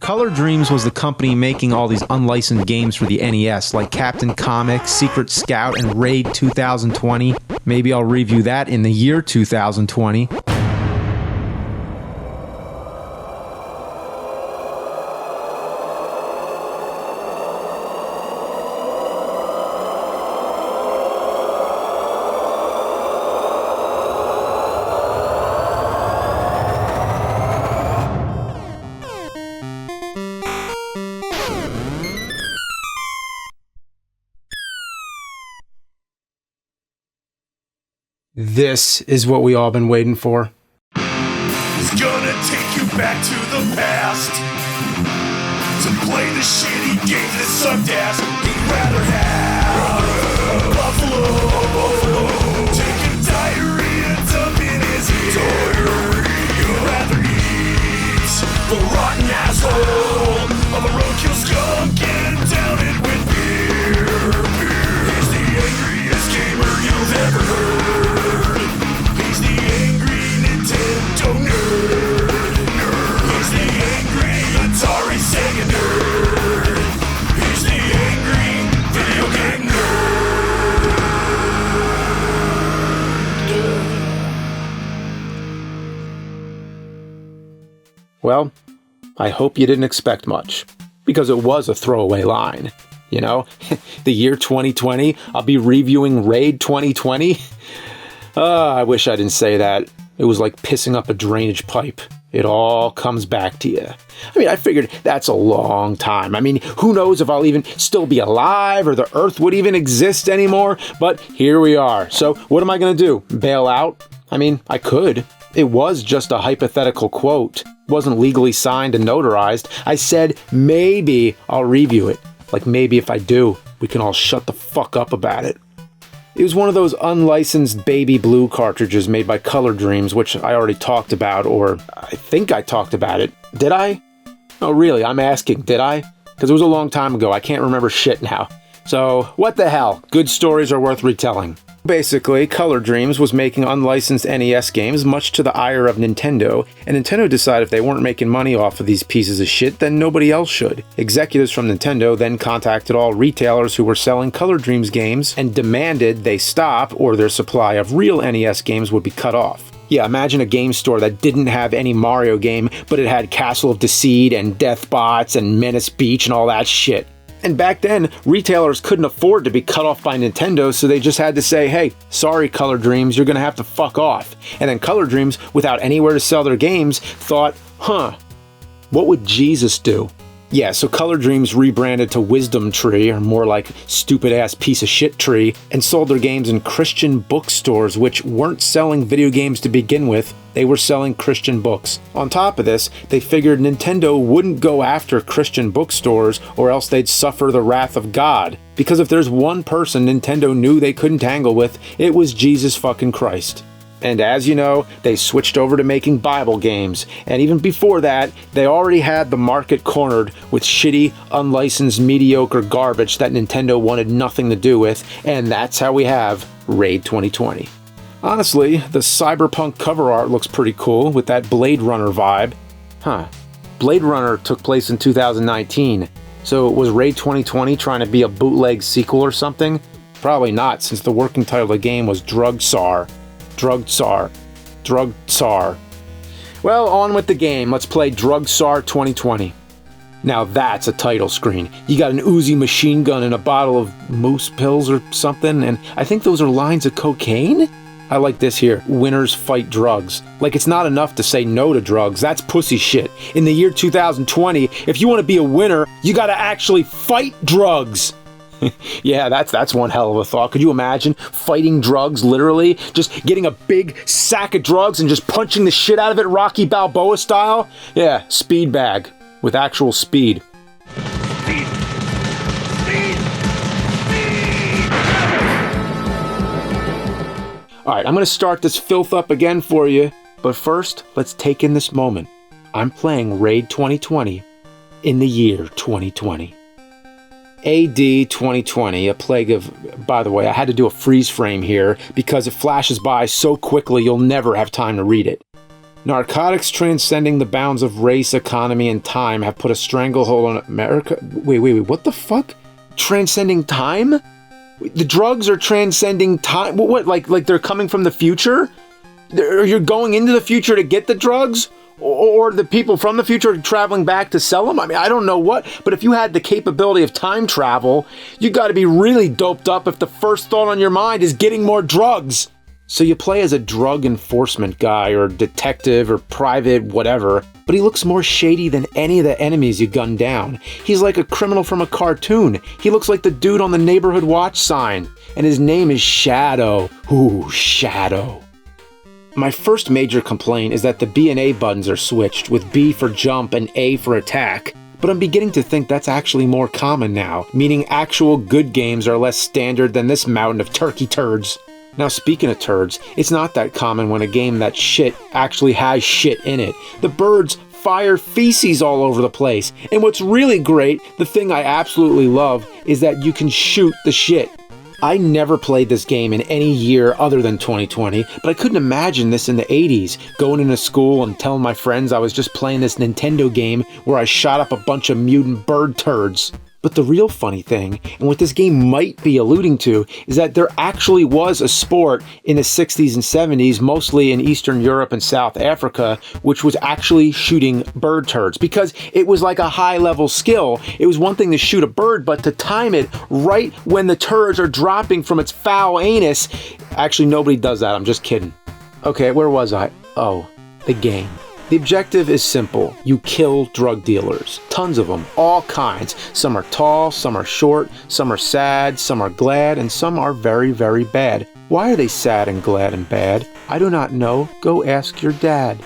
Color Dreams was the company making all these unlicensed games for the NES, like Captain Comic, Secret Scout, and Raid 2020. Maybe I'll review that in the year 2020. This is what we all been waiting for. It's gonna take you back to the past to play the shitty games that sucked ass. He'd rather have Buffalo taking diarrhea, dump in his ear. He'd rather eat the rotten asshole of a roadkill skunk and down it with beer. He's the angriest gamer you've ever heard. He's the angry Nintendo nerd. He's the angry Atari Sega nerd. He's the angry video game nerd. Well, I hope you didn't expect much, because it was a throwaway line. You know, the year 2020, I'll be reviewing Raid 2020. I wish I didn't say that. It was like pissing up a drainage pipe. It all comes back to you. I mean, I figured that's a long time. I mean, who knows if I'll even still be alive or the Earth would even exist anymore, but here we are. So what am I going to do? Bail out? I mean, I could. It was just a hypothetical quote. It wasn't legally signed and notarized. I said maybe I'll review it. Like maybe if I do, we can all shut the fuck up about it. It was one of those unlicensed baby blue cartridges made by Color Dreams, which I already talked about, or I think I talked about it. Did I? Oh, really? I'm asking, did I? Because it was a long time ago. I can't remember shit now. So, what the hell? Good stories are worth retelling. Basically, Color Dreams was making unlicensed NES games, much to the ire of Nintendo, and Nintendo decided if they weren't making money off of these pieces of shit, then nobody else should. Executives from Nintendo then contacted all retailers who were selling Color Dreams games and demanded they stop or their supply of real NES games would be cut off. Yeah, imagine a game store that didn't have any Mario game, but it had Castle of Deceit and Deathbots and Menace Beach and all that shit. And back then, retailers couldn't afford to be cut off by Nintendo, so they just had to say, hey, sorry Color Dreams, you're gonna have to fuck off. And then Color Dreams, without anywhere to sell their games, thought, what would Jesus do? Yeah, so Color Dreams rebranded to Wisdom Tree, or more like stupid-ass piece of shit tree, and sold their games in Christian bookstores, which weren't selling video games to begin with. They were selling Christian books. On top of this, they figured Nintendo wouldn't go after Christian bookstores or else they'd suffer the wrath of God. Because if there's one person Nintendo knew they couldn't tangle with, it was Jesus fucking Christ. And as you know, they switched over to making Bible games. And even before that, they already had the market cornered with shitty, unlicensed, mediocre garbage that Nintendo wanted nothing to do with. And that's how we have Raid 2020. Honestly, the cyberpunk cover art looks pretty cool with that Blade Runner vibe. Blade Runner took place in 2019. So was Raid 2020 trying to be a bootleg sequel or something? Probably not, since the working title of the game was Drug Tsar. Drug Tsar. Drug Tsar. Well, on with the game. Let's play Drug Tsar 2020. Now that's a title screen. You got an Uzi machine gun and a bottle of moose pills or something, and I think those are lines of cocaine? I like this here. Winners fight drugs. Like it's not enough to say no to drugs. That's pussy shit. In the year 2020, if you want to be a winner, you gotta actually fight drugs. Yeah, that's one hell of a thought. Could you imagine fighting drugs, literally? Just getting a big sack of drugs and just punching the shit out of it, Rocky Balboa style? Yeah, speed bag. With actual speed. Speed! Speed! Speed! Alright, I'm gonna start this filth up again for you. But first, let's take in this moment. I'm playing Raid 2020 in the year 2020. AD 2020, a plague of... By the way, I had to do a freeze frame here because it flashes by so quickly you'll never have time to read it. Narcotics transcending the bounds of race, economy, and time have put a stranglehold on America. Wait, what the fuck? Transcending time? The drugs are transcending time? What, like they're coming from the future? You're going into the future to get the drugs? Or the people from the future are traveling back to sell them? I mean, I don't know what, but if you had the capability of time travel, you got to be really doped up if the first thought on your mind is getting more drugs. So you play as a drug enforcement guy or detective or private whatever, but he looks more shady than any of the enemies you gun down. He's like a criminal from a cartoon. He looks like the dude on the neighborhood watch sign. And his name is Shadow. Ooh, Shadow. My first major complaint is that the B and A buttons are switched, with B for jump and A for attack. But I'm beginning to think that's actually more common now, meaning actual good games are less standard than this mountain of turkey turds. Now, speaking of turds, it's not that common when a game that shit actually has shit in it. The birds fire feces all over the place. And what's really great, the thing I absolutely love, is that you can shoot the shit. I never played this game in any year other than 2020, but I couldn't imagine this in the 80s, going into school and telling my friends I was just playing this Nintendo game where I shot up a bunch of mutant bird turds. But the real funny thing, and what this game might be alluding to, is that there actually was a sport in the 60s and 70s, mostly in Eastern Europe and South Africa, which was actually shooting bird turds, because it was like a high-level skill. It was one thing to shoot a bird, but to time it right when the turds are dropping from its foul anus. Actually, nobody does that. I'm just kidding. Okay, where was I? Oh, the game. The objective is simple. You kill drug dealers. Tons of them, all kinds. Some are tall, some are short, some are sad, some are glad, and some are very, very bad. Why are they sad and glad and bad? I do not know. Go ask your dad.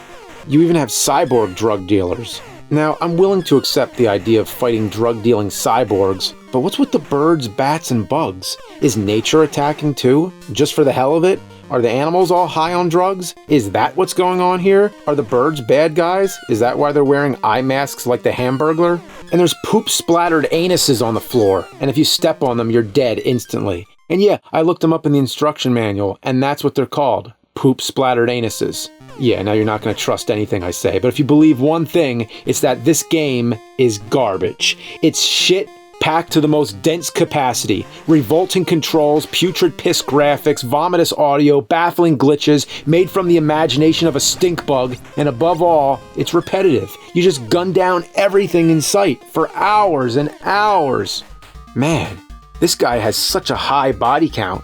You even have cyborg drug dealers. Now, I'm willing to accept the idea of fighting drug-dealing cyborgs, but what's with the birds, bats, and bugs? Is nature attacking too? Just for the hell of it? Are the animals all high on drugs? Is that what's going on here? Are the birds bad guys? Is that why they're wearing eye masks like the Hamburglar? And there's poop-splattered anuses on the floor, and if you step on them, you're dead instantly. And yeah, I looked them up in the instruction manual, and that's what they're called. Poop-splattered anuses. Yeah, now you're not going to trust anything I say, but if you believe one thing, it's that this game is garbage. It's shit packed to the most dense capacity. Revolting controls, putrid piss graphics, vomitous audio, baffling glitches, made from the imagination of a stink bug, and above all, it's repetitive. You just gun down everything in sight for hours and hours. Man, this guy has such a high body count.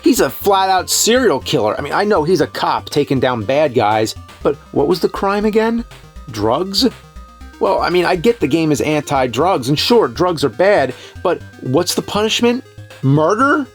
He's a flat-out serial killer. I mean, I know he's a cop taking down bad guys, but what was the crime again? Drugs? Well, I mean, I get the game is anti-drugs, and sure, drugs are bad, but what's the punishment? Murder?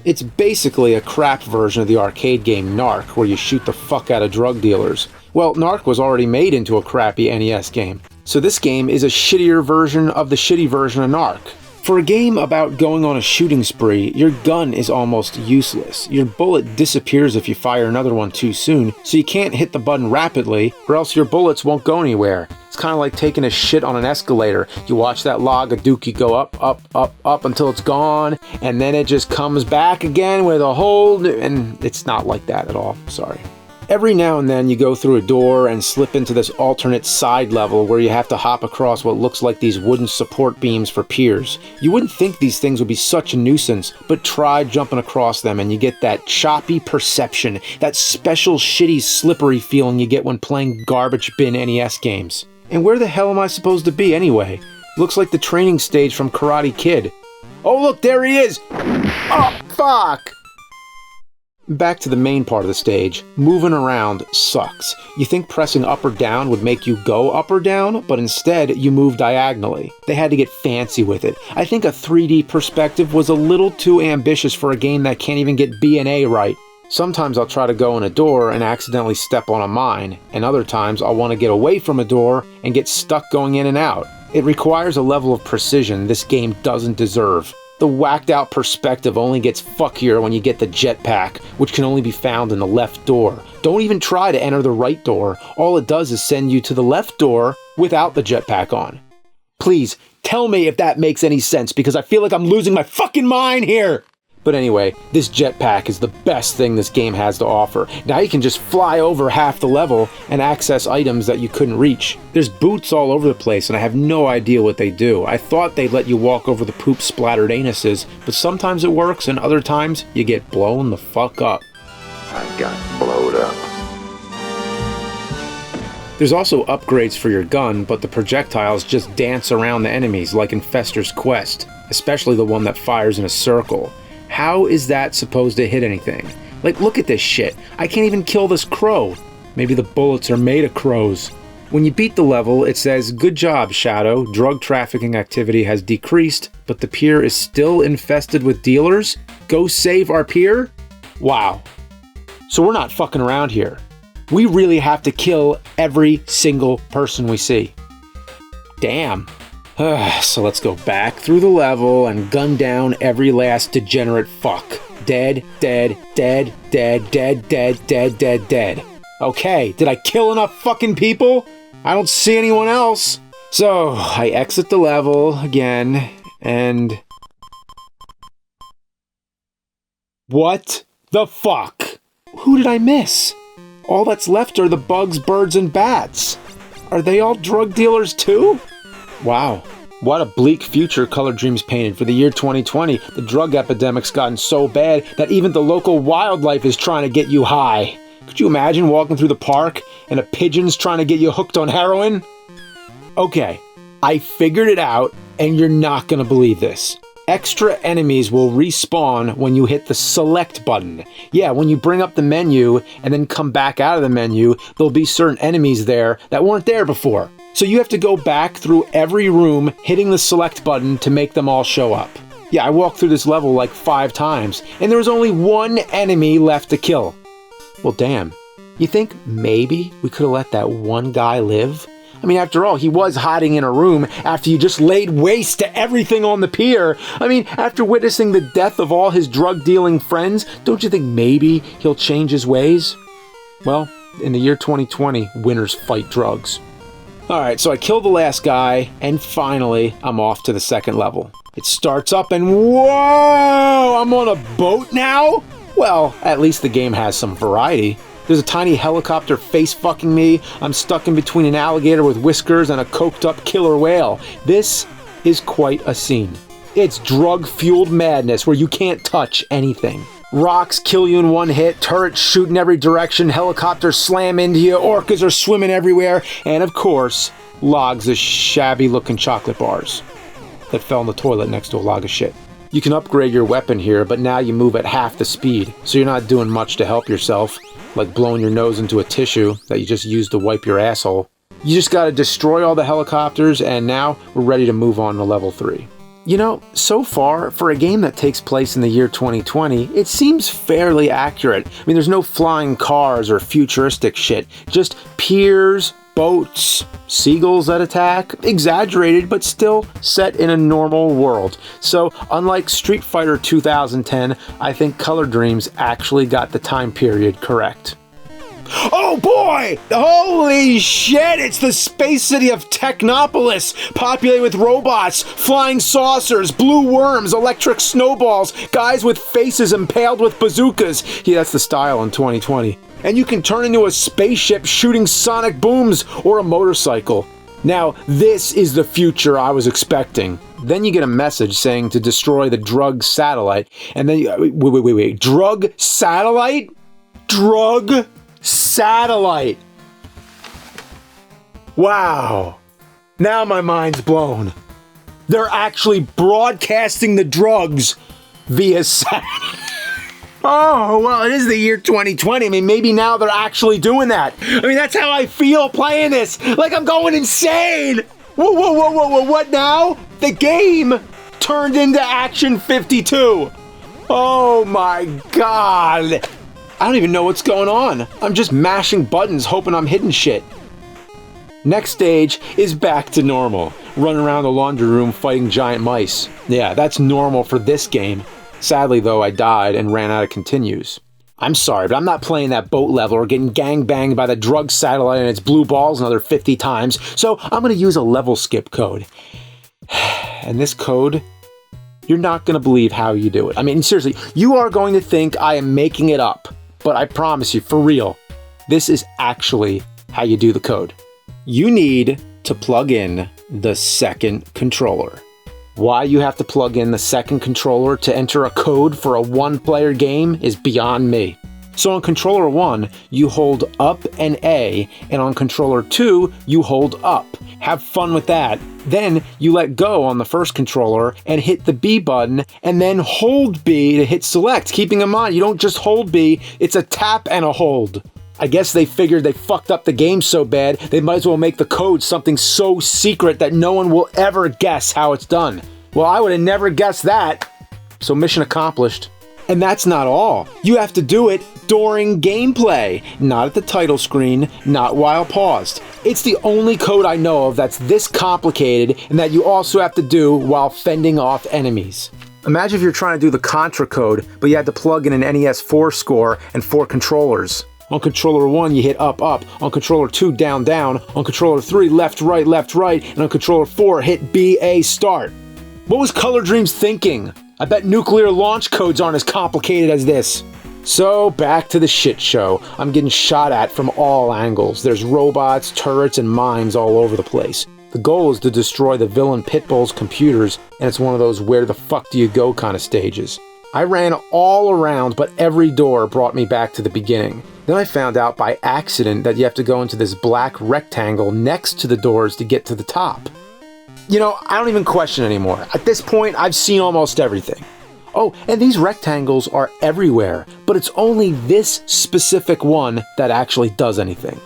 It's basically a crap version of the arcade game Narc, where you shoot the fuck out of drug dealers. Well, Narc was already made into a crappy NES game, so this game is a shittier version of the shitty version of Narc. For a game about going on a shooting spree, your gun is almost useless. Your bullet disappears if you fire another one too soon, so you can't hit the button rapidly, or else your bullets won't go anywhere. It's kind of like taking a shit on an escalator. You watch that log of dookie go up, up, up, up until it's gone, and then it just comes back again with a whole new... And it's not like that at all, sorry. Every now and then you go through a door and slip into this alternate side level where you have to hop across what looks like these wooden support beams for piers. You wouldn't think these things would be such a nuisance, but try jumping across them and you get that choppy perception, that special shitty slippery feeling you get when playing garbage bin NES games. And where the hell am I supposed to be anyway? Looks like the training stage from Karate Kid. Oh look, there he is! Oh, fuck! Back to the main part of the stage, moving around sucks. You think pressing up or down would make you go up or down, but instead you move diagonally. They had to get fancy with it. I think a 3D perspective was a little too ambitious for a game that can't even get B and A right. Sometimes I'll try to go in a door and accidentally step on a mine, and other times I'll want to get away from a door and get stuck going in and out. It requires a level of precision this game doesn't deserve. The whacked out perspective only gets fuckier when you get the jetpack, which can only be found in the left door. Don't even try to enter the right door. All it does is send you to the left door without the jetpack on. Please, tell me if that makes any sense, because I feel like I'm losing my fucking mind here! But anyway, this jetpack is the best thing this game has to offer. Now you can just fly over half the level and access items that you couldn't reach. There's boots all over the place and I have no idea what they do. I thought they'd let you walk over the poop splattered anuses, but sometimes it works and other times you get blown the fuck up. I got blowed up. There's also upgrades for your gun, but the projectiles just dance around the enemies like in Fester's Quest, especially the one that fires in a circle. How is that supposed to hit anything? Like, look at this shit. I can't even kill this crow. Maybe the bullets are made of crows. When you beat the level, it says, "Good job, Shadow. Drug trafficking activity has decreased, but the pier is still infested with dealers. Go save our pier?" Wow. So we're not fucking around here. We really have to kill every single person we see. Damn. So let's go back through the level and gun down every last degenerate fuck. Dead, dead, dead, dead, dead, dead, dead, dead, dead. Okay, did I kill enough fucking people? I don't see anyone else. So, I exit the level again, and... What the fuck? Who did I miss? All that's left are the bugs, birds, and bats. Are they all drug dealers too? Wow. What a bleak future Color Dreams painted for the year 2020. The drug epidemic's gotten so bad that even the local wildlife is trying to get you high. Could you imagine walking through the park and a pigeon's trying to get you hooked on heroin? Okay, I figured it out, and you're not gonna believe this. Extra enemies will respawn when you hit the select button. Yeah, when you bring up the menu and then come back out of the menu, there'll be certain enemies there that weren't there before. So you have to go back through every room hitting the select button to make them all show up. Yeah, I walked through this level like 5 times, and there was only one enemy left to kill. Well, damn. You think maybe we could have let that one guy live? I mean, after all, he was hiding in a room after you just laid waste to everything on the pier. I mean, after witnessing the death of all his drug-dealing friends, don't you think maybe he'll change his ways? Well, in the year 2020, winners fight drugs. Alright, so I killed the last guy, and finally, I'm off to the second level. It starts up and whoa! I'm on a boat now? Well, at least the game has some variety. There's a tiny helicopter face-fucking me. I'm stuck in between an alligator with whiskers and a coked-up killer whale. This is quite a scene. It's drug-fueled madness where you can't touch anything. Rocks kill you in one hit, turrets shoot in every direction, helicopters slam into you, orcas are swimming everywhere, and of course, logs of shabby-looking chocolate bars that fell in the toilet next to a log of shit. You can upgrade your weapon here, but now you move at half the speed, so you're not doing much to help yourself, like blowing your nose into a tissue that you just used to wipe your asshole. You just gotta destroy all the helicopters, and now we're ready to move on to level 3. You know, so far, for a game that takes place in the year 2020, it seems fairly accurate. I mean, there's no flying cars or futuristic shit, just piers, boats, seagulls that attack, exaggerated but still set in a normal world. So, unlike Street Fighter 2010, I think Color Dreams actually got the time period correct. Oh boy! Holy shit! It's the space city of Technopolis, populated with robots, flying saucers, blue worms, electric snowballs, guys with faces impaled with bazookas. Yeah, that's the style in 2020. And you can turn into a spaceship shooting sonic booms or a motorcycle. Now, this is the future I was expecting. Then you get a message saying to destroy the drug satellite, and then wait. Drug satellite? Drug satellite. Wow. Now my mind's blown. They're actually broadcasting the drugs via satellite. Oh, well, it is the year 2020. I mean, maybe now they're actually doing that. I mean, that's how I feel playing this. Like I'm going insane. Whoa, what now? The game turned into Action 52. Oh my God. I don't even know what's going on. I'm just mashing buttons hoping I'm hitting shit. Next stage is back to normal. Running around the laundry room fighting giant mice. Yeah, that's normal for this game. Sadly though, I died and ran out of continues. I'm sorry, but I'm not playing that boat level or getting gangbanged by the drug satellite and its blue balls another 50 times, so I'm gonna use a level skip code. And this code You're not going to believe how you do it. I mean, seriously, you are going to think I am making it up, but I promise you, for real, this is actually how you do the code. You need to plug in the second controller. Why you have to plug in the second controller to enter a code for a one-player game is beyond me. So on controller 1, you hold up and A, and on controller 2, you hold up. Have fun with that. Then you let go on the first controller and hit the B button, and then hold B to hit select. Keeping in mind, you don't just hold B, it's a tap and a hold. I guess they figured they fucked up the game so bad, they might as well make the code something so secret that no one will ever guess how it's done. Well, I would have never guessed that. So mission accomplished. And that's not all. You have to do it during gameplay, not at the title screen, not while paused. It's the only code I know of that's this complicated and that you also have to do while fending off enemies. Imagine if you're trying to do the Contra code, but you had to plug in an NES 4 score and 4 controllers. On controller 1, you hit up, up. On controller 2, down, down. On controller 3, left, right, left, right. And on controller 4, hit B, A, start. What was Color Dreams thinking? I bet nuclear launch codes aren't as complicated as this. So, back to the shit show. I'm getting shot at from all angles. There's robots, turrets, and mines all over the place. The goal is to destroy the villain Pitbull's computers, and it's one of those where the fuck do you go kind of stages. I ran all around, but every door brought me back to the beginning. Then I found out by accident that you have to go into this black rectangle next to the doors to get to the top. You know, I don't even question anymore. At this point, I've seen almost everything. Oh, and these rectangles are everywhere, but it's only this specific one that actually does anything.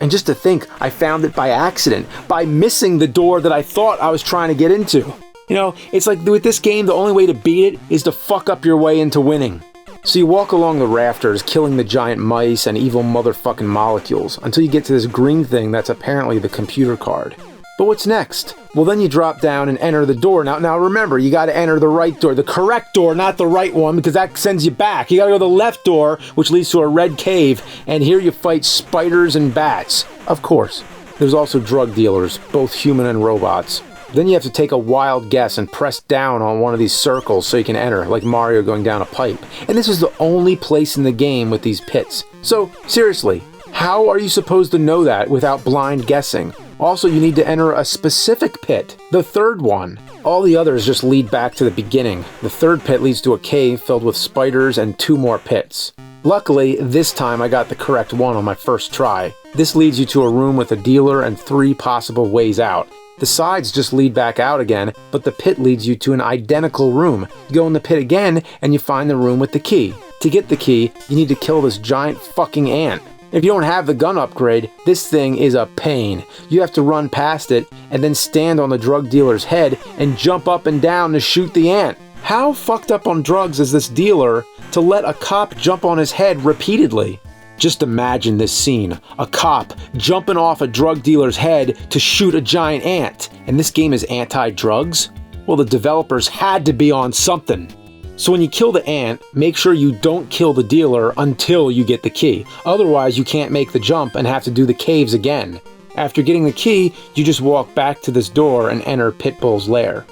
And just to think, I found it by accident, by missing the door that I thought I was trying to get into. You know, it's like with this game, the only way to beat it is to fuck up your way into winning. So you walk along the rafters, killing the giant mice and evil motherfucking molecules, until you get to this green thing that's apparently the computer card. But what's next? Well, then you drop down and enter the door. Now remember, you gotta enter the right door, the correct door, not the right one, because that sends you back. You gotta go to the left door, which leads to a red cave, and here you fight spiders and bats. Of course. There's also drug dealers, both human and robots. Then you have to take a wild guess and press down on one of these circles so you can enter, like Mario going down a pipe. And this is the only place in the game with these pits. So, seriously, how are you supposed to know that without blind guessing? Also, you need to enter a specific pit, the third one. All the others just lead back to the beginning. The third pit leads to a cave filled with spiders and 2 more pits. Luckily, this time I got the correct one on my first try. This leads you to a room with a dealer and 3 possible ways out. The sides just lead back out again, but the pit leads you to an identical room. You go in the pit again, and you find the room with the key. To get the key, you need to kill this giant fucking ant. If you don't have the gun upgrade, this thing is a pain. You have to run past it, and then stand on the drug dealer's head and jump up and down to shoot the ant. How fucked up on drugs is this dealer to let a cop jump on his head repeatedly? Just imagine this scene. A cop jumping off a drug dealer's head to shoot a giant ant. And this game is anti-drugs? Well, the developers had to be on something. So when you kill the ant, make sure you don't kill the dealer until you get the key. Otherwise, you can't make the jump and have to do the caves again. After getting the key, you just walk back to this door and enter Pitbull's lair.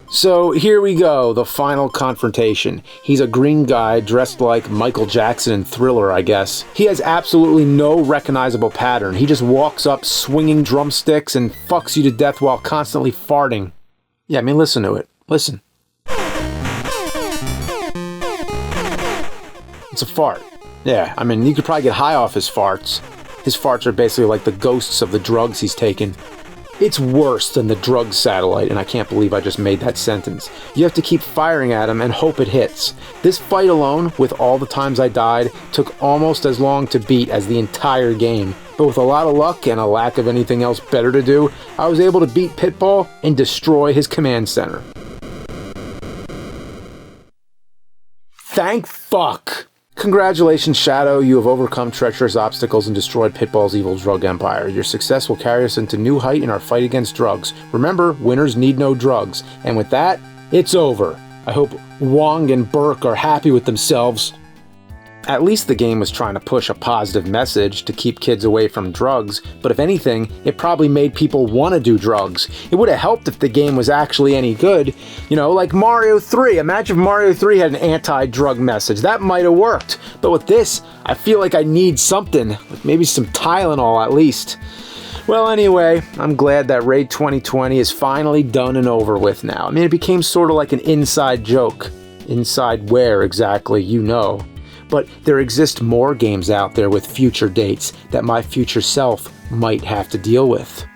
So here we go, the final confrontation. He's a green guy dressed like Michael Jackson in Thriller, I guess. He has absolutely no recognizable pattern. He just walks up swinging drumsticks and fucks you to death while constantly farting. Yeah, I mean, listen to it. Listen. It's a fart. Yeah, I mean, you could probably get high off his farts. His farts are basically like the ghosts of the drugs he's taken. It's worse than the drug satellite, and I can't believe I just made that sentence. You have to keep firing at him and hope it hits. This fight alone, with all the times I died, took almost as long to beat as the entire game. But with a lot of luck and a lack of anything else better to do, I was able to beat Pitbull and destroy his command center. Thank fuck! Congratulations, Shadow, you have overcome treacherous obstacles and destroyed Pitbull's evil drug empire. Your success will carry us into new height in our fight against drugs. Remember, winners need no drugs. And with that, it's over. I hope Wong and Burke are happy with themselves. At least the game was trying to push a positive message to keep kids away from drugs, but if anything, it probably made people want to do drugs. It would have helped if the game was actually any good. You know, like Mario 3. Imagine if Mario 3 had an anti-drug message. That might have worked. But with this, I feel like I need something, like maybe some Tylenol at least. Well, anyway, I'm glad that Raid 2020 is finally done and over with now. I mean, it became sort of like an inside joke. Inside where exactly, you know. But there exist more games out there with future dates that my future self might have to deal with.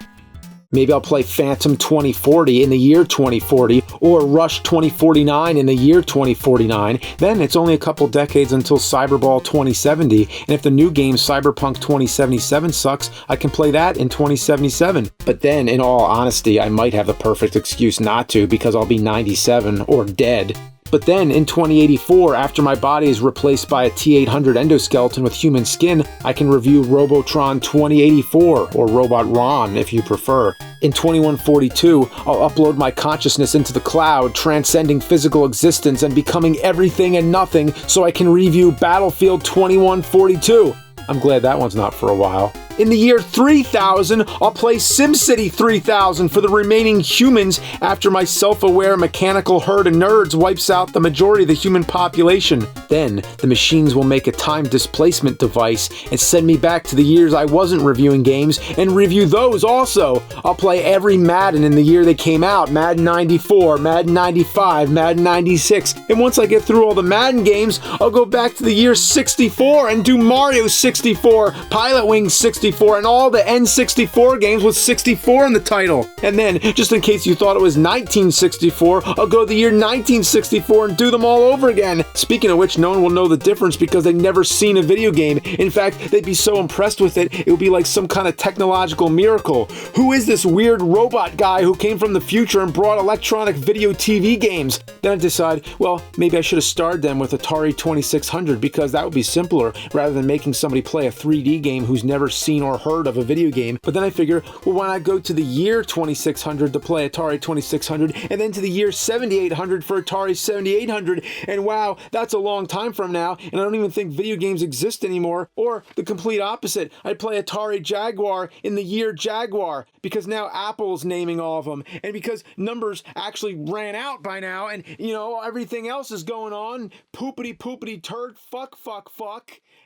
Maybe I'll play Phantom 2040 in the year 2040, or Rush 2049 in the year 2049. Then it's only a couple decades until Cyberball 2070, and if the new game Cyberpunk 2077 sucks, I can play that in 2077. But then, in all honesty, I might have the perfect excuse not to, because I'll be 97 or dead. But then, in 2084, after my body is replaced by a T-800 endoskeleton with human skin, I can review Robotron 2084, or Robot Ron if you prefer. In 2142, I'll upload my consciousness into the cloud, transcending physical existence and becoming everything and nothing so I can review Battlefield 2142. I'm glad that one's not for a while. In the year 3000, I'll play SimCity 3000 for the remaining humans after my self-aware mechanical herd of nerds wipes out the majority of the human population. Then, the machines will make a time displacement device and send me back to the years I wasn't reviewing games and review those also. I'll play every Madden in the year they came out, Madden 94, Madden 95, Madden 96, and once I get through all the Madden games, I'll go back to the year 64 and do Mario 64, Pilot Wings 64, and all the N64 games with 64 in the title. And then, just in case you thought it was 1964, I'll go to the year 1964 and do them all over again. Speaking of which, no one will know the difference because they've never seen a video game. In fact, they'd be so impressed with it, it would be like some kind of technological miracle. Who is this weird robot guy who came from the future and brought electronic video TV games? Then I decide, well, maybe I should have starred them with Atari 2600 because that would be simpler rather than making somebody play a 3D game who's never seen or heard of a video game. But then I figure, well, why not go to the year 2600 to play Atari 2600 and then to the year 7800 for Atari 7800, and wow, that's a long time from now, and I don't even think video games exist anymore. Or the complete opposite, I'd play Atari Jaguar in the year Jaguar, because now Apple's naming all of them, and because numbers actually ran out by now, and you know, everything else is going on, poopity turd, fuck,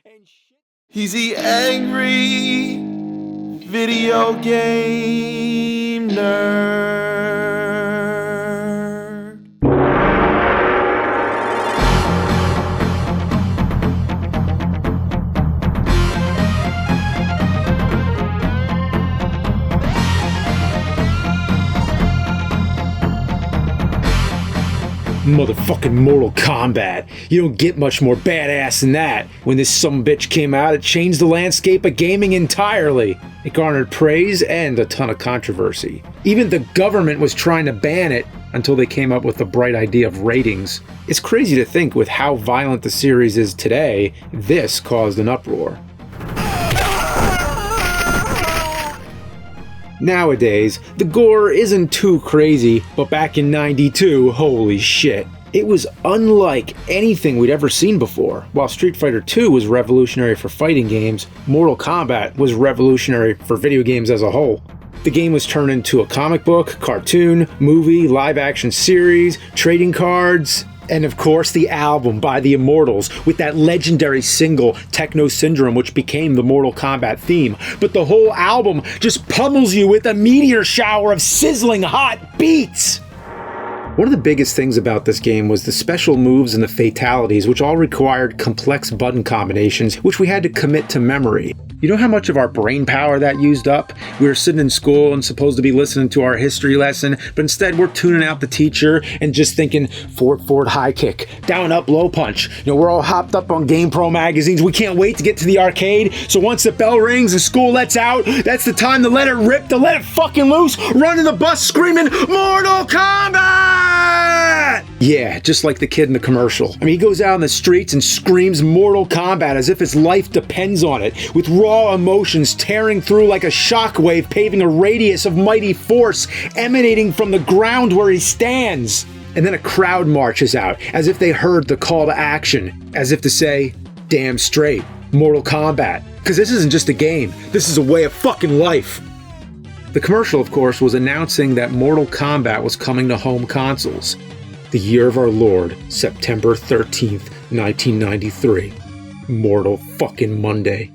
and shit. He's the angry video game nerd. Motherfucking Mortal Kombat. You don't get much more badass than that. When this sumbitch came out, it changed the landscape of gaming entirely. It garnered praise and a ton of controversy. Even the government was trying to ban it until they came up with the bright idea of ratings. It's crazy to think with how violent the series is today, this caused an uproar. Nowadays, the gore isn't too crazy, but back in '92, holy shit. It was unlike anything we'd ever seen before. While Street Fighter II was revolutionary for fighting games, Mortal Kombat was revolutionary for video games as a whole. The game was turned into a comic book, cartoon, movie, live-action series, trading cards, and of course the album by the Immortals with that legendary single Techno Syndrome, which became the Mortal Kombat theme. But the whole album just pummels you with a meteor shower of sizzling hot beats. One of the biggest things about this game was the special moves and the fatalities, which all required complex button combinations, which we had to commit to memory. You know how much of our brain power that used up? We were sitting in school and supposed to be listening to our history lesson, but instead we're tuning out the teacher and just thinking forward high kick, down up low punch. You know, we're all hopped up on GamePro magazines. We can't wait to get to the arcade. So once the bell rings and school lets out, that's the time to let it rip, to let it fucking loose, run in the bus screaming, Mortal Kombat! Yeah, just like the kid in the commercial. I mean, he goes out in the streets and screams Mortal Kombat as if his life depends on it, with raw emotions tearing through like a shockwave, paving a radius of mighty force emanating from the ground where he stands. And then a crowd marches out, as if they heard the call to action, as if to say, Damn straight. Mortal Kombat. Because this isn't just a game. This is a way of fucking life. The commercial, of course, was announcing that Mortal Kombat was coming to home consoles. The year of our Lord, September 13th, 1993. Mortal fucking Monday.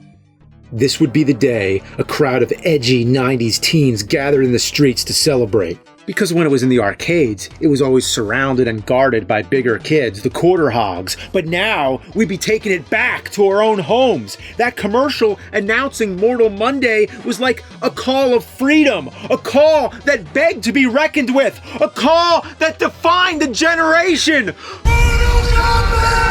This would be the day a crowd of edgy 90s teens gathered in the streets to celebrate. Because when it was in the arcades, it was always surrounded and guarded by bigger kids, the quarter hogs. But now, we'd be taking it back to our own homes. That commercial announcing Mortal Monday was like a call of freedom. A call that begged to be reckoned with. A call that defined the generation. Mortal Kombat!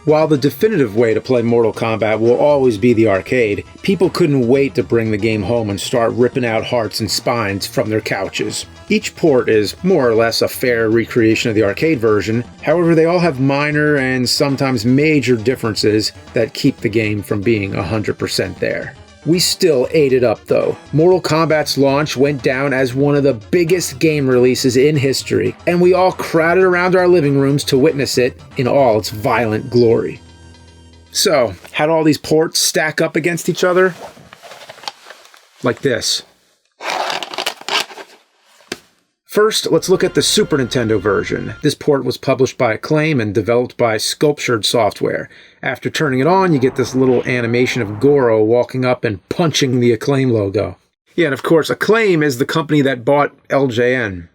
While the definitive way to play Mortal Kombat will always be the arcade, people couldn't wait to bring the game home and start ripping out hearts and spines from their couches. Each port is more or less a fair recreation of the arcade version, however they all have minor and sometimes major differences that keep the game from being 100% there. We still ate it up though. Mortal Kombat's launch went down as one of the biggest game releases in history, and we all crowded around our living rooms to witness it in all its violent glory. So, how'd all these ports stack up against each other? Like this. First, let's look at the Super Nintendo version. This port was published by Acclaim and developed by Sculptured Software. After turning it on, you get this little animation of Goro walking up and punching the Acclaim logo. Yeah, and of course, Acclaim is the company that bought LJN.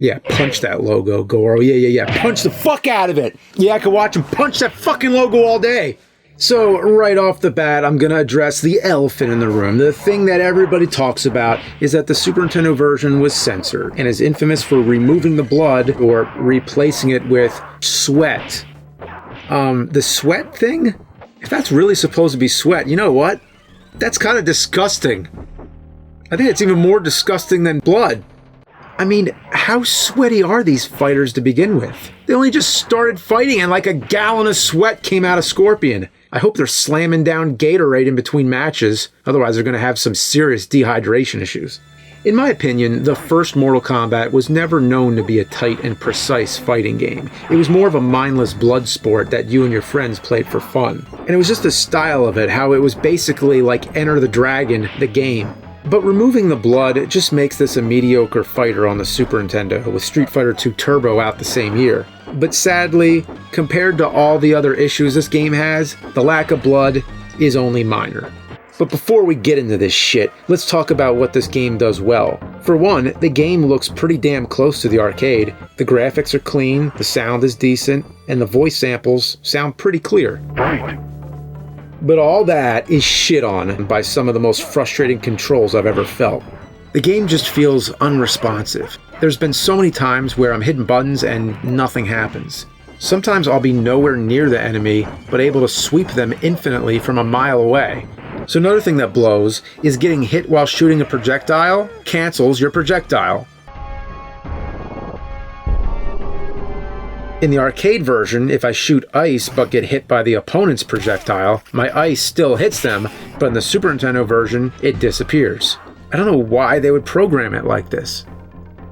Yeah, punch that logo, Goro. Yeah. Punch the fuck out of it. Yeah, I could watch him punch that fucking logo all day. So, right off the bat, I'm going to address the elephant in the room. The thing that everybody talks about is that the Super Nintendo version was censored and is infamous for removing the blood or replacing it with sweat. The sweat thing? If that's really supposed to be sweat, you know what? That's kind of disgusting. I think it's even more disgusting than blood. I mean, how sweaty are these fighters to begin with? They only just started fighting and like a gallon of sweat came out of Scorpion. I hope they're slamming down Gatorade in between matches, otherwise they're going to have some serious dehydration issues. In my opinion, the first Mortal Kombat was never known to be a tight and precise fighting game. It was more of a mindless blood sport that you and your friends played for fun. And it was just the style of it, how it was basically like Enter the Dragon, the game. But removing the blood just makes this a mediocre fighter on the Super Nintendo, with Street Fighter II Turbo out the same year. But sadly, compared to all the other issues this game has, the lack of blood is only minor. But before we get into this shit, let's talk about what this game does well. For one, the game looks pretty damn close to the arcade. The graphics are clean, the sound is decent, and the voice samples sound pretty clear. Right. But all that is shit on by some of the most frustrating controls I've ever felt. The game just feels unresponsive. There's been so many times where I'm hitting buttons and nothing happens. Sometimes I'll be nowhere near the enemy, but able to sweep them infinitely from a mile away. So another thing that blows is getting hit while shooting a projectile cancels your projectile. In the arcade version, if I shoot ice but get hit by the opponent's projectile, my ice still hits them, but in the Super Nintendo version, it disappears. I don't know why they would program it like this.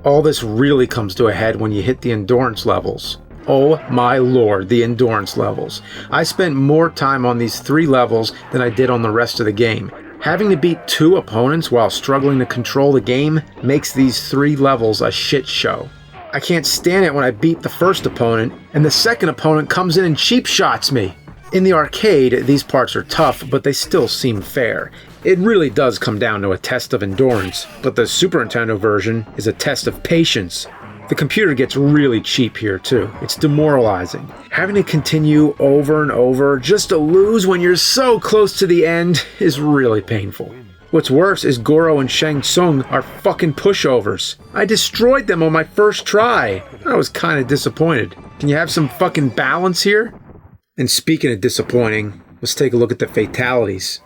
All this really comes to a head when you hit the endurance levels. Oh my lord, the endurance levels. I spent more time on these 3 levels than I did on the rest of the game. Having to beat 2 opponents while struggling to control the game makes these 3 levels a shit show. I can't stand it when I beat the first opponent, and the second opponent comes in and cheap shots me. In the arcade, these parts are tough, but they still seem fair. It really does come down to a test of endurance, but the Super Nintendo version is a test of patience. The computer gets really cheap here too. It's demoralizing. Having to continue over and over just to lose when you're so close to the end is really painful. What's worse is Goro and Shang Tsung are fucking pushovers. I destroyed them on my first try. I was kinda disappointed. Can you have some fucking balance here? And speaking of disappointing, let's take a look at the fatalities.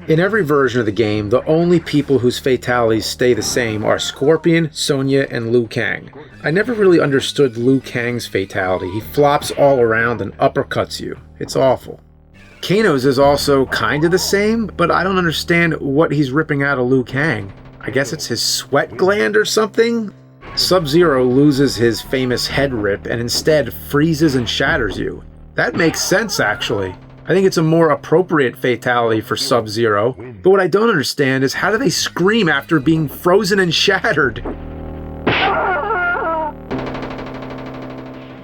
In every version of the game, the only people whose fatalities stay the same are Scorpion, Sonya, and Liu Kang. I never really understood Liu Kang's fatality. He flops all around and uppercuts you. It's awful. Kano's is also kind of the same, but I don't understand what he's ripping out of Liu Kang. I guess it's his sweat gland or something? Sub-Zero loses his famous head rip and instead freezes and shatters you. That makes sense, actually. I think it's a more appropriate fatality for Sub-Zero. But what I don't understand is how do they scream after being frozen and shattered?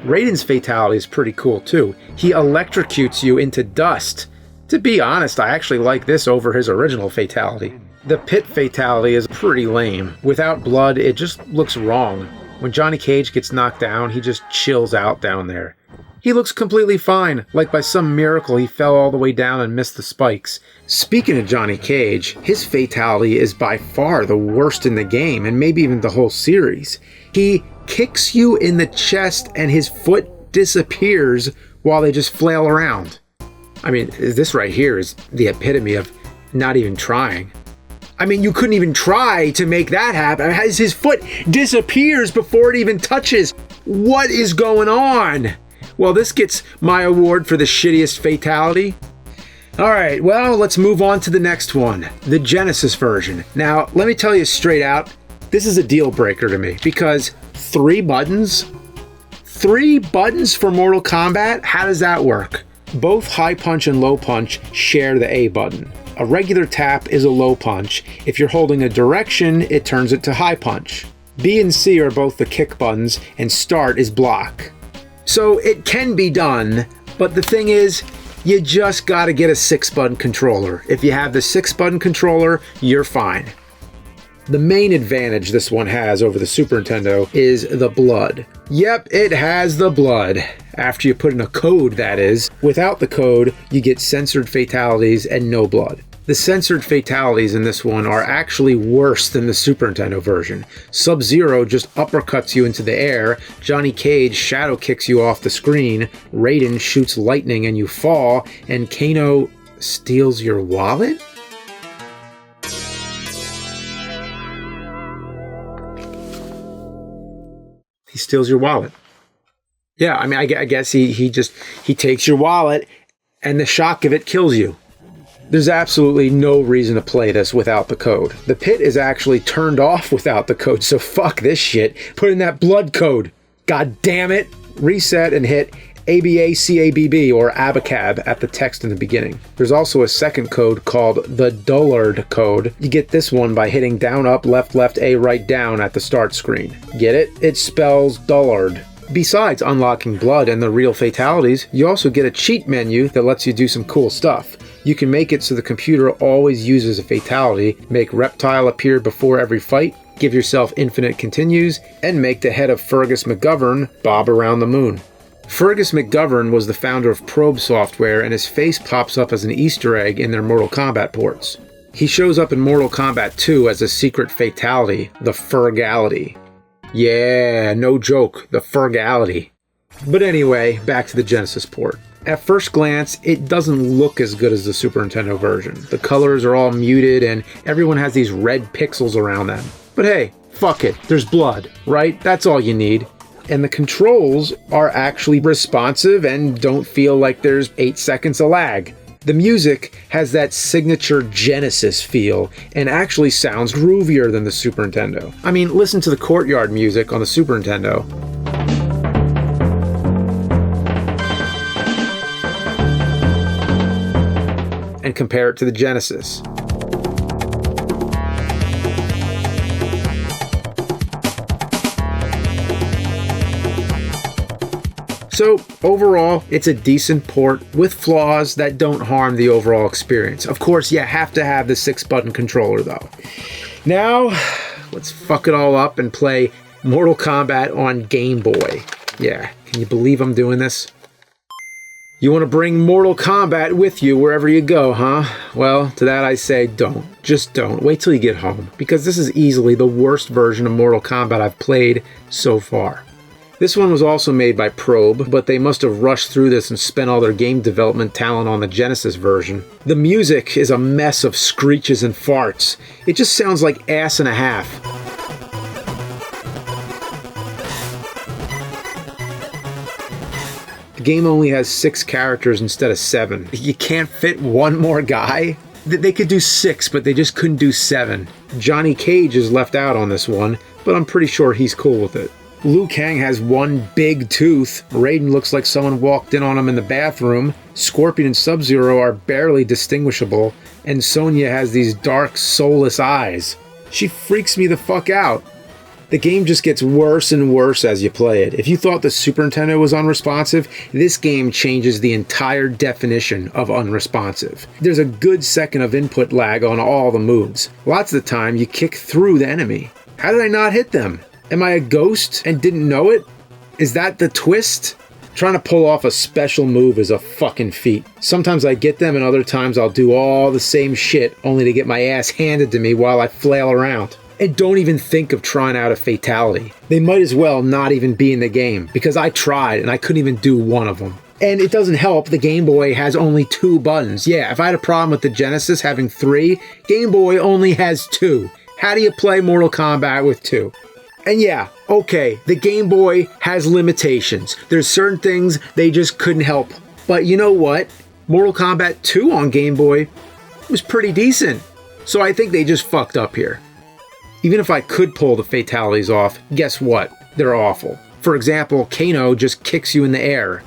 Raiden's fatality is pretty cool too. He electrocutes you into dust. To be honest, I actually like this over his original fatality. The pit fatality is pretty lame. Without blood, it just looks wrong. When Johnny Cage gets knocked down, he just chills out down there. He looks completely fine, like by some miracle he fell all the way down and missed the spikes. Speaking of Johnny Cage, his fatality is by far the worst in the game, and maybe even the whole series. He kicks you in the chest and his foot disappears while they just flail around. I mean, this right here is the epitome of not even trying. I mean, you couldn't even try to make that happen. His foot disappears before it even touches. What is going on? Well, this gets my award for the shittiest fatality. Alright, well, let's move on to the next one. The Genesis version. Now, let me tell you straight out, this is a deal breaker to me, because 3 buttons? 3 buttons for Mortal Kombat? How does that work? Both high punch and low punch share the A button. A regular tap is a low punch. If you're holding a direction, it turns it to high punch. B and C are both the kick buttons, and start is block. So it can be done, but the thing is, you just gotta get a 6-button controller. If you have the 6-button controller, you're fine. The main advantage this one has over the Super Nintendo is the blood. Yep, it has the blood. After you put in a code, that is. Without the code, you get censored fatalities and no blood. The censored fatalities in this one are actually worse than the Super Nintendo version. Sub-Zero just uppercuts you into the air, Johnny Cage shadow kicks you off the screen, Raiden shoots lightning and you fall, and Kano steals your wallet? He steals your wallet. Yeah, I mean, I guess he takes your wallet and the shock of it kills you. There's absolutely no reason to play this without the code. The pit is actually turned off without the code, so fuck this shit. Put in that blood code. God damn it. Reset and hit ABACABB or ABACAB at the text in the beginning. There's also a second code called the Dullard code. You get this one by hitting down, up, left, left, A, right, down at the start screen. Get it? It spells Dullard. Besides unlocking blood and the real fatalities, you also get a cheat menu that lets you do some cool stuff. You can make it so the computer always uses a fatality, make Reptile appear before every fight, give yourself infinite continues, and make the head of Fergus McGovern bob around the moon. Fergus McGovern was the founder of Probe Software, and his face pops up as an Easter egg in their Mortal Kombat ports. He shows up in Mortal Kombat 2 as a secret fatality, the Fergality. Yeah, no joke, the Fergality. But anyway, back to the Genesis port. At first glance, it doesn't look as good as the Super Nintendo version. The colors are all muted and everyone has these red pixels around them. But hey, fuck it, there's blood, right? That's all you need. And the controls are actually responsive and don't feel like there's 8 seconds of lag. The music has that signature Genesis feel and actually sounds groovier than the Super Nintendo. I mean, listen to the Courtyard music on the Super Nintendo. And compare it to the Genesis. So, overall, it's a decent port with flaws that don't harm the overall experience. Of course, you have to have the 6-button controller, though. Now, let's fuck it all up and play Mortal Kombat on Game Boy. Yeah, can you believe I'm doing this? You want to bring Mortal Kombat with you wherever you go, huh? Well, to that I say don't. Just don't. Wait till you get home, because this is easily the worst version of Mortal Kombat I've played so far. This one was also made by Probe, but they must have rushed through this and spent all their game development talent on the Genesis version. The music is a mess of screeches and farts. It just sounds like ass and a half. The game only has 6 characters instead of 7. You can't fit one more guy? They could do 6, but they just couldn't do 7. Johnny Cage is left out on this one, but I'm pretty sure he's cool with it. Liu Kang has one big tooth. Raiden looks like someone walked in on him in the bathroom. Scorpion and Sub-Zero are barely distinguishable. And Sonya has these dark, soulless eyes. She freaks me the fuck out. The game just gets worse and worse as you play it. If you thought the Super Nintendo was unresponsive, this game changes the entire definition of unresponsive. There's a good second of input lag on all the moves. Lots of the time, you kick through the enemy. How did I not hit them? Am I a ghost and didn't know it? Is that the twist? Trying to pull off a special move is a fucking feat. Sometimes I get them and other times I'll do all the same shit only to get my ass handed to me while I flail around. And don't even think of trying out a fatality. They might as well not even be in the game because I tried and I couldn't even do one of them. And it doesn't help the Game Boy has only 2 buttons. Yeah, if I had a problem with the Genesis having 3, Game Boy only has 2. How do you play Mortal Kombat with 2? And yeah, okay, the Game Boy has limitations. There's certain things they just couldn't help. But you know what? Mortal Kombat 2 on Game Boy was pretty decent. So I think they just fucked up here. Even if I could pull the fatalities off, guess what? They're awful. For example, Kano just kicks you in the air.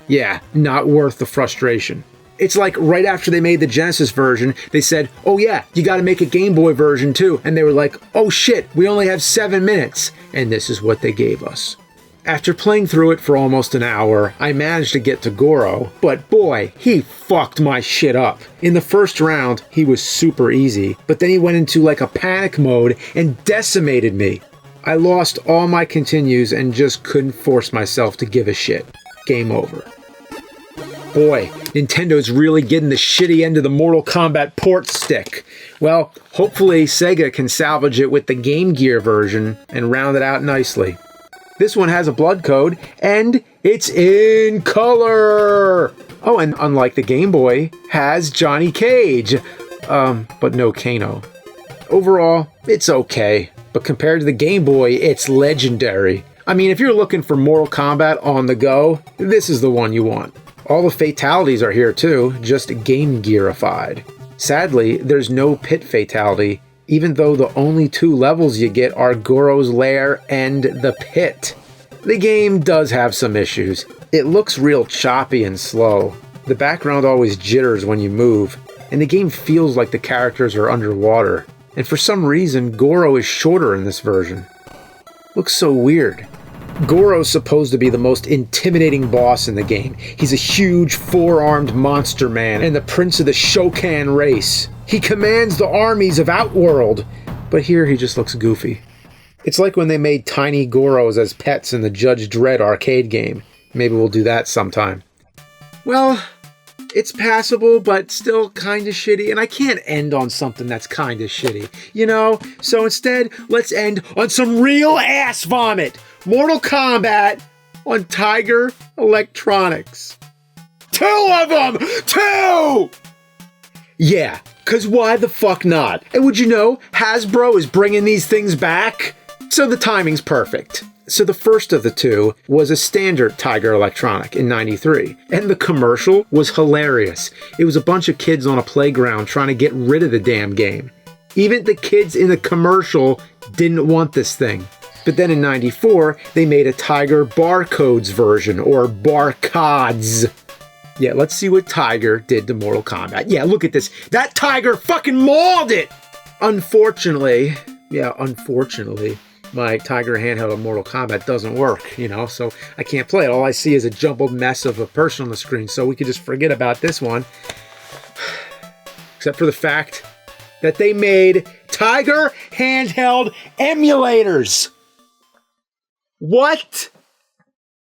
Yeah, not worth the frustration. It's like right after they made the Genesis version, they said, oh yeah, you gotta make a Game Boy version too. And they were like, oh shit, we only have 7 minutes. And this is what they gave us. After playing through it for almost an hour, I managed to get to Goro, but boy, he fucked my shit up. In the first round, he was super easy, but then he went into like a panic mode and decimated me. I lost all my continues and just couldn't force myself to give a shit. Game over. Boy, Nintendo's really getting the shitty end of the Mortal Kombat port stick. Well, hopefully Sega can salvage it with the Game Gear version and round it out nicely. This one has a blood code, and it's in color! Oh, and unlike the Game Boy, has Johnny Cage. But no Kano. Overall, it's okay, but compared to the Game Boy, it's legendary. I mean, if you're looking for Mortal Kombat on the go, this is the one you want. All the fatalities are here too, just Game Gearified. Sadly, there's no pit fatality, even though the only 2 levels you get are Goro's Lair and the pit. The game does have some issues. It looks real choppy and slow. The background always jitters when you move, and the game feels like the characters are underwater. And for some reason, Goro is shorter in this version. Looks so weird. Goro's supposed to be the most intimidating boss in the game. He's a huge 4-armed monster man and the prince of the Shokan race. He commands the armies of Outworld, but here he just looks goofy. It's like when they made tiny Goros as pets in the Judge Dredd arcade game. Maybe we'll do that sometime. Well, it's passable, but still kinda shitty, and I can't end on something that's kinda shitty, you know? So instead, let's end on some real ass vomit! Mortal Kombat on Tiger Electronics. 2 of them! 2! Yeah, cause why the fuck not? And would you know, Hasbro is bringing these things back? So the timing's perfect. So the first of the 2 was a standard Tiger Electronic in '93, and the commercial was hilarious. It was a bunch of kids on a playground trying to get rid of the damn game. Even the kids in the commercial didn't want this thing. But then in '94, they made a Tiger Barcodes version, or Barcods. Yeah, let's see what Tiger did to Mortal Kombat. Yeah, look at this. That Tiger fucking mauled it! Unfortunately, my Tiger handheld of Mortal Kombat doesn't work, you know, so I can't play it. All I see is a jumbled mess of a person on the screen, so we could just forget about this one. Except for the fact that they made Tiger handheld emulators! What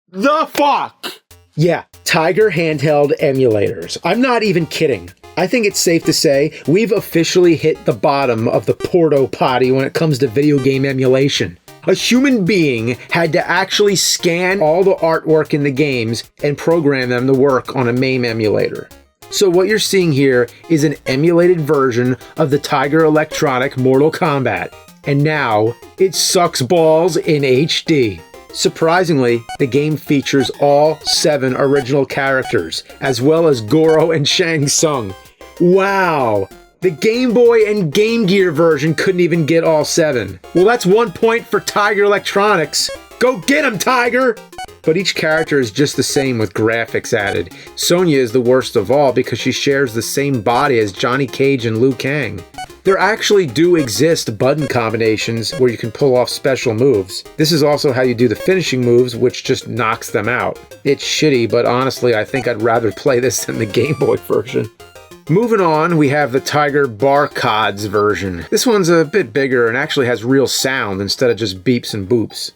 the fuck? Yeah, Tiger handheld emulators. I'm not even kidding. I think it's safe to say we've officially hit the bottom of the porto potty when it comes to video game emulation. A human being had to actually scan all the artwork in the games and program them to work on a MAME emulator. So what you're seeing here is an emulated version of the Tiger Electronic Mortal Kombat. And now, it sucks balls in HD. Surprisingly, the game features all 7 original characters, as well as Goro and Shang Tsung. Wow! The Game Boy and Game Gear version couldn't even get all 7. Well, that's 1 point for Tiger Electronics. Go get him, Tiger! But each character is just the same with graphics added. Sonya is the worst of all because she shares the same body as Johnny Cage and Liu Kang. There actually do exist button combinations where you can pull off special moves. This is also how you do the finishing moves, which just knocks them out. It's shitty, but honestly, I think I'd rather play this than the Game Boy version. Moving on, we have the Tiger Barcods version. This one's a bit bigger and actually has real sound instead of just beeps and boops.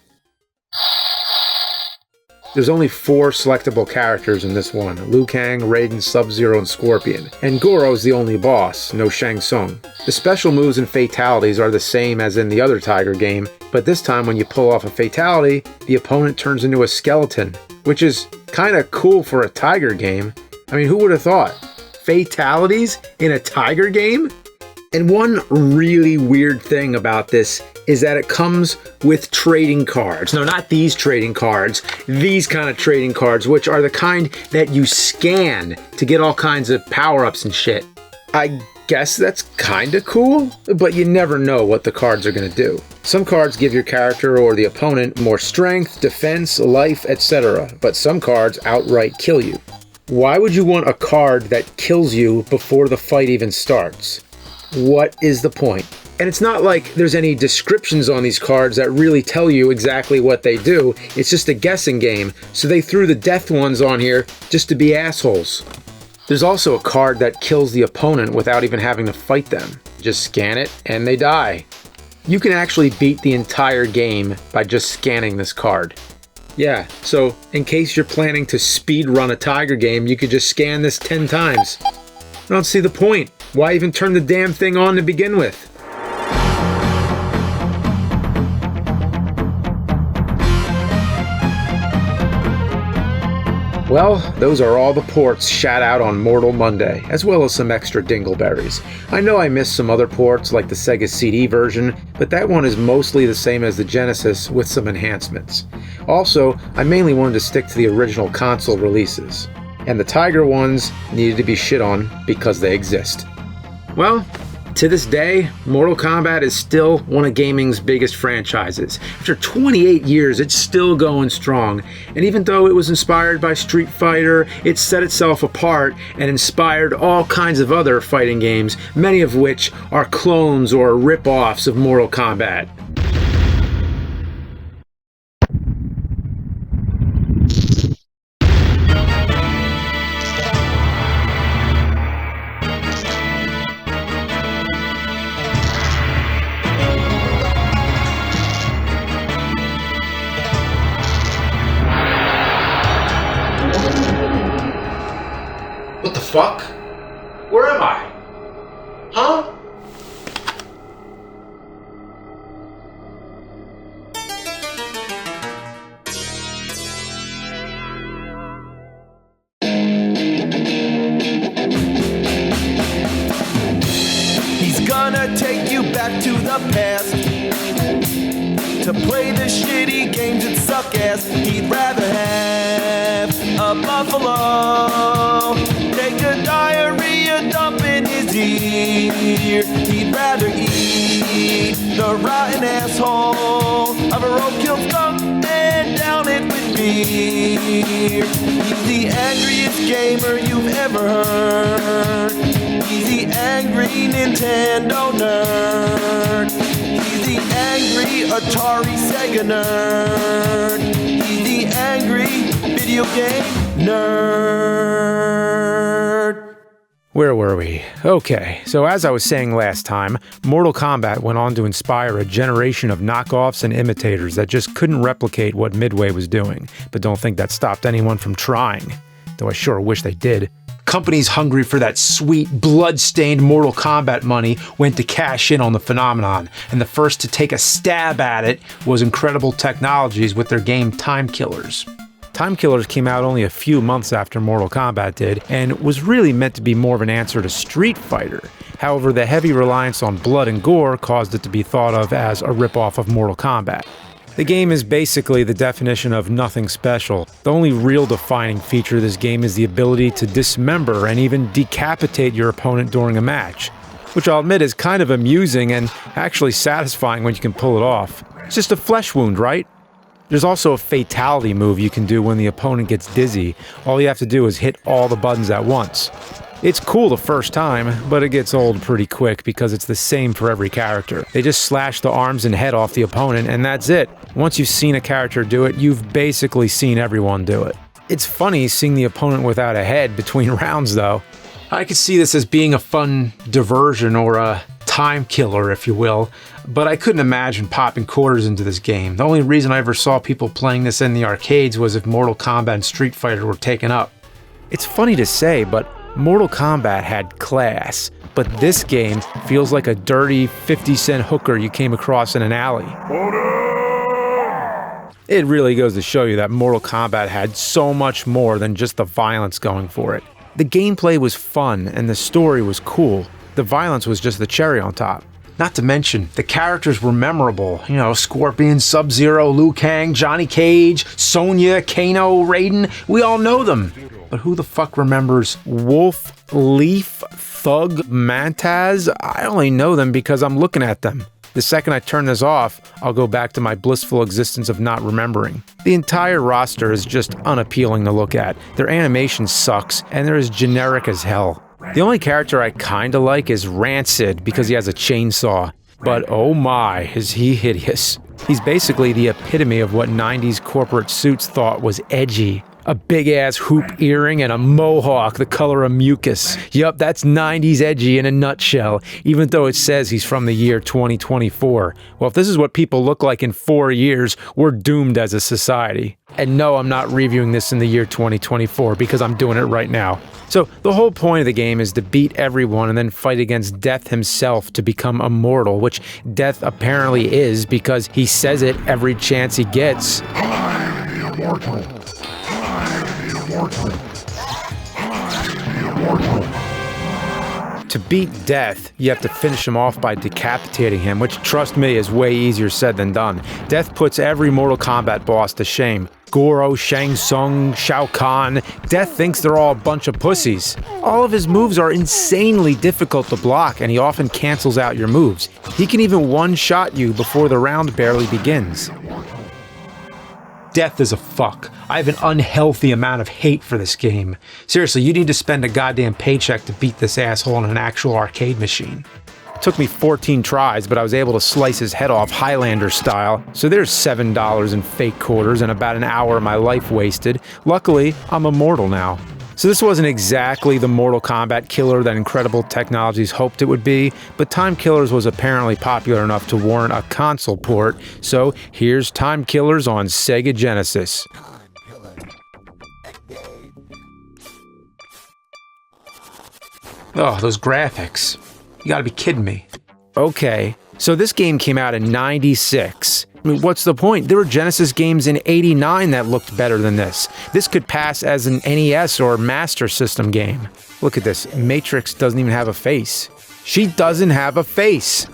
There's only 4 selectable characters in this one: Liu Kang, Raiden, Sub-Zero, and Scorpion. And Goro's the only boss, no Shang Tsung. The special moves and fatalities are the same as in the other Tiger game, but this time when you pull off a fatality, the opponent turns into a skeleton, which is kinda cool for a Tiger game. I mean, who would have thought? Fatalities in a Tiger game? And one really weird thing about this is that it comes with trading cards. No, not these trading cards. These kind of trading cards, which are the kind that you scan to get all kinds of power-ups and shit. I guess that's kinda cool, but you never know what the cards are gonna do. Some cards give your character or the opponent more strength, defense, life, etc., but some cards outright kill you. Why would you want a card that kills you before the fight even starts? What is the point? And it's not like there's any descriptions on these cards that really tell you exactly what they do. It's just a guessing game, so they threw the death ones on here just to be assholes. There's also a card that kills the opponent without even having to fight them. Just scan it and they die. You can actually beat the entire game by just scanning this card. Yeah, so in case you're planning to speed run a Tiger game, you could just scan this 10 times. I don't see the point. Why even turn the damn thing on to begin with? Well, those are all the ports shot out on Mortal Monday, as well as some extra dingleberries. I know I missed some other ports like the Sega CD version, but that one is mostly the same as the Genesis with some enhancements. Also, I mainly wanted to stick to the original console releases. And the Tiger ones needed to be shit on because they exist. Well, to this day, Mortal Kombat is still one of gaming's biggest franchises. After 28 years, it's still going strong. And even though it was inspired by Street Fighter, it set itself apart and inspired all kinds of other fighting games, many of which are clones or rip-offs of Mortal Kombat. What the fuck? Where am I? Huh? He's gonna take you back to the past to play the shitty games that suck ass. He'd rather have a buffalo take a diarrhea dump in his ear. He'd rather eat the rotten asshole of a roadkill skunk and down it with beer. He's the angriest gamer you've ever heard. He's the angry Nintendo nerd. He's the angry Atari Sega nerd. He's the angry video game nerd. Where were we? Okay, so as I was saying last time, Mortal Kombat went on to inspire a generation of knockoffs and imitators that just couldn't replicate what Midway was doing, but don't think that stopped anyone from trying. Though I sure wish they did. Companies hungry for that sweet, blood-stained Mortal Kombat money went to cash in on the phenomenon, and the first to take a stab at it was Incredible Technologies with their game Time Killers. Time Killers came out only a few months after Mortal Kombat did, and was really meant to be more of an answer to Street Fighter. However, the heavy reliance on blood and gore caused it to be thought of as a ripoff of Mortal Kombat. The game is basically the definition of nothing special. The only real defining feature of this game is the ability to dismember and even decapitate your opponent during a match, which I'll admit is kind of amusing and actually satisfying when you can pull it off. It's just a flesh wound, right? There's also a fatality move you can do when the opponent gets dizzy. All you have to do is hit all the buttons at once. It's cool the first time, but it gets old pretty quick because it's the same for every character. They just slash the arms and head off the opponent, and that's it. Once you've seen a character do it, you've basically seen everyone do it. It's funny seeing the opponent without a head between rounds, though. I could see this as being a fun diversion or a time killer, if you will, but I couldn't imagine popping quarters into this game. The only reason I ever saw people playing this in the arcades was if Mortal Kombat and Street Fighter were taken up. It's funny to say, but Mortal Kombat had class, but this game feels like a dirty 50-cent hooker you came across in an alley. It really goes to show you that Mortal Kombat had so much more than just the violence going for it. The gameplay was fun and the story was cool. The violence was just the cherry on top. Not to mention, the characters were memorable. You know, Scorpion, Sub-Zero, Liu Kang, Johnny Cage, Sonya, Kano, Raiden. We all know them. But who the fuck remembers Wolf, Leaf, Thug, Mantaz? I only know them because I'm looking at them. The second I turn this off, I'll go back to my blissful existence of not remembering. The entire roster is just unappealing to look at. Their animation sucks, and they're as generic as hell. The only character I kinda like is Rancid because he has a chainsaw. But oh my, is he hideous. He's basically the epitome of what 90s corporate suits thought was edgy. A big-ass hoop earring and a mohawk the color of mucus. Yup, that's 90s edgy in a nutshell, even though it says he's from the year 2024. Well, if this is what people look like in 4 years, we're doomed as a society. And no, I'm not reviewing this in the year 2024 because I'm doing it right now. So, the whole point of the game is to beat everyone and then fight against Death himself to become immortal, which Death apparently is because he says it every chance he gets. I'm immortal. To beat Death, you have to finish him off by decapitating him, which, trust me, is way easier said than done. Death puts every Mortal Kombat boss to shame. Goro, Shang Tsung, Shao Kahn. Death thinks they're all a bunch of pussies. All of his moves are insanely difficult to block, and he often cancels out your moves. He can even one-shot you before the round barely begins. Death is a fuck. I have an unhealthy amount of hate for this game. Seriously, you need to spend a goddamn paycheck to beat this asshole in an actual arcade machine. It took me 14 tries, but I was able to slice his head off Highlander style, so there's $7 in fake quarters and about an hour of my life wasted. Luckily, I'm immortal now. So this wasn't exactly the Mortal Kombat killer that Incredible Technologies hoped it would be, but Time Killers was apparently popular enough to warrant a console port, so here's Time Killers on Sega Genesis. Oh, those graphics. You gotta be kidding me. Okay, so this game came out in '96. I mean, what's the point? There were Genesis games in '89 that looked better than this. This could pass as an NES or Master System game. Look at this. Matrix doesn't even have a face. She doesn't have a face.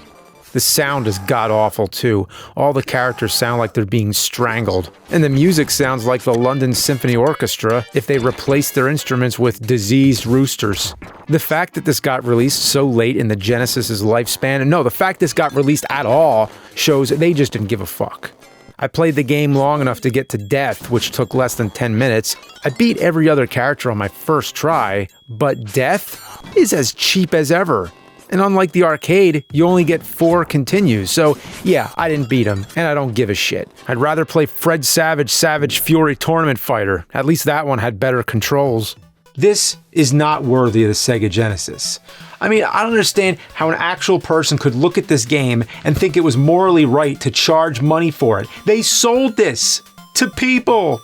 The sound is god-awful too. All the characters sound like they're being strangled. And the music sounds like the London Symphony Orchestra if they replaced their instruments with diseased roosters. The fact that this got released so late in the Genesis's lifespan, and no, the fact this got released at all, shows they just didn't give a fuck. I played the game long enough to get to Death, which took less than 10 minutes. I beat every other character on my first try, but Death is as cheap as ever. And unlike the arcade, you only get 4 continues, so yeah, I didn't beat him, and I don't give a shit. I'd rather play Fred Savage Fury Tournament Fighter. At least that one had better controls. This is not worthy of the Sega Genesis. I mean, I don't understand how an actual person could look at this game and think it was morally right to charge money for it. They sold this to people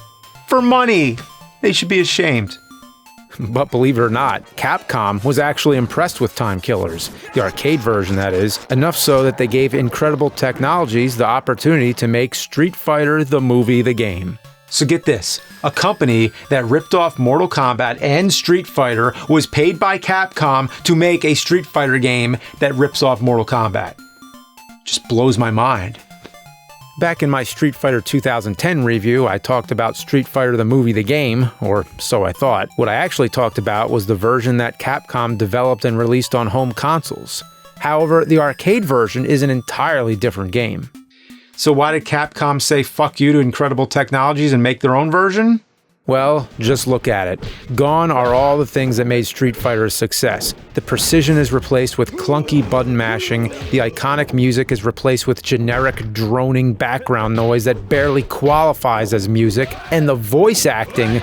for money. They should be ashamed. But believe it or not, Capcom was actually impressed with Time Killers, the arcade version that is, enough so that they gave Incredible Technologies the opportunity to make Street Fighter the movie the game. So get this, a company that ripped off Mortal Kombat and Street Fighter was paid by Capcom to make a Street Fighter game that rips off Mortal Kombat. Just blows my mind. Back in my Street Fighter 2010 review, I talked about Street Fighter the movie the game, or so I thought. What I actually talked about was the version that Capcom developed and released on home consoles. However, the arcade version is an entirely different game. So why did Capcom say fuck you to Incredible Technologies and make their own version? Well, just look at it. Gone are all the things that made Street Fighter a success. The precision is replaced with clunky button mashing, the iconic music is replaced with generic droning background noise that barely qualifies as music, and the voice acting...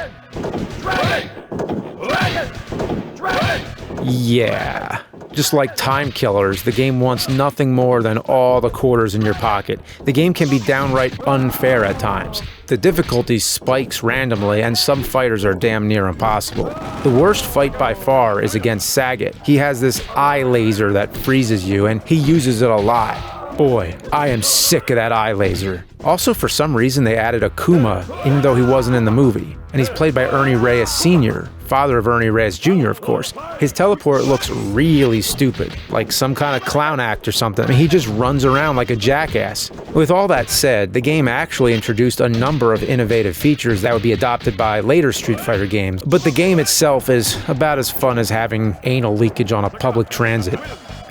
Yeah. Just like Time Killers, the game wants nothing more than all the quarters in your pocket. The game can be downright unfair at times. The difficulty spikes randomly, and some fighters are damn near impossible. The worst fight by far is against Sagat. He has this eye laser that freezes you, and he uses it a lot. Boy, I am sick of that eye laser. Also, for some reason, they added Akuma, even though he wasn't in the movie. And he's played by Ernie Reyes Sr., father of Ernie Reyes Jr., of course. His teleport looks really stupid, like some kind of clown act or something. I mean, he just runs around like a jackass. With all that said, the game actually introduced a number of innovative features that would be adopted by later Street Fighter games, but the game itself is about as fun as having anal leakage on a public transit.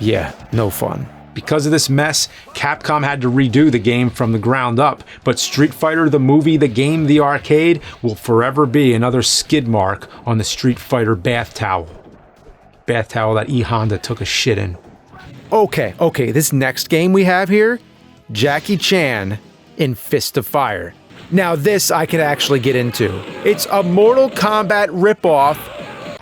Yeah, no fun. Because of this mess, Capcom had to redo the game from the ground up, but Street Fighter the movie, the game, the arcade, will forever be another skid mark on the Street Fighter bath towel. Bath towel that E. Honda took a shit in. Okay, this next game we have here, Jackie Chan in Fist of Fire. Now this I could actually get into. It's a Mortal Kombat ripoff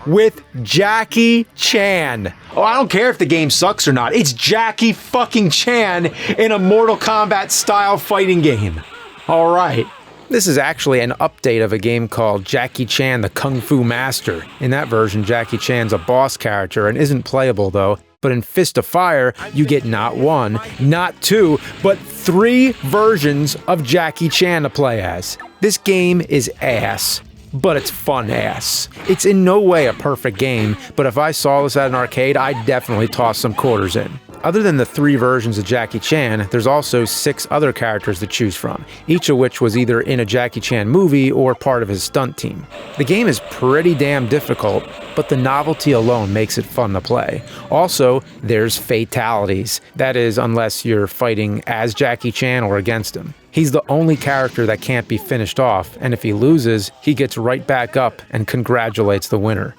with Jackie Chan. Oh, I don't care if the game sucks or not. It's Jackie fucking Chan in a Mortal Kombat style fighting game. All right. This is actually an update of a game called Jackie Chan the Kung Fu Master. In that version, Jackie Chan's a boss character and isn't playable though. But in Fist of Fire, you get not one, not two, but 3 versions of Jackie Chan to play as. This game is ass. But it's fun ass. It's in no way a perfect game, but if I saw this at an arcade, I'd definitely toss some quarters in. Other than the 3 versions of Jackie Chan, there's also 6 other characters to choose from, each of which was either in a Jackie Chan movie or part of his stunt team. The game is pretty damn difficult, but the novelty alone makes it fun to play. Also, there's fatalities. That is, unless you're fighting as Jackie Chan or against him. He's the only character that can't be finished off, and if he loses, he gets right back up and congratulates the winner.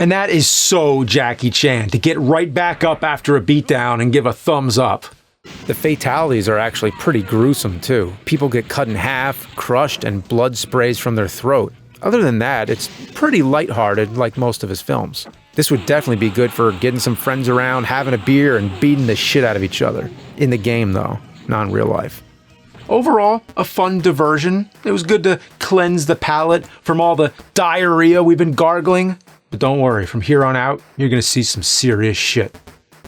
And that is so Jackie Chan, to get right back up after a beatdown and give a thumbs up. The fatalities are actually pretty gruesome too. People get cut in half, crushed, and blood sprays from their throat. Other than that, it's pretty lighthearted like most of his films. This would definitely be good for getting some friends around, having a beer, and beating the shit out of each other. In the game though, not in real life. Overall, a fun diversion. It was good to cleanse the palate from all the diarrhea we've been gargling. But don't worry, from here on out, you're gonna see some serious shit.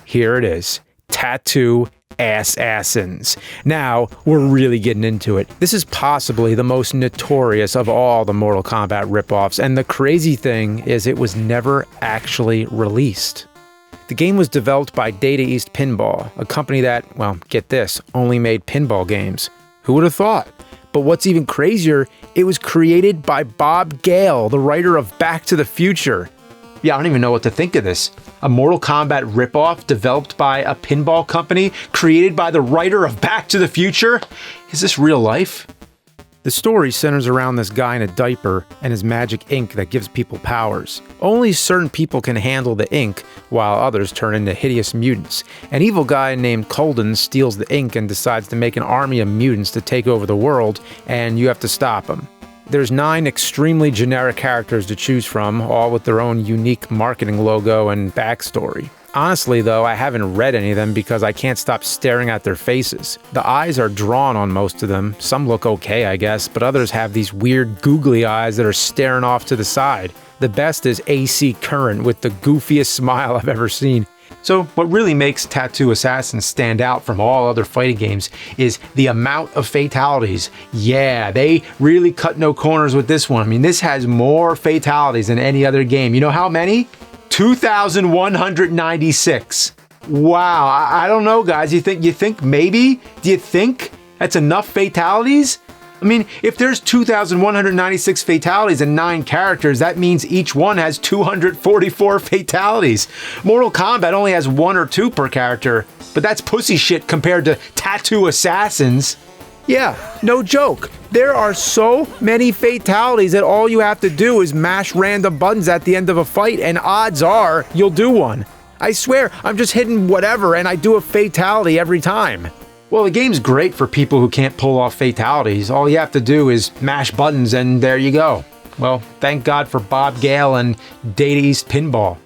Here it is. Tattoo Assassins. Now, we're really getting into it. This is possibly the most notorious of all the Mortal Kombat ripoffs, and the crazy thing is it was never actually released. The game was developed by Data East Pinball, a company that, well, get this, only made pinball games. Who would have thought? But what's even crazier, it was created by Bob Gale, the writer of Back to the Future. Yeah, I don't even know what to think of this. A Mortal Kombat ripoff developed by a pinball company, created by the writer of Back to the Future? Is this real life? The story centers around this guy in a diaper and his magic ink that gives people powers. Only certain people can handle the ink, while others turn into hideous mutants. An evil guy named Colden steals the ink and decides to make an army of mutants to take over the world, and you have to stop him. There's 9 extremely generic characters to choose from, all with their own unique marketing logo and backstory. Honestly though, I haven't read any of them because I can't stop staring at their faces. The eyes are drawn on most of them. Some look okay, I guess, but others have these weird googly eyes that are staring off to the side. The best is AC Current with the goofiest smile I've ever seen. So what really makes Tattoo Assassins stand out from all other fighting games is the amount of fatalities. Yeah, they really cut no corners with this one. I mean, this has more fatalities than any other game. You know how many? 2,196. Wow, I don't know, guys. You think maybe? Do you think that's enough fatalities? I mean, if there's 2,196 fatalities and 9 characters, that means each one has 244 fatalities. Mortal Kombat only has 1 or 2 per character, but that's pussy shit compared to Tattoo Assassins. Yeah, no joke. There are so many fatalities that all you have to do is mash random buttons at the end of a fight, and odds are you'll do one. I swear, I'm just hitting whatever and I do a fatality every time. Well, the game's great for people who can't pull off fatalities. All you have to do is mash buttons and there you go. Well, thank God for Bob Gale and Data East Pinball.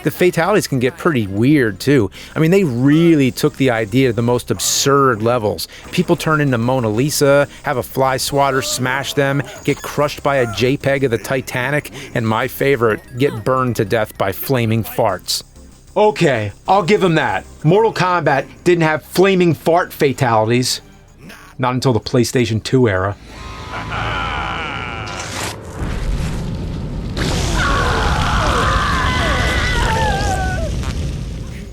The fatalities can get pretty weird too. I mean, they really took the idea to the most absurd levels. People turn into Mona Lisa, have a fly swatter smash them, get crushed by a JPEG of the Titanic, and my favorite, get burned to death by flaming farts. Okay, I'll give them that. Mortal Kombat didn't have flaming fart fatalities. Not until the PlayStation 2 era.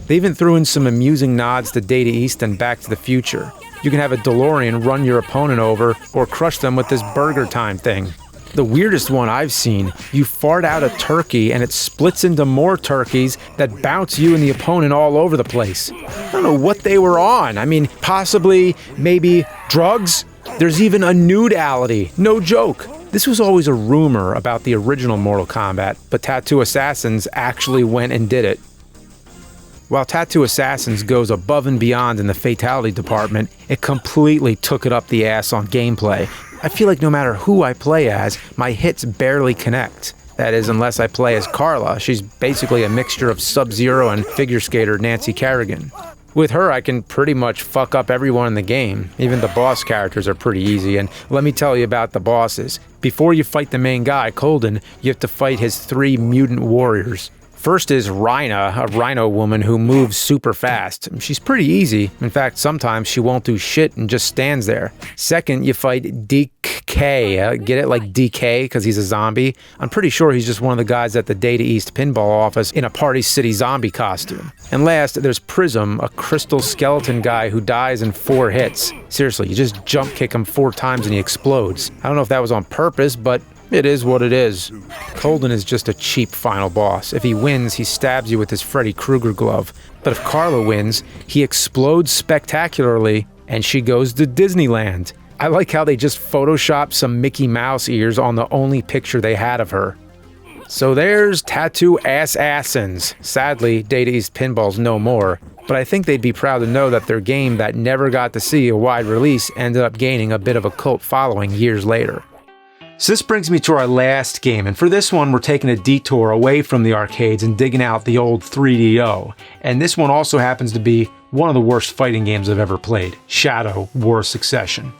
They even threw in some amusing nods to Data East and Back to the Future. You can have a DeLorean run your opponent over or crush them with this burger time thing. The weirdest one I've seen, you fart out a turkey and it splits into more turkeys that bounce you and the opponent all over the place. I don't know what they were on. I mean, possibly, maybe drugs? There's even a nudality. No joke. This was always a rumor about the original Mortal Kombat, but Tattoo Assassins actually went and did it. While Tattoo Assassins goes above and beyond in the fatality department, it completely took it up the ass on gameplay. I feel like no matter who I play as, my hits barely connect. That is, unless I play as Carla. She's basically a mixture of Sub-Zero and figure skater Nancy Kerrigan. With her, I can pretty much fuck up everyone in the game. Even the boss characters are pretty easy, and let me tell you about the bosses. Before you fight the main guy, Colden, you have to fight his 3 mutant warriors. First is Rhina, a rhino woman who moves super fast. She's pretty easy. In fact, sometimes she won't do shit and just stands there. Second, you fight DK. Get it? Like DK, because he's a zombie? I'm pretty sure he's just one of the guys at the Data East pinball office in a Party City zombie costume. And last, there's Prism, a crystal skeleton guy who dies in 4 hits. Seriously, you just jump kick him 4 times and he explodes. I don't know if that was on purpose, but it is what it is. Colden is just a cheap final boss. If he wins, he stabs you with his Freddy Krueger glove. But if Carla wins, he explodes spectacularly and she goes to Disneyland. I like how they just photoshopped some Mickey Mouse ears on the only picture they had of her. So there's Tattoo Assassins. Sadly, Data East Pinball's no more, but I think they'd be proud to know that their game that never got to see a wide release ended up gaining a bit of a cult following years later. So this brings me to our last game, and for this one we're taking a detour away from the arcades and digging out the old 3DO. And this one also happens to be one of the worst fighting games I've ever played, Shadow War Succession.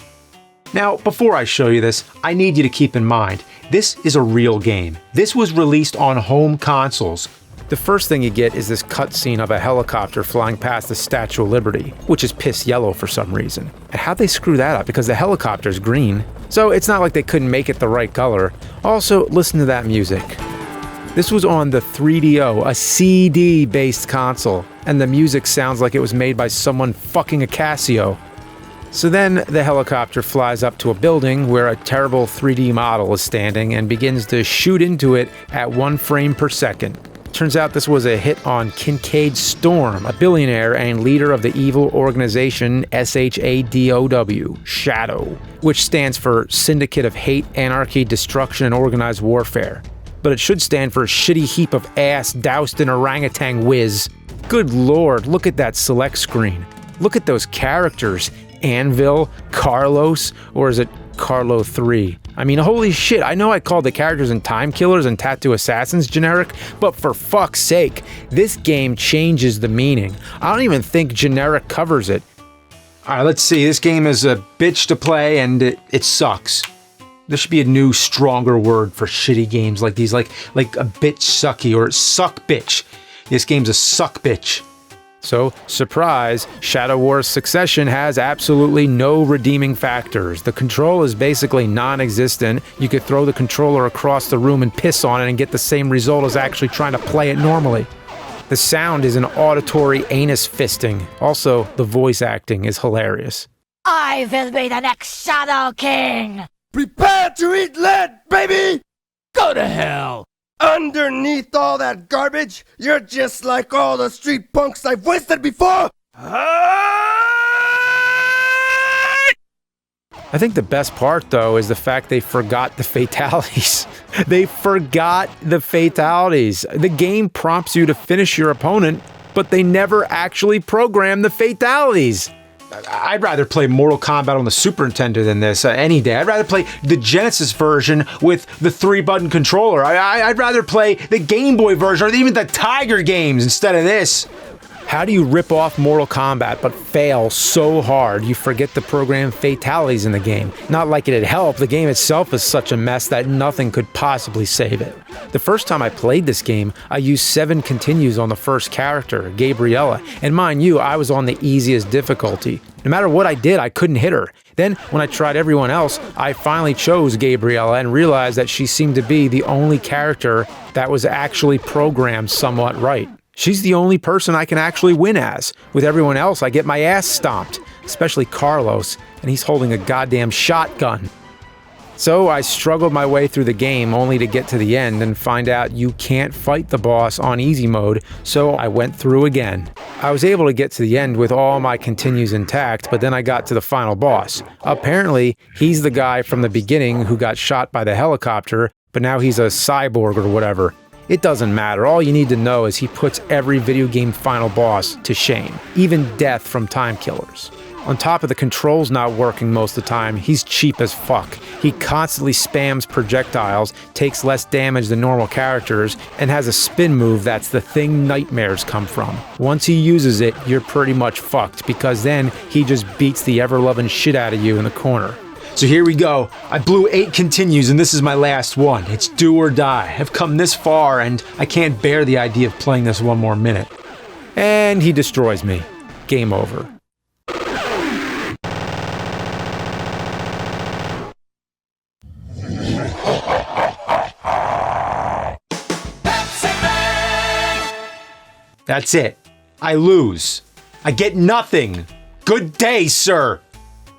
Now, before I show you this, I need you to keep in mind, this is a real game. This was released on home consoles. The first thing you get is this cutscene of a helicopter flying past the Statue of Liberty, which is piss yellow for some reason. And how'd they screw that up? Because the helicopter's green. So it's not like they couldn't make it the right color. Also, listen to that music. This was on the 3DO, a CD-based console, and the music sounds like it was made by someone fucking a Casio. So then the helicopter flies up to a building where a terrible 3D model is standing and begins to shoot into it at 1 frame per second. Turns out this was a hit on Kincaid Storm, a billionaire and leader of the evil organization SHADOW, Shadow, which stands for Syndicate of Hate, Anarchy, Destruction, and Organized Warfare. But it should stand for Shitty Heap of Ass Doused in Orangutan Whiz. Good lord, look at that select screen. Look at those characters. Anvil, Carlos, or is it Carlo 3? I mean, holy shit, I know I called the characters in Time Killers and Tattoo Assassins generic, but for fuck's sake, this game changes the meaning. I don't even think generic covers it. Alright, let's see, this game is a bitch to play and it sucks. There should be a new, stronger word for shitty games like these, like a bitch sucky or suck bitch. This game's a suck bitch. So, surprise, Shadow War Succession has absolutely no redeeming factors. The control is basically non-existent. You could throw the controller across the room and piss on it and get the same result as actually trying to play it normally. The sound is an auditory anus fisting. Also, the voice acting is hilarious. I will be the next Shadow King! Prepare to eat lead, baby! Go to hell! Underneath all that garbage, you're just like all the street punks I've wasted before! I think the best part, though, is the fact they forgot the fatalities. They forgot the fatalities. The game prompts you to finish your opponent, but they never actually program the fatalities. I'd rather play Mortal Kombat on the Super Nintendo than this any day. I'd rather play the Genesis version with the 3-button controller. I'd rather play the Game Boy version or even the Tiger games instead of this. How do you rip off Mortal Kombat but fail so hard you forget to program fatalities in the game? Not like it'd help, the game itself is such a mess that nothing could possibly save it. The first time I played this game, I used 7 continues on the first character, Gabriella, and mind you, I was on the easiest difficulty. No matter what I did, I couldn't hit her. Then, when I tried everyone else, I finally chose Gabriella and realized that she seemed to be the only character that was actually programmed somewhat right. She's the only person I can actually win as. With everyone else, I get my ass stomped, especially Carlos, and he's holding a goddamn shotgun. So I struggled my way through the game only to get to the end and find out you can't fight the boss on easy mode, so I went through again. I was able to get to the end with all my continues intact, but then I got to the final boss. Apparently, he's the guy from the beginning who got shot by the helicopter, but now he's a cyborg or whatever. It doesn't matter, all you need to know is he puts every video game final boss to shame, even death from time killers. On top of the controls not working most of the time, he's cheap as fuck. He constantly spams projectiles, takes less damage than normal characters, and has a spin move that's the thing nightmares come from. Once he uses it, you're pretty much fucked, because then he just beats the ever-loving shit out of you in the corner. So here we go. I blew 8 continues and this is my last one. It's do or die. I've come this far and I can't bear the idea of playing this one more minute. And he destroys me. Game over. That's it. I lose. I get nothing. Good day, sir.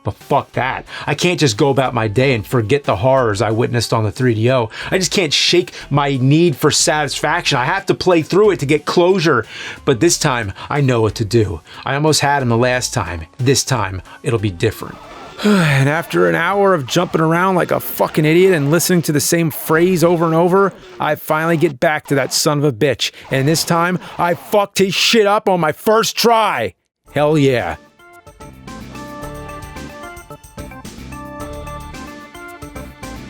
But fuck that. I can't just go about my day and forget the horrors I witnessed on the 3DO. I just can't shake my need for satisfaction. I have to play through it to get closure. But this time, I know what to do. I almost had him the last time. This time, it'll be different. And after an hour of jumping around like a fucking idiot and listening to the same phrase over and over, I finally get back to that son of a bitch. And this time, I fucked his shit up on my first try. Hell yeah.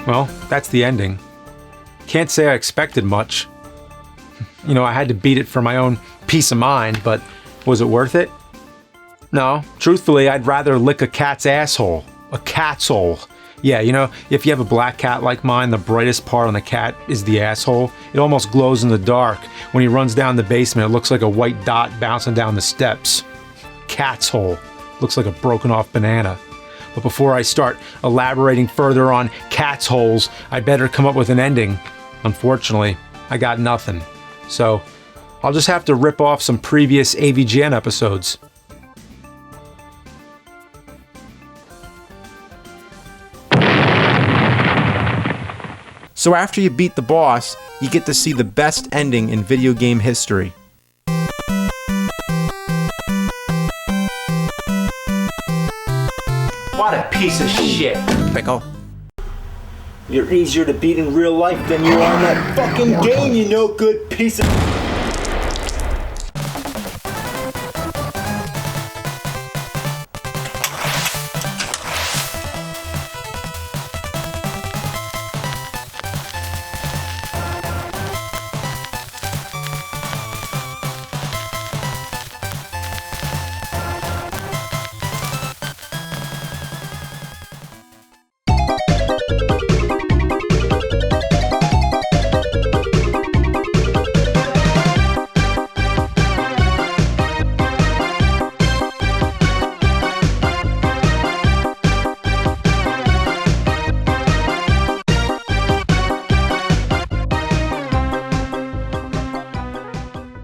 Well, that's the ending. Can't say I expected much. You know, I had to beat it for my own peace of mind, but was it worth it? No. Truthfully, I'd rather lick a cat's asshole. A cat's hole. Yeah, you know, if you have a black cat like mine, the brightest part on the cat is the asshole. It almost glows in the dark. When he runs down the basement, it looks like a white dot bouncing down the steps. Cat's hole. Looks like a broken off banana. But before I start elaborating further on cat's holes, I better come up with an ending. Unfortunately, I got nothing. So, I'll just have to rip off some previous AVGN episodes. So after you beat the boss, you get to see the best ending in video game history. What a piece of shit. Pickle. You're easier to beat in real life than you are in that fucking game, you no good piece of...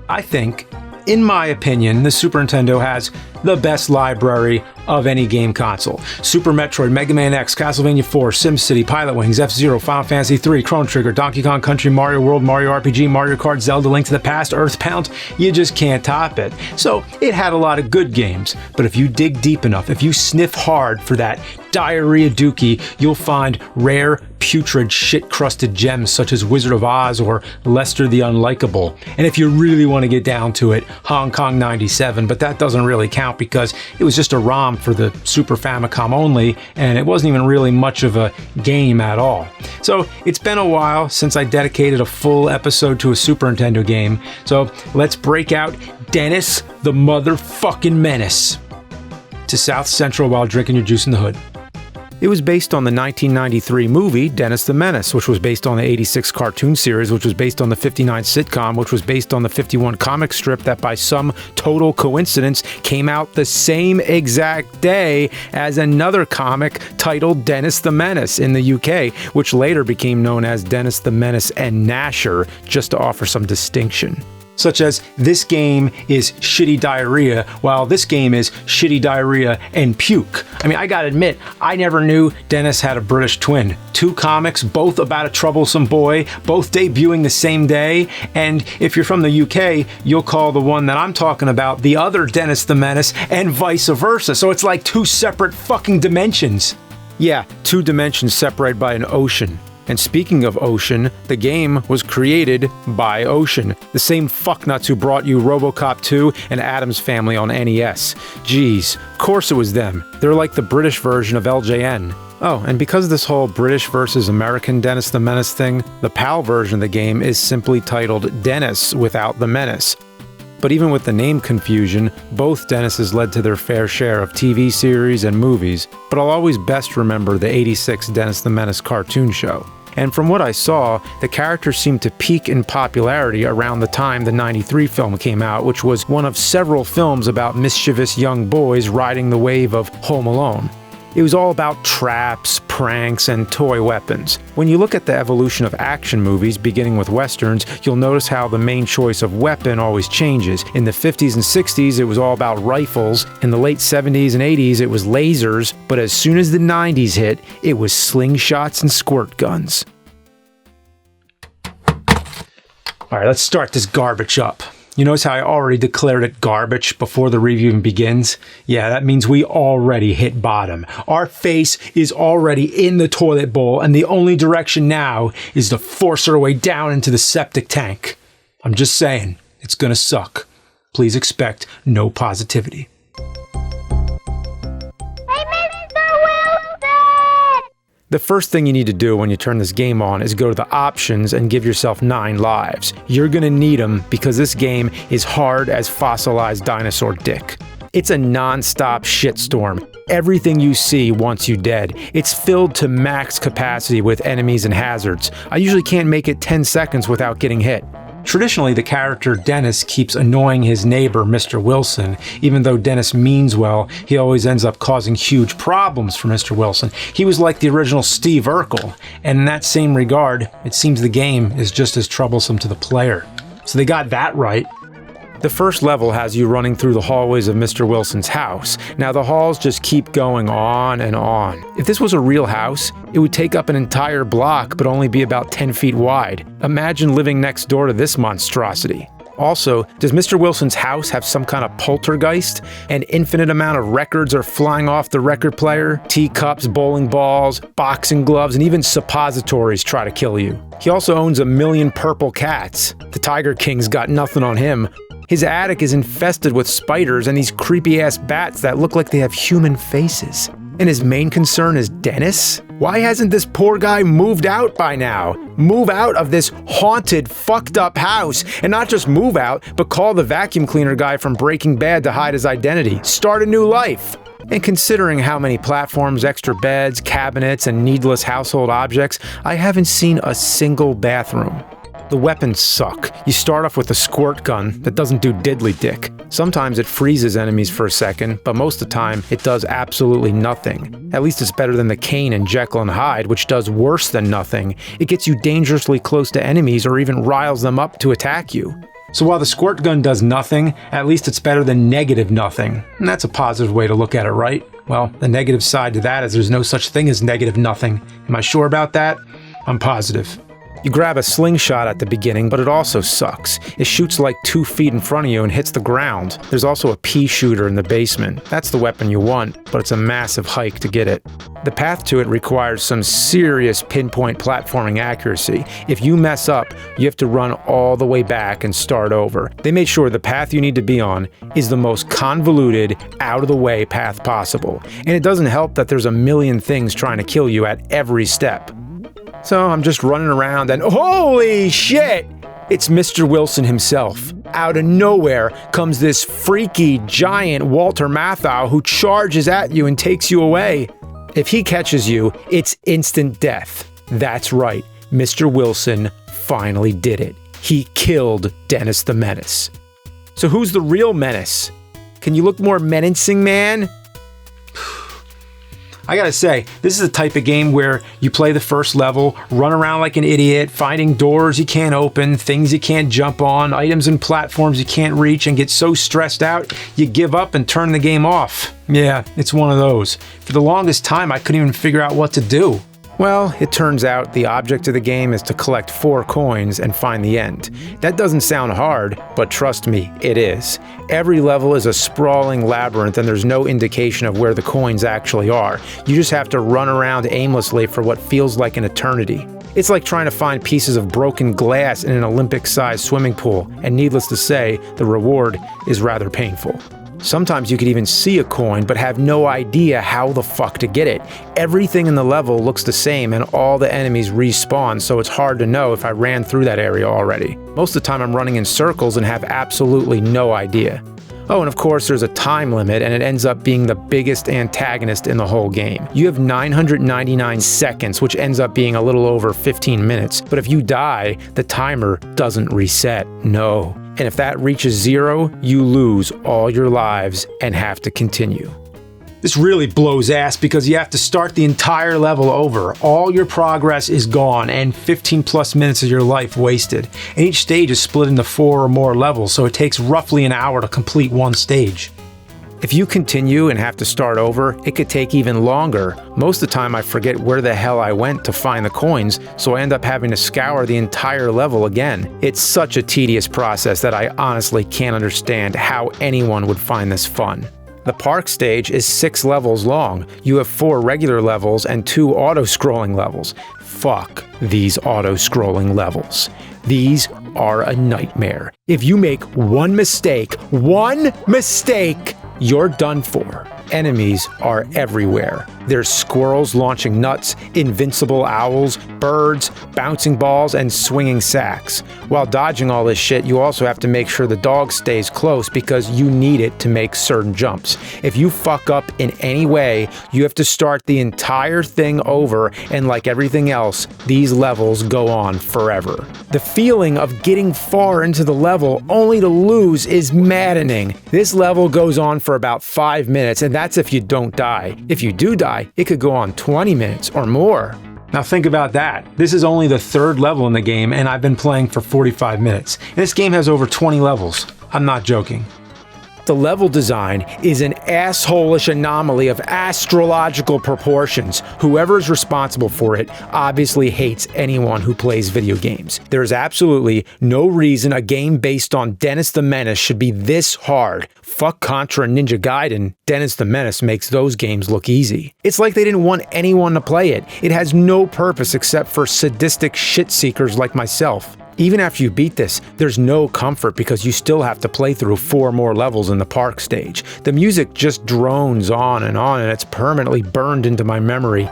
I think, in my opinion, the Super Nintendo has the best library of any game console. Super Metroid, Mega Man X, Castlevania 4, SimCity, Pilot Wings, F-Zero, Final Fantasy 3, Chrono Trigger, Donkey Kong Country, Mario World, Mario RPG, Mario Kart, Zelda, Link to the Past, Earthbound. You just can't top it. So it had a lot of good games, but if you dig deep enough, if you sniff hard for that diarrhea dookie, you'll find rare, putrid, shit-crusted gems such as Wizard of Oz or Lester the Unlikable. And if you really want to get down to it, Hong Kong 97, but that doesn't really count because it was just a ROM for the Super Famicom only, and it wasn't even really much of a game at all. So it's been a while since I dedicated a full episode to a Super Nintendo game, so let's break out Dennis the motherfucking Menace to South Central while drinking your juice in the hood. It was based on the 1993 movie Dennis the Menace, which was based on the 86 cartoon series, which was based on the 59 sitcom, which was based on the 51 comic strip that by some total coincidence came out the same exact day as another comic titled Dennis the Menace in the UK, which later became known as Dennis the Menace and Gnasher, just to offer some distinction. Such as, this game is shitty diarrhea, while this game is shitty diarrhea and puke. I mean, I gotta admit, I never knew Dennis had a British twin. 2 comics, both about a troublesome boy, both debuting the same day, and if you're from the UK, you'll call the one that I'm talking about the other Dennis the Menace, and vice versa. So it's like 2 separate fucking dimensions. Yeah, 2 dimensions separated by an ocean. And speaking of Ocean, the game was created by Ocean, the same fucknuts who brought you RoboCop 2 and Addams Family on NES. Jeez, of course it was them. They're like the British version of LJN. Oh, and because of this whole British versus American Dennis the Menace thing, the PAL version of the game is simply titled Dennis without the Menace. But even with the name confusion, both Dennises led to their fair share of TV series and movies, but I'll always best remember the 86 Dennis the Menace cartoon show. And from what I saw, the characters seemed to peak in popularity around the time the 93 film came out, which was one of several films about mischievous young boys riding the wave of Home Alone. It was all about traps, pranks, and toy weapons. When you look at the evolution of action movies, beginning with westerns, you'll notice how the main choice of weapon always changes. In the 50s and 60s, it was all about rifles. In the late 70s and 80s, it was lasers. But as soon as the 90s hit, it was slingshots and squirt guns. Alright, let's start this garbage up. You notice how I already declared it garbage before the review even begins? Yeah, that means we already hit bottom. Our face is already in the toilet bowl, and the only direction now is to force our way down into the septic tank. I'm just saying, it's gonna suck. Please expect no positivity. The first thing you need to do when you turn this game on is go to the options and give yourself 9 lives. You're gonna need them because this game is hard as fossilized dinosaur dick. It's a non-stop shitstorm. Everything you see wants you dead. It's filled to max capacity with enemies and hazards. I usually can't make it 10 seconds without getting hit. Traditionally, the character Dennis keeps annoying his neighbor, Mr. Wilson. Even though Dennis means well, he always ends up causing huge problems for Mr. Wilson. He was like the original Steve Urkel, and in that same regard, it seems the game is just as troublesome to the player. So they got that right. The first level has you running through the hallways of Mr. Wilson's house. Now the halls just keep going on and on. If this was a real house, it would take up an entire block but only be about 10 feet wide. Imagine living next door to this monstrosity. Also, does Mr. Wilson's house have some kind of poltergeist? An infinite amount of records are flying off the record player? Teacups, bowling balls, boxing gloves, and even suppositories try to kill you. He also owns 1 million purple cats. The Tiger King's got nothing on him. His attic is infested with spiders and these creepy-ass bats that look like they have human faces. And his main concern is Dennis? Why hasn't this poor guy moved out by now? Move out of this haunted, fucked up house. And not just move out, but call the vacuum cleaner guy from Breaking Bad to hide his identity. Start a new life. And considering how many platforms, extra beds, cabinets, and needless household objects, I haven't seen a single bathroom. The weapons suck. You start off with a squirt gun that doesn't do diddly dick. Sometimes it freezes enemies for a second, but most of the time it does absolutely nothing. At least it's better than the Kane and Jekyll and Hyde, which does worse than nothing. It gets you dangerously close to enemies or even riles them up to attack you. So while the squirt gun does nothing, at least it's better than negative nothing. And that's a positive way to look at it, right? Well, the negative side to that is there's no such thing as negative nothing. Am I sure about that? I'm positive. You grab a slingshot at the beginning, but it also sucks. It shoots like 2 feet in front of you and hits the ground. There's also a pea shooter in the basement. That's the weapon you want, but it's a massive hike to get it. The path to it requires some serious pinpoint platforming accuracy. If you mess up, you have to run all the way back and start over. They made sure the path you need to be on is the most convoluted, out-of-the-way path possible. And it doesn't help that there's a million things trying to kill you at every step. So I'm just running around and holy shit! It's Mr. Wilson himself. Out of nowhere comes this freaky giant Walter Matthau who charges at you and takes you away. If he catches you, it's instant death. That's right, Mr. Wilson finally did it. He killed Dennis the Menace. So who's the real Menace? Can you look more menacing, man? I gotta say, this is the type of game where you play the first level, run around like an idiot, finding doors you can't open, things you can't jump on, items and platforms you can't reach, and get so stressed out, you give up and turn the game off. Yeah, it's one of those. For the longest time, I couldn't even figure out what to do. Well, it turns out the object of the game is to collect 4 coins and find the end. That doesn't sound hard, but trust me, it is. Every level is a sprawling labyrinth and there's no indication of where the coins actually are. You just have to run around aimlessly for what feels like an eternity. It's like trying to find pieces of broken glass in an Olympic-sized swimming pool, and needless to say, the reward is rather painful. Sometimes you could even see a coin but have no idea how the fuck to get it. Everything in the level looks the same and all the enemies respawn, so it's hard to know if I ran through that area already. Most of the time I'm running in circles and have absolutely no idea. Oh, and of course there's a time limit and it ends up being the biggest antagonist in the whole game. You have 999 seconds, which ends up being a little over 15 minutes, but if you die, the timer doesn't reset. No. And if that reaches 0, you lose all your lives and have to continue. This really blows ass because you have to start the entire level over. All your progress is gone and 15 plus minutes of your life wasted. And each stage is split into 4 or more levels, so it takes roughly an hour to complete one stage. If you continue and have to start over, it could take even longer. Most of the time I forget where the hell I went to find the coins, so I end up having to scour the entire level again. It's such a tedious process that I honestly can't understand how anyone would find this fun. The park stage is 6 levels long. You have 4 regular levels and 2 auto-scrolling levels. Fuck these auto-scrolling levels. These are a nightmare. If you make one mistake, you're done for. Enemies are everywhere. There's squirrels launching nuts, invincible owls, birds, bouncing balls, and swinging sacks. While dodging all this shit, you also have to make sure the dog stays close because you need it to make certain jumps. If you fuck up in any way, you have to start the entire thing over, and like everything else, these levels go on forever. The feeling of getting far into the level only to lose is maddening. This level goes on for about 5 minutes, and that's if you don't die. If you do die, it could go on 20 minutes or more. Now think about that. This is only the 3rd level in the game, and I've been playing for 45 minutes. And this game has over 20 levels. I'm not joking. The level design is an asshole-ish anomaly of astrological proportions. Whoever is responsible for it obviously hates anyone who plays video games. There is absolutely no reason a game based on Dennis the Menace should be this hard. Fuck Contra and Ninja Gaiden. Dennis the Menace makes those games look easy. It's like they didn't want anyone to play it. It has no purpose except for sadistic shit-seekers like myself. Even after you beat this, there's no comfort because you still have to play through 4 more levels in the park stage. The music just drones on and it's permanently burned into my memory.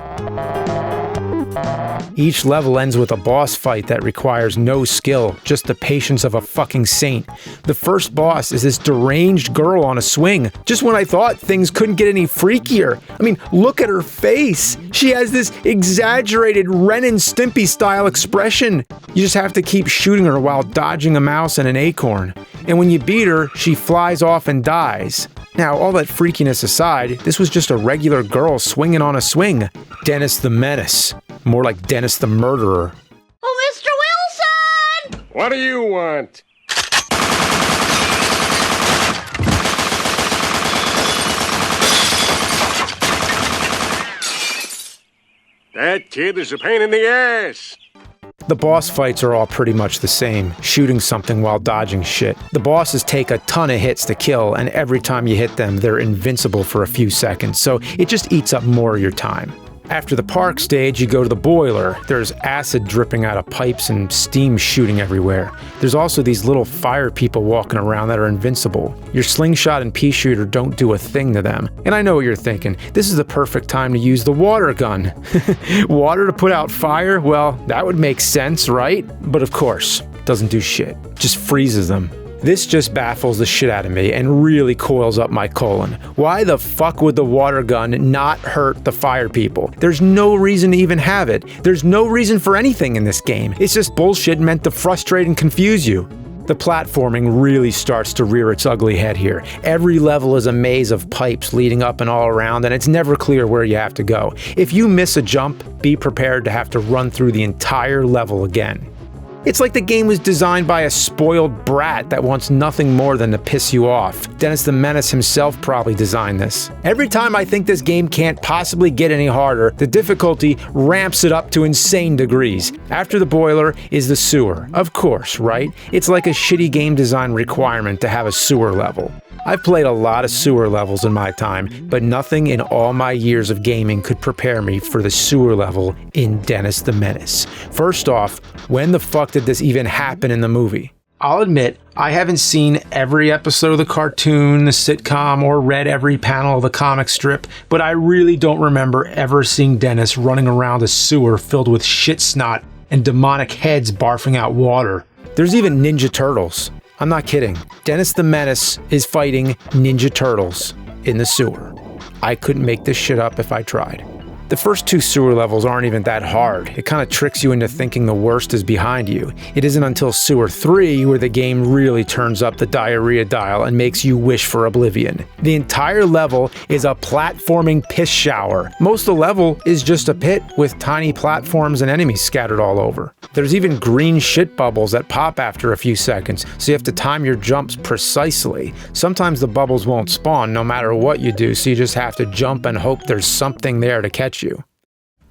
Each level ends with a boss fight that requires no skill, just the patience of a fucking saint. The first boss is this deranged girl on a swing, just when I thought things couldn't get any freakier. I mean, look at her face. She has this exaggerated Ren and Stimpy style expression. You just have to keep shooting her while dodging a mouse and an acorn. And when you beat her, she flies off and dies. Now, all that freakiness aside, this was just a regular girl swinging on a swing. Dennis the Menace. More like Dennis the Murderer. Oh, Mr. Wilson! What do you want? That kid is a pain in the ass. The boss fights are all pretty much the same, shooting something while dodging shit. The bosses take a ton of hits to kill, and every time you hit them, they're invincible for a few seconds, so it just eats up more of your time. After the park stage, you go to the boiler. There's acid dripping out of pipes and steam shooting everywhere. There's also these little fire people walking around that are invincible. Your slingshot and pea shooter don't do a thing to them. And I know what you're thinking. This is the perfect time to use the water gun. Water to put out fire? Well, that would make sense, right? But of course, doesn't do shit. Just freezes them. This just baffles the shit out of me and really coils up my colon. Why the fuck would the water gun not hurt the fire people? There's no reason to even have it. There's no reason for anything in this game. It's just bullshit meant to frustrate and confuse you. The platforming really starts to rear its ugly head here. Every level is a maze of pipes leading up and all around, and it's never clear where you have to go. If you miss a jump, be prepared to have to run through the entire level again. It's like the game was designed by a spoiled brat that wants nothing more than to piss you off. Dennis the Menace himself probably designed this. Every time I think this game can't possibly get any harder, the difficulty ramps it up to insane degrees. After the boiler is the sewer. Of course, right? It's like a shitty game design requirement to have a sewer level. I've played a lot of sewer levels in my time, but nothing in all my years of gaming could prepare me for the sewer level in Dennis the Menace. First off, when the fuck did this even happen in the movie? I'll admit, I haven't seen every episode of the cartoon, the sitcom, or read every panel of the comic strip, but I really don't remember ever seeing Dennis running around a sewer filled with shit snot and demonic heads barfing out water. There's even Ninja Turtles. I'm not kidding. Dennis the Menace is fighting Ninja Turtles in the sewer. I couldn't make this shit up if I tried. The first two sewer levels aren't even that hard. It kind of tricks you into thinking the worst is behind you. It isn't until Sewer 3 where the game really turns up the diarrhea dial and makes you wish for oblivion. The entire level is a platforming piss shower. Most of the level is just a pit with tiny platforms and enemies scattered all over. There's even green shit bubbles that pop after a few seconds, so you have to time your jumps precisely. Sometimes the bubbles won't spawn no matter what you do, so you just have to jump and hope there's something there to catch you.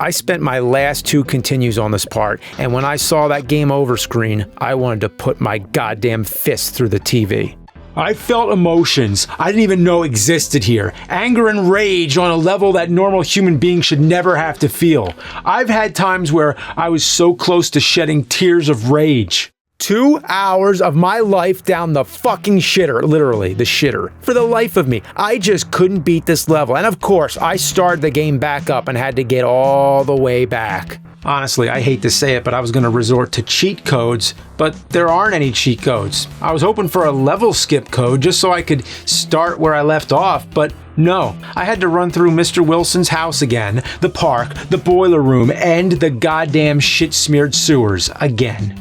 I spent my last 2 continues on this part, and when I saw that game over screen, I wanted to put my goddamn fist through the TV. I felt emotions I didn't even know existed here. Anger and rage on a level that normal human beings should never have to feel. I've had times where I was so close to shedding tears of rage. 2 hours of my life down the fucking shitter, literally, the shitter. For the life of me, I just couldn't beat this level. And of course, I started the game back up and had to get all the way back. Honestly, I hate to say it, but I was going to resort to cheat codes, but there aren't any cheat codes. I was hoping for a level skip code just so I could start where I left off, but no. I had to run through Mr. Wilson's house again, the park, the boiler room, and the goddamn shit-smeared sewers again.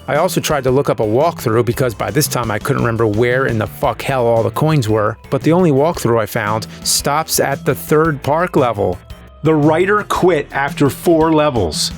I also tried to look up a walkthrough because by this time I couldn't remember where in the fuck hell all the coins were, but the only walkthrough I found stops at the 3rd park level. The writer quit after 4 levels.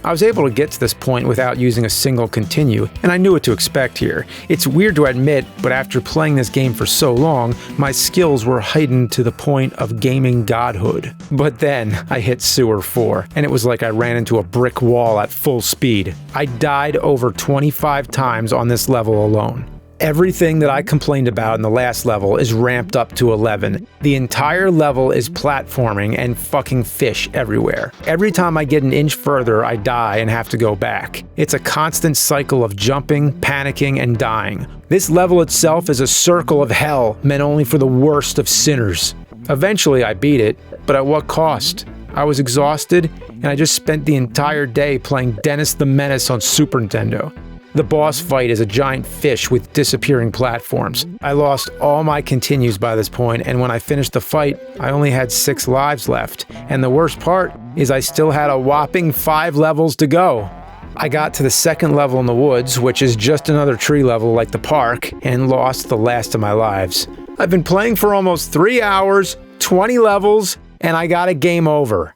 I was able to get to this point without using a single continue, and I knew what to expect here. It's weird to admit, but after playing this game for so long, my skills were heightened to the point of gaming godhood. But then I hit Sewer 4, and it was like I ran into a brick wall at full speed. I died over 25 times on this level alone. Everything that I complained about in the last level is ramped up to 11. The entire level is platforming and fucking fish everywhere. Every time I get an inch further, I die and have to go back. It's a constant cycle of jumping, panicking, and dying. This level itself is a circle of hell meant only for the worst of sinners. Eventually I beat it, but at what cost? I was exhausted, and I just spent the entire day playing Dennis the Menace on Super Nintendo. The boss fight is a giant fish with disappearing platforms. I lost all my continues by this point, and when I finished the fight, I only had 6 lives left. And the worst part is I still had a whopping 5 levels to go. I got to the 2nd level in the woods, which is just another tree level like the park, and lost the last of my lives. I've been playing for almost 3 hours, 20 levels, and I got a game over.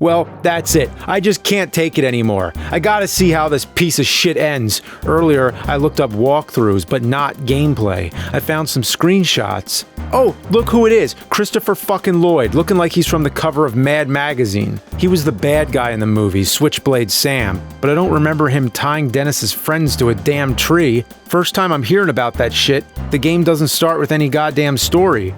Well, that's it. I just can't take it anymore. I gotta see how this piece of shit ends. Earlier, I looked up walkthroughs, but not gameplay. I found some screenshots. Oh, look who it is. Christopher fucking Lloyd, looking like he's from the cover of Mad Magazine. He was the bad guy in the movie, Switchblade Sam, but I don't remember him tying Dennis's friends to a damn tree. First time I'm hearing about that shit. The game doesn't start with any goddamn story.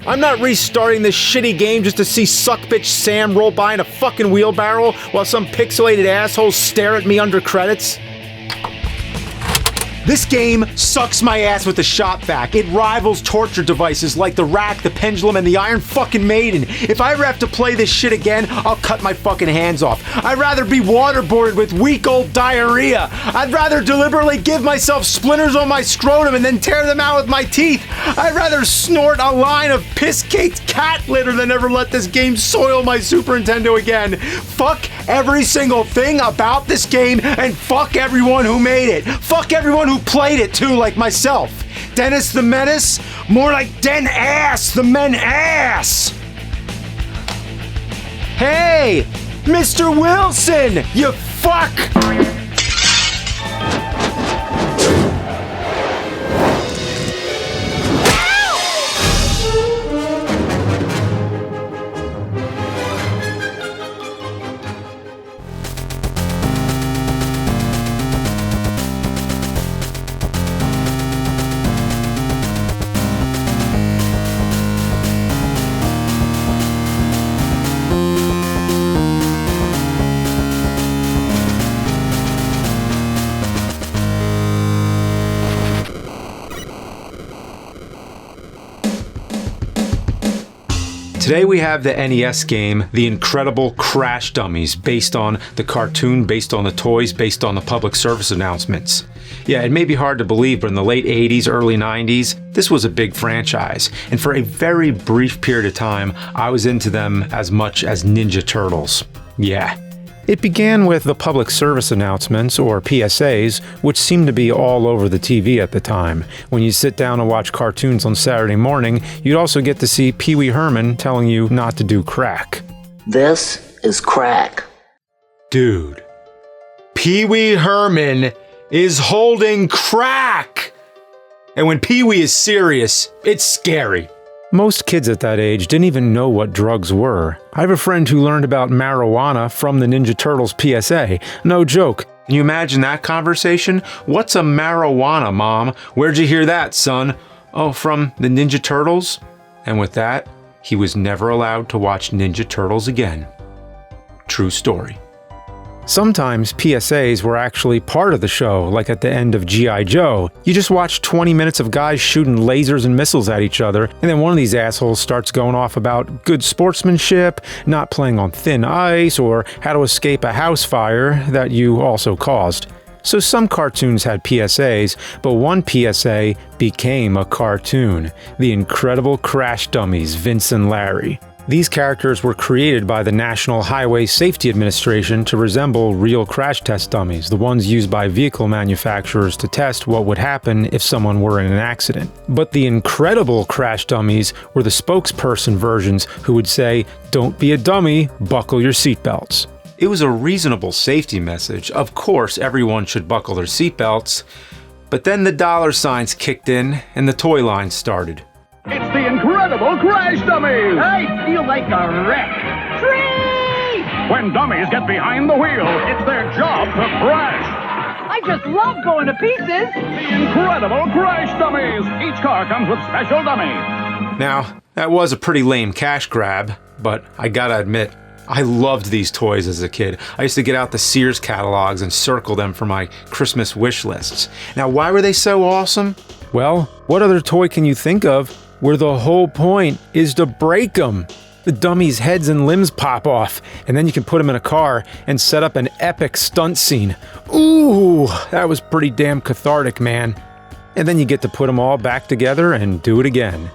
I'm not restarting this shitty game just to see suckbitch Sam roll by in a fucking wheelbarrow while some pixelated assholes stare at me under credits. This game sucks my ass with the shop vac. It rivals torture devices like the Rack, the Pendulum, and the Iron fucking Maiden. If I ever have to play this shit again, I'll cut my fucking hands off. I'd rather be waterboarded with weak old diarrhea. I'd rather deliberately give myself splinters on my scrotum and then tear them out with my teeth. I'd rather snort a line of piss-caked cat litter than ever let this game soil my Super Nintendo again. Fuck every single thing about this game, and fuck everyone who made it. Fuck everyone who played it too, like myself. Dennis the Menace? More like Den Ass the Men Ass! Hey! Mr. Wilson! You fuck! Today we have the NES game, The Incredible Crash Dummies, based on the cartoon, based on the toys, based on the public service announcements. Yeah, it may be hard to believe, but in the late 80s, early 90s, this was a big franchise. And for a very brief period of time, I was into them as much as Ninja Turtles. Yeah. It began with the public service announcements, or PSAs, which seemed to be all over the TV at the time. When you sit down and watch cartoons on Saturday morning, you'd also get to see Pee Wee Herman telling you not to do crack. This is crack. Dude, Pee Wee Herman is holding crack! And when Pee Wee is serious, it's scary. Most kids at that age didn't even know what drugs were. I have a friend who learned about marijuana from the Ninja Turtles PSA. No joke. Can you imagine that conversation? What's a marijuana, Mom? Where'd you hear that, son? Oh, from the Ninja Turtles? And with that, he was never allowed to watch Ninja Turtles again. True story. Sometimes PSAs were actually part of the show, like at the end of G.I. Joe. You just watch 20 minutes of guys shooting lasers and missiles at each other, and then one of these assholes starts going off about good sportsmanship, not playing on thin ice, or how to escape a house fire that you also caused. So some cartoons had PSAs, but one PSA became a cartoon. The Incredible Crash Dummies, Vince and Larry. These characters were created by the National Highway Safety Administration to resemble real crash test dummies, the ones used by vehicle manufacturers to test what would happen if someone were in an accident. But the Incredible Crash Dummies were the spokesperson versions who would say, "Don't be a dummy, buckle your seatbelts." It was a reasonable safety message. Of course, everyone should buckle their seatbelts. But then the dollar signs kicked in and the toy line started. It's the Incredible Crash Dummies! I feel like a wreck. Free! When dummies get behind the wheel, it's their job to crash. I just love going to pieces. The Incredible Crash Dummies! Each car comes with special dummies. Now, that was a pretty lame cash grab, but I gotta admit, I loved these toys as a kid. I used to get out the Sears catalogs and circle them for my Christmas wish lists. Now, why were they so awesome? Well, what other toy can you think of where the whole point is to break them? The dummies' heads and limbs pop off, and then you can put them in a car and set up an epic stunt scene. Ooh, that was pretty damn cathartic, man. And then you get to put them all back together and do it again.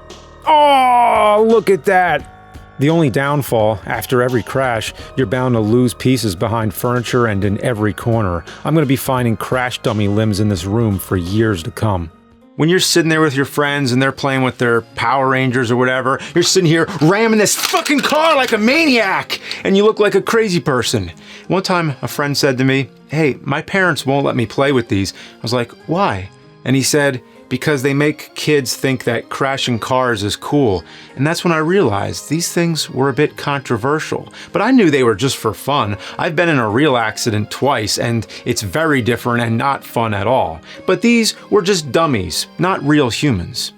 Oh, look at that! The only downfall, after every crash, you're bound to lose pieces behind furniture and in every corner. I'm going to be finding crash dummy limbs in this room for years to come. When you're sitting there with your friends and they're playing with their Power Rangers or whatever, you're sitting here ramming this fucking car like a maniac, and you look like a crazy person. One time, a friend said to me, "Hey, my parents won't let me play with these." I was like, "Why?" And he said, "Because they make kids think that crashing cars is cool." And that's when I realized these things were a bit controversial. But I knew they were just for fun. I've been in a real accident twice, and it's very different and not fun at all. But these were just dummies, not real humans.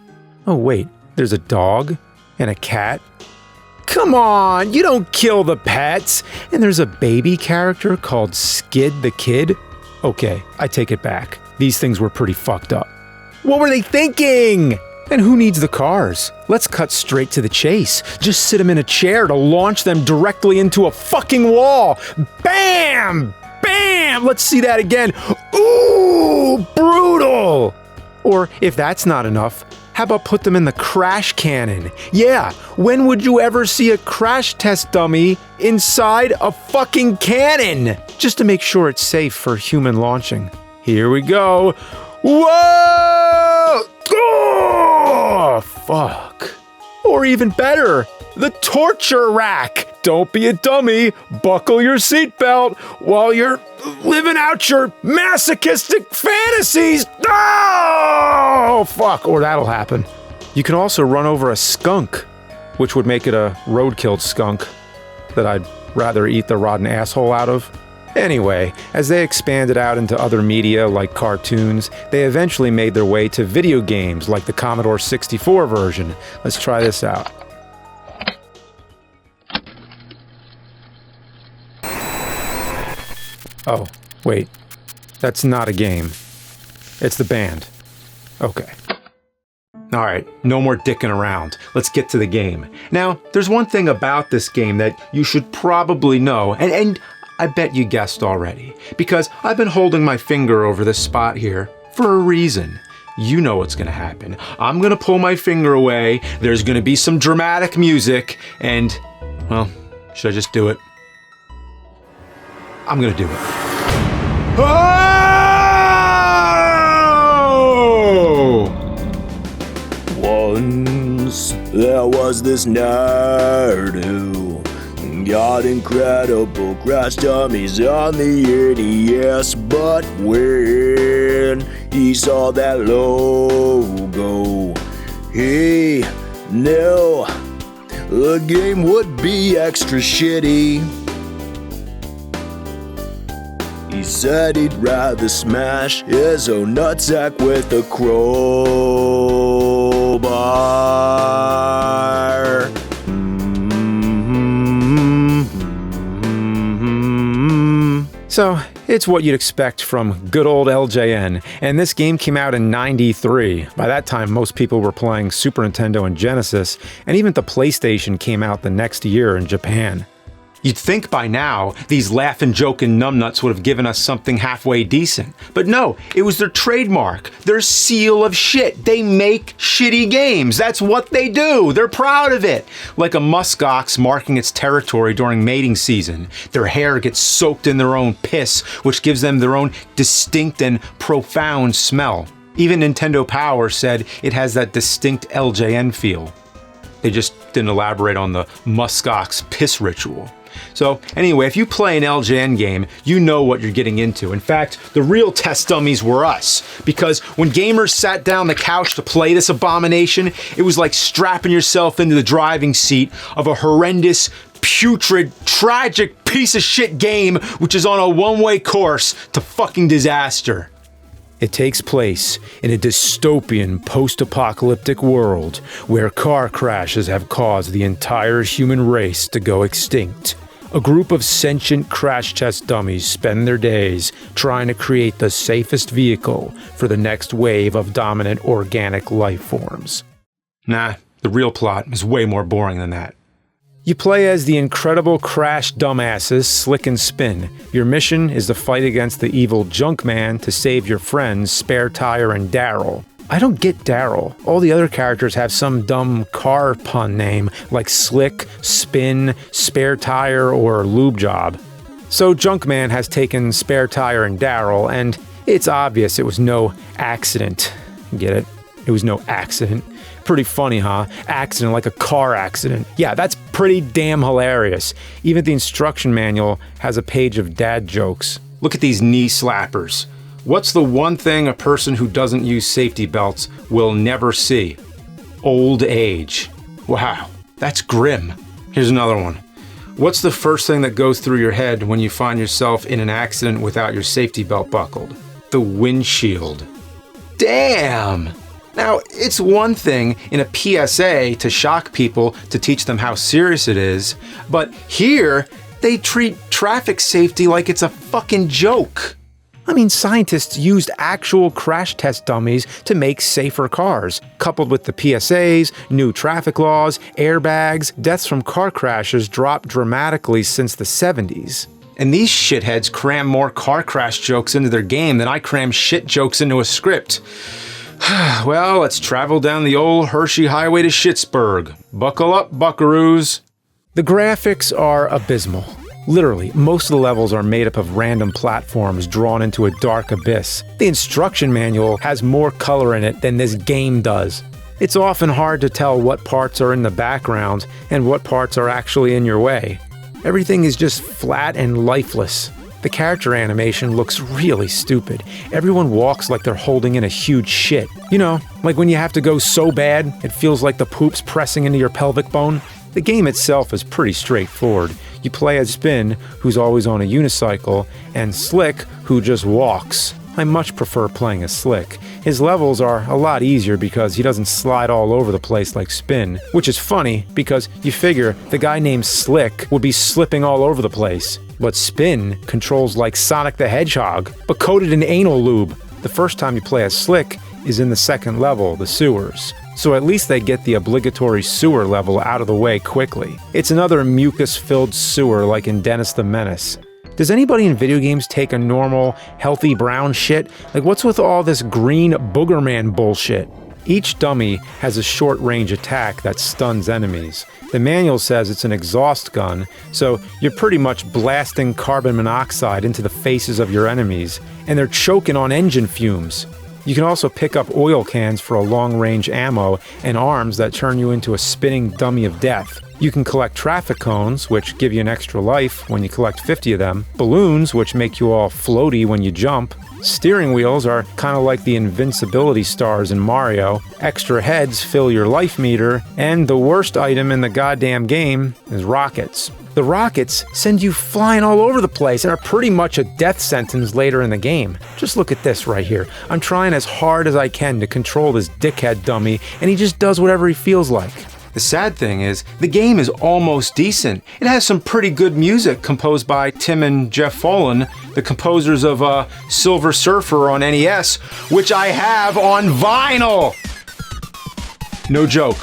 Oh wait, there's a dog and a cat? Come on, you don't kill the pets! And there's a baby character called Skid the Kid? Okay, I take it back. These things were pretty fucked up. What were they thinking? And who needs the cars? Let's cut straight to the chase. Just sit them in a chair to launch them directly into a fucking wall. Bam! Bam! Let's see that again. Ooh, brutal! Or if that's not enough, how about put them in the crash cannon? Yeah, when would you ever see a crash test dummy inside a fucking cannon? Just to make sure it's safe for human launching. Here we go. Whoa! Oh, fuck. Or even better, the torture rack. Don't be a dummy. Buckle your seatbelt while you're living out your masochistic fantasies. Oh, fuck. Or that'll happen. You can also run over a skunk, which would make it a road-killed skunk that I'd rather eat the rotten asshole out of. Anyway, as they expanded out into other media like cartoons, they eventually made their way to video games like the Commodore 64 version. Let's try this out. Oh, wait. That's not a game. It's the band. Okay. Alright, no more dicking around. Let's get to the game. Now, there's one thing about this game that you should probably know, and I bet you guessed already, because I've been holding my finger over this spot here for a reason. You know what's gonna happen. I'm gonna pull my finger away, there's gonna be some dramatic music, and, well, should I just do it? I'm gonna do it. Oh! Once there was this nerd who got incredible crash dummies on the NES, but when he saw that logo, he knew the game would be extra shitty. He said he'd rather smash his own nutsack with a crowbar. So, it's what you'd expect from good old LJN, and this game came out in '93. By that time, most people were playing Super Nintendo and Genesis, and even the PlayStation came out the next year in Japan. You'd think by now, these laughin', jokin' numbnuts would have given us something halfway decent. But no, it was their trademark, their seal of shit. They make shitty games. That's what they do. They're proud of it. Like a muskox marking its territory during mating season. Their hair gets soaked in their own piss, which gives them their own distinct and profound smell. Even Nintendo Power said it has that distinct LJN feel. They just didn't elaborate on the muskox piss ritual. So anyway, if you play an LJN game, you know what you're getting into. In fact, the real test dummies were us. Because when gamers sat down the couch to play this abomination, it was like strapping yourself into the driving seat of a horrendous, putrid, tragic piece of shit game which is on a one-way course to fucking disaster. It takes place in a dystopian post-apocalyptic world where car crashes have caused the entire human race to go extinct. A group of sentient crash test dummies spend their days trying to create the safest vehicle for the next wave of dominant organic life forms. Nah, the real plot is way more boring than that. You play as the incredible Crash dumbasses Slick and Spin. Your mission is to fight against the evil Junkman to save your friends Spare Tire and Daryl. I don't get Daryl. All the other characters have some dumb car pun name like Slick, Spin, Spare Tire, or Lube Job. So Junkman has taken Spare Tire and Daryl, and it's obvious it was no accident. Get it? It was no accident. Pretty funny, huh? Accident like a car accident. Yeah, that's pretty damn hilarious. Even the instruction manual has a page of dad jokes. Look at these knee slappers. What's the one thing a person who doesn't use safety belts will never see? Old age. Wow, that's grim. Here's another one. What's the first thing that goes through your head when you find yourself in an accident without your safety belt buckled? The windshield. Damn! Now, it's one thing in a PSA to shock people to teach them how serious it is, but here, they treat traffic safety like it's a fucking joke. I mean, scientists used actual crash test dummies to make safer cars, coupled with the PSAs, new traffic laws, airbags. Deaths from car crashes dropped dramatically since the 70s. And these shitheads cram more car crash jokes into their game than I cram shit jokes into a script. Well, let's travel down the old Hershey Highway to Schittsburg. Buckle up, buckaroos. The graphics are abysmal. Literally, most of the levels are made up of random platforms drawn into a dark abyss. The instruction manual has more color in it than this game does. It's often hard to tell what parts are in the background and what parts are actually in your way. Everything is just flat and lifeless. The character animation looks really stupid. Everyone walks like they're holding in a huge shit. You know, like when you have to go so bad, it feels like the poop's pressing into your pelvic bone. The game itself is pretty straightforward. You play as Spin, who's always on a unicycle, and Slick, who just walks. I much prefer playing as Slick. His levels are a lot easier because he doesn't slide all over the place like Spin, which is funny because you figure the guy named Slick would be slipping all over the place. But Spin controls like Sonic the Hedgehog, but coated in anal lube. The first time you play as Slick is in the second level, the sewers. So at least they get the obligatory sewer level out of the way quickly. It's another mucus-filled sewer like in Dennis the Menace. Does anybody in video games take a normal, healthy brown shit? Like, what's with all this green Boogerman bullshit? Each dummy has a short-range attack that stuns enemies. The manual says it's an exhaust gun, so you're pretty much blasting carbon monoxide into the faces of your enemies, and they're choking on engine fumes. You can also pick up oil cans for a long-range ammo and arms that turn you into a spinning dummy of death. You can collect traffic cones, which give you an extra life when you collect 50 of them, balloons, which make you all floaty when you jump. Steering wheels are kind of like the invincibility stars in Mario. Extra heads fill your life meter, and the worst item in the goddamn game is rockets. The rockets send you flying all over the place and are pretty much a death sentence later in the game. Just look at this right here. I'm trying as hard as I can to control this dickhead dummy, and he just does whatever he feels like. The sad thing is, the game is almost decent. It has some pretty good music composed by Tim and Jeff Follin, the composers of Silver Surfer on NES, which I have on vinyl! No joke.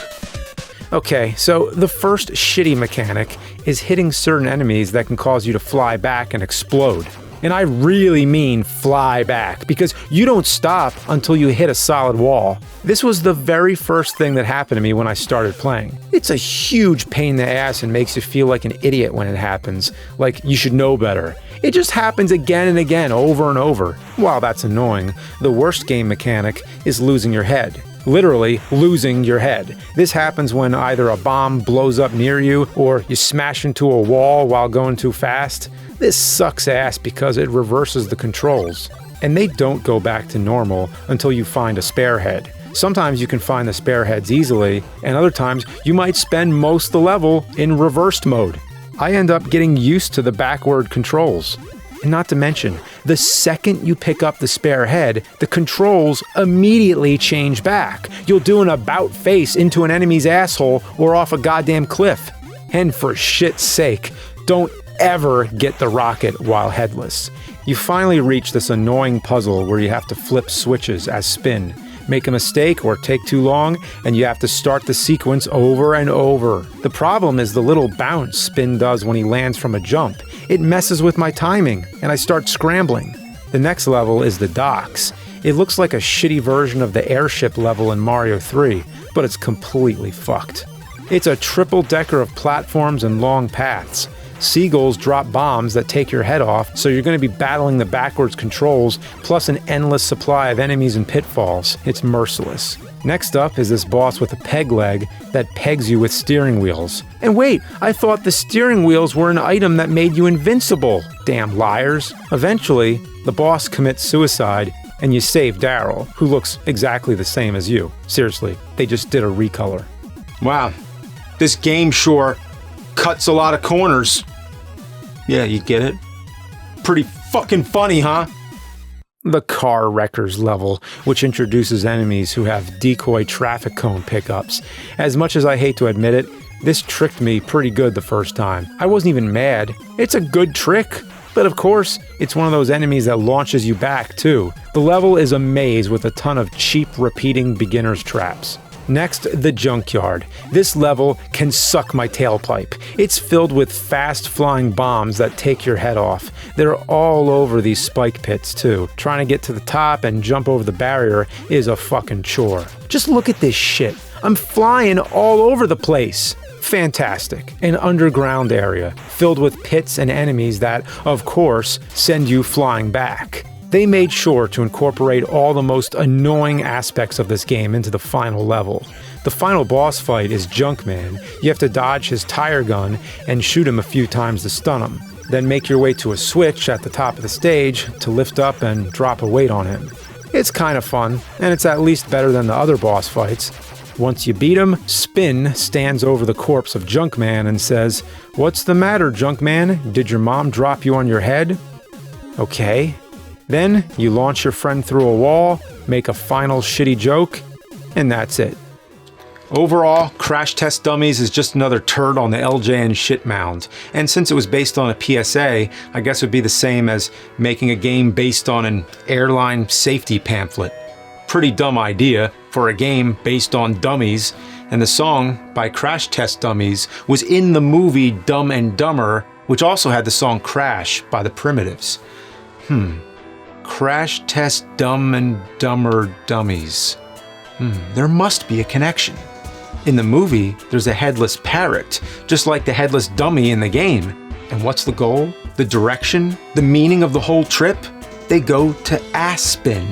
Okay, so the first shitty mechanic is hitting certain enemies that can cause you to fly back and explode. And I really mean fly back, because you don't stop until you hit a solid wall. This was the very first thing that happened to me when I started playing. It's a huge pain in the ass and makes you feel like an idiot when it happens, like you should know better. It just happens again and again, over and over. While that's annoying, the worst game mechanic is losing your head. Literally losing your head. This happens when either a bomb blows up near you or you smash into a wall while going too fast. This sucks ass because it reverses the controls. And they don't go back to normal until you find a spare head. Sometimes you can find the spare heads easily, and other times you might spend most of the level in reversed mode. I end up getting used to the backward controls. And not to mention, the second you pick up the spare head, the controls immediately change back. You'll do an about face into an enemy's asshole or off a goddamn cliff. And for shit's sake, don't ever get the rocket while headless. You finally reach this annoying puzzle where you have to flip switches as Spin. Make a mistake or take too long, and you have to start the sequence over and over. The problem is the little bounce Spin does when he lands from a jump. It messes with my timing, and I start scrambling. The next level is the docks. It looks like a shitty version of the airship level in Mario 3, but it's completely fucked. It's a triple-decker of platforms and long paths. Seagulls drop bombs that take your head off, so you're going to be battling the backwards controls, plus an endless supply of enemies and pitfalls. It's merciless. Next up is this boss with a peg leg that pegs you with steering wheels. And wait, I thought the steering wheels were an item that made you invincible. Damn liars. Eventually, the boss commits suicide and you save Daryl, who looks exactly the same as you. Seriously, they just did a recolor. Wow, this game sure cuts a lot of corners. Yeah, you get it? Pretty fucking funny, huh? The Car Wreckers level, which introduces enemies who have decoy traffic cone pickups. As much as I hate to admit it, this tricked me pretty good the first time. I wasn't even mad. It's a good trick. But of course, it's one of those enemies that launches you back too. The level is a maze with a ton of cheap repeating beginner's traps. Next, the Junkyard. This level can suck my tailpipe. It's filled with fast-flying bombs that take your head off. They're all over these spike pits, too. Trying to get to the top and jump over the barrier is a fucking chore. Just look at this shit. I'm flying all over the place. Fantastic. An underground area, filled with pits and enemies that, of course, send you flying back. They made sure to incorporate all the most annoying aspects of this game into the final level. The final boss fight is Junkman. You have to dodge his tire gun and shoot him a few times to stun him. Then make your way to a switch at the top of the stage to lift up and drop a weight on him. It's kind of fun, and it's at least better than the other boss fights. Once you beat him, Spin stands over the corpse of Junkman and says, "What's the matter, Junkman? Did your mom drop you on your head?" Okay. Then, you launch your friend through a wall, make a final shitty joke, and that's it. Overall, Crash Test Dummies is just another turd on the LJN shit mound. And since it was based on a PSA, I guess it would be the same as making a game based on an airline safety pamphlet. Pretty dumb idea for a game based on dummies, and the song by Crash Test Dummies was in the movie Dumb and Dumber, which also had the song Crash by the Primitives. Crash Test Dumb and Dumber Dummies. There must be a connection. In the movie, there's a headless parrot, just like the headless dummy in the game. And what's the goal? The direction? The meaning of the whole trip? They go to Aspen.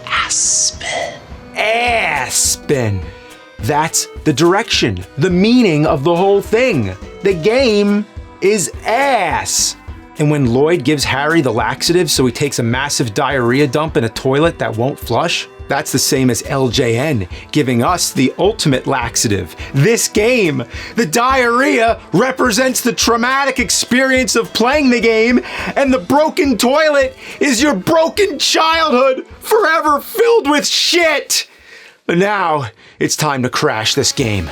Aspen. Aspen. That's the direction, the meaning of the whole thing. The game is ass. And when Lloyd gives Harry the laxative so he takes a massive diarrhea dump in a toilet that won't flush, that's the same as LJN giving us the ultimate laxative. This game, the diarrhea, represents the traumatic experience of playing the game, and the broken toilet is your broken childhood, forever filled with shit. But now, it's time to crash this game.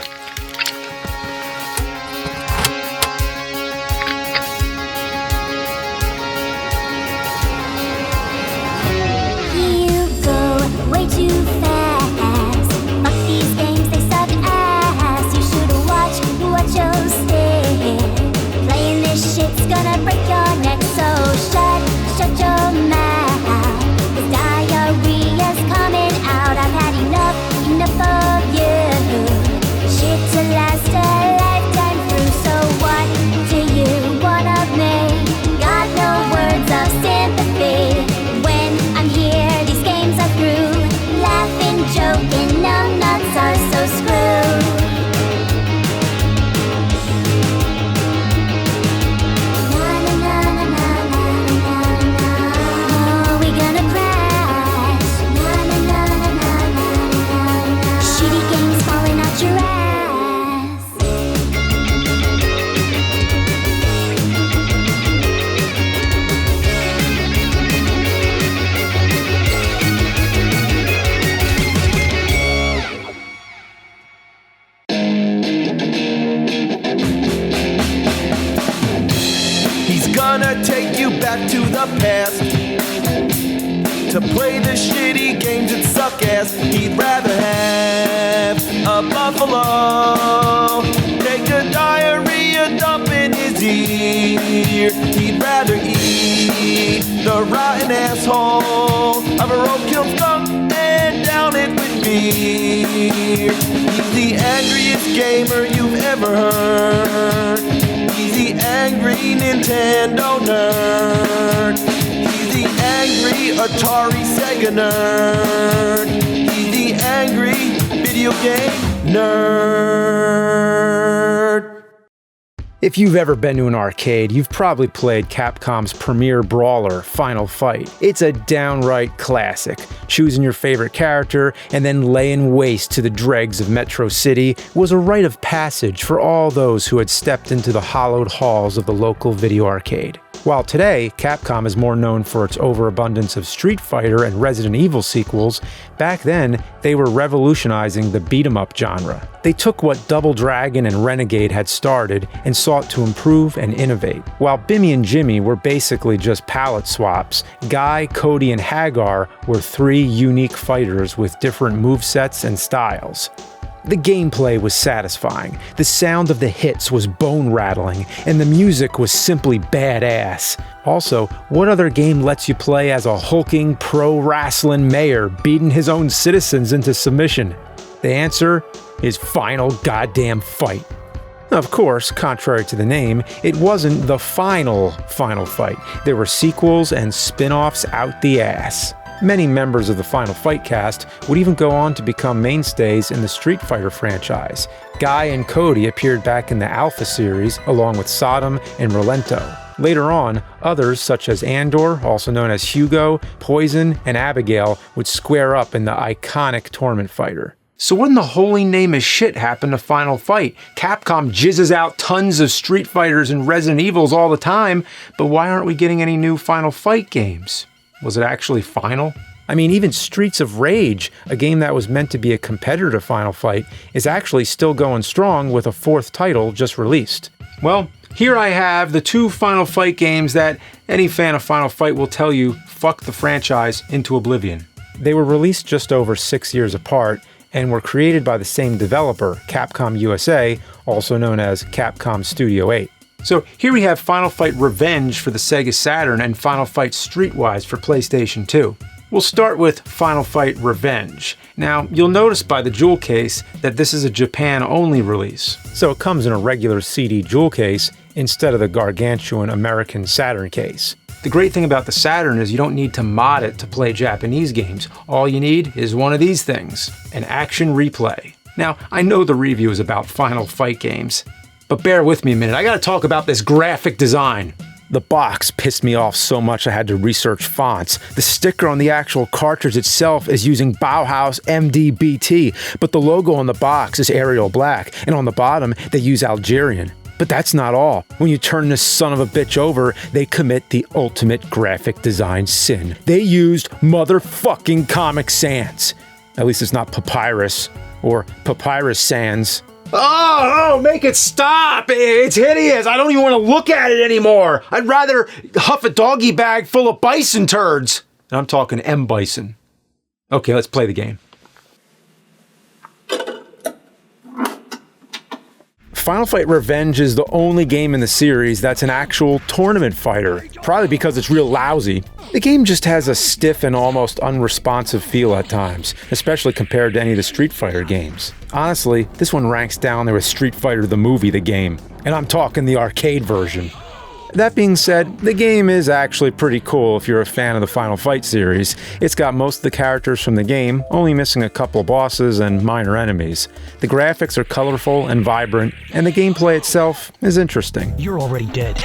To play the shitty games that suck ass. He'd rather have a buffalo take a diarrhea dump in his ear. He'd rather eat the rotten asshole of a roadkill skunk and down it with beer. He's the angriest gamer you've ever heard. He's the angry Nintendo nerd. He's the angry Atari Sega nerd. He's the angry video game nerd. If you've ever been to an arcade, you've probably played Capcom's premier brawler, Final Fight. It's a downright classic. Choosing your favorite character and then laying waste to the dregs of Metro City was a rite of passage for all those who had stepped into the hallowed halls of the local video arcade. While today, Capcom is more known for its overabundance of Street Fighter and Resident Evil sequels, back then, they were revolutionizing the beat-em-up genre. They took what Double Dragon and Renegade had started and sought to improve and innovate. While Bimmy and Jimmy were basically just palette swaps, Guy, Cody, and Hagar were three unique fighters with different movesets and styles. The gameplay was satisfying, the sound of the hits was bone-rattling, and the music was simply badass. Also, what other game lets you play as a hulking pro-wrestling mayor beating his own citizens into submission? The answer is Final Goddamn Fight. Of course, contrary to the name, it wasn't the final Fight. There were sequels and spin-offs out the ass. Many members of the Final Fight cast would even go on to become mainstays in the Street Fighter franchise. Guy and Cody appeared back in the Alpha series along with Sodom and Rolento. Later on, others such as Andor, also known as Hugo, Poison, and Abigail would square up in the iconic Tournament Fighter. So what in the holy name of shit happened to Final Fight? Capcom jizzes out tons of Street Fighters and Resident Evils all the time, but why aren't we getting any new Final Fight games? Was it actually final? I mean, even Streets of Rage, a game that was meant to be a competitor to Final Fight, is actually still going strong with a fourth title just released. Well, here I have the two Final Fight games that any fan of Final Fight will tell you fuck the franchise into oblivion. They were released just over 6 years apart and were created by the same developer, Capcom USA, also known as Capcom Studio 8. So here we have Final Fight Revenge for the Sega Saturn and Final Fight Streetwise for PlayStation 2. We'll start with Final Fight Revenge. Now, you'll notice by the jewel case that this is a Japan-only release, so it comes in a regular CD jewel case instead of the gargantuan American Saturn case. The great thing about the Saturn is you don't need to mod it to play Japanese games. All you need is one of these things, an action replay. Now, I know the review is about Final Fight games, but bear with me a minute, I gotta talk about this graphic design. The box pissed me off so much I had to research fonts. The sticker on the actual cartridge itself is using Bauhaus MDBT, but the logo on the box is Arial Black, and on the bottom they use Algerian. But that's not all. When you turn this son of a bitch over, they commit the ultimate graphic design sin. They used motherfucking Comic Sans. At least it's not Papyrus, or Papyrus Sans. Oh, make it stop! It's hideous! I don't even want to look at it anymore! I'd rather huff a doggy bag full of bison turds! And I'm talking M-bison. Okay, let's play the game. Final Fight Revenge is the only game in the series that's an actual tournament fighter, probably because it's real lousy. The game just has a stiff and almost unresponsive feel at times, especially compared to any of the Street Fighter games. Honestly, this one ranks down there with Street Fighter the movie, the game, and I'm talking the arcade version. That being said, the game is actually pretty cool if you're a fan of the Final Fight series. It's got most of the characters from the game, only missing a couple bosses and minor enemies. The graphics are colorful and vibrant, and the gameplay itself is interesting. You're already dead.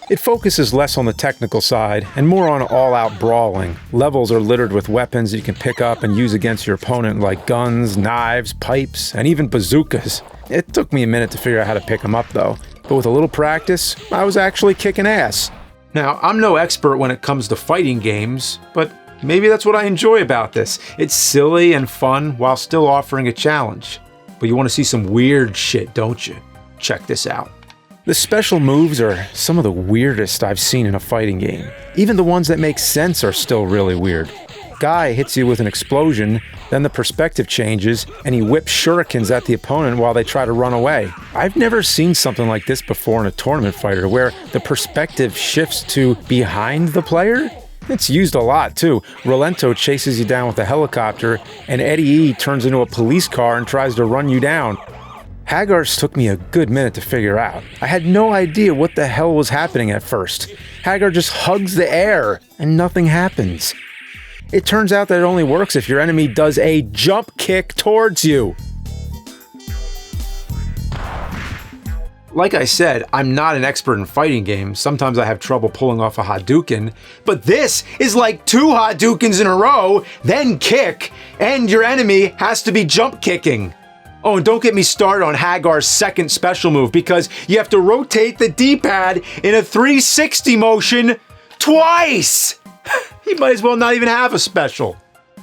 It focuses less on the technical side and more on all-out brawling. Levels are littered with weapons you can pick up and use against your opponent like guns, knives, pipes, and even bazookas. It took me a minute to figure out how to pick them up though, but with a little practice, I was actually kicking ass. Now, I'm no expert when it comes to fighting games, but maybe that's what I enjoy about this. It's silly and fun while still offering a challenge. But you want to see some weird shit, don't you? Check this out. The special moves are some of the weirdest I've seen in a fighting game. Even the ones that make sense are still really weird. Guy hits you with an explosion, then the perspective changes, and he whips shurikens at the opponent while they try to run away. I've never seen something like this before in a tournament fighter, where the perspective shifts to behind the player. It's used a lot, too. Rolento chases you down with a helicopter, and Eddie E turns into a police car and tries to run you down. Hagar's took me a good minute to figure out. I had no idea what the hell was happening at first. Hagar just hugs the air, and nothing happens. It turns out that it only works if your enemy does a jump kick towards you. Like I said, I'm not an expert in fighting games. Sometimes I have trouble pulling off a Hadouken, but this is like 2 Hadoukens in a row, then kick, and your enemy has to be jump kicking. Oh, and don't get me started on Hagar's second special move, because you have to rotate the D-pad in a 360 motion twice! He might as well not even have a special.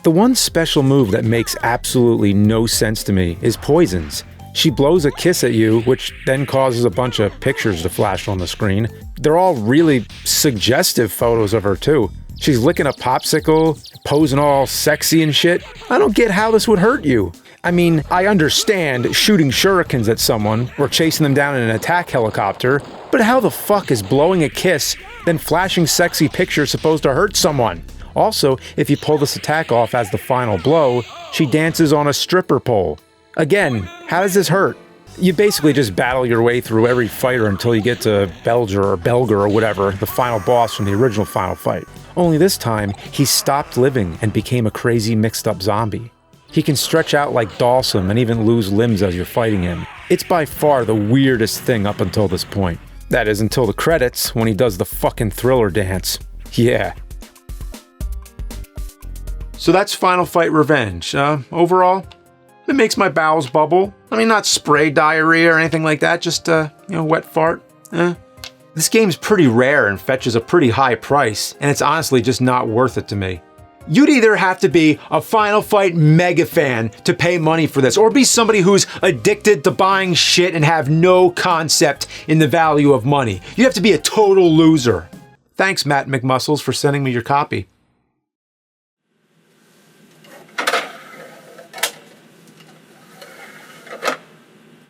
The one special move that makes absolutely no sense to me is Poison's. She blows a kiss at you, which then causes a bunch of pictures to flash on the screen. They're all really suggestive photos of her too. She's licking a popsicle, posing all sexy and shit. I don't get how this would hurt you. I mean, I understand shooting shurikens at someone or chasing them down in an attack helicopter, but how the fuck is blowing a kiss, then flashing sexy pictures supposed to hurt someone? Also, if you pull this attack off as the final blow, she dances on a stripper pole. Again, how does this hurt? You basically just battle your way through every fighter until you get to Belger or whatever, the final boss from the original Final Fight. Only this time, he stopped living and became a crazy mixed up zombie. He can stretch out like Dhalsim and even lose limbs as you're fighting him. It's by far the weirdest thing up until this point. That is until the credits, when he does the fucking Thriller dance. Yeah. So that's Final Fight Revenge. Overall, it makes my bowels bubble. I mean, not spray diarrhea or anything like that, just, wet fart. This game's pretty rare and fetches a pretty high price, and it's honestly just not worth it to me. You'd either have to be a Final Fight mega fan to pay money for this, or be somebody who's addicted to buying shit and have no concept in the value of money. You'd have to be a total loser. Thanks, Matt McMuscles, for sending me your copy.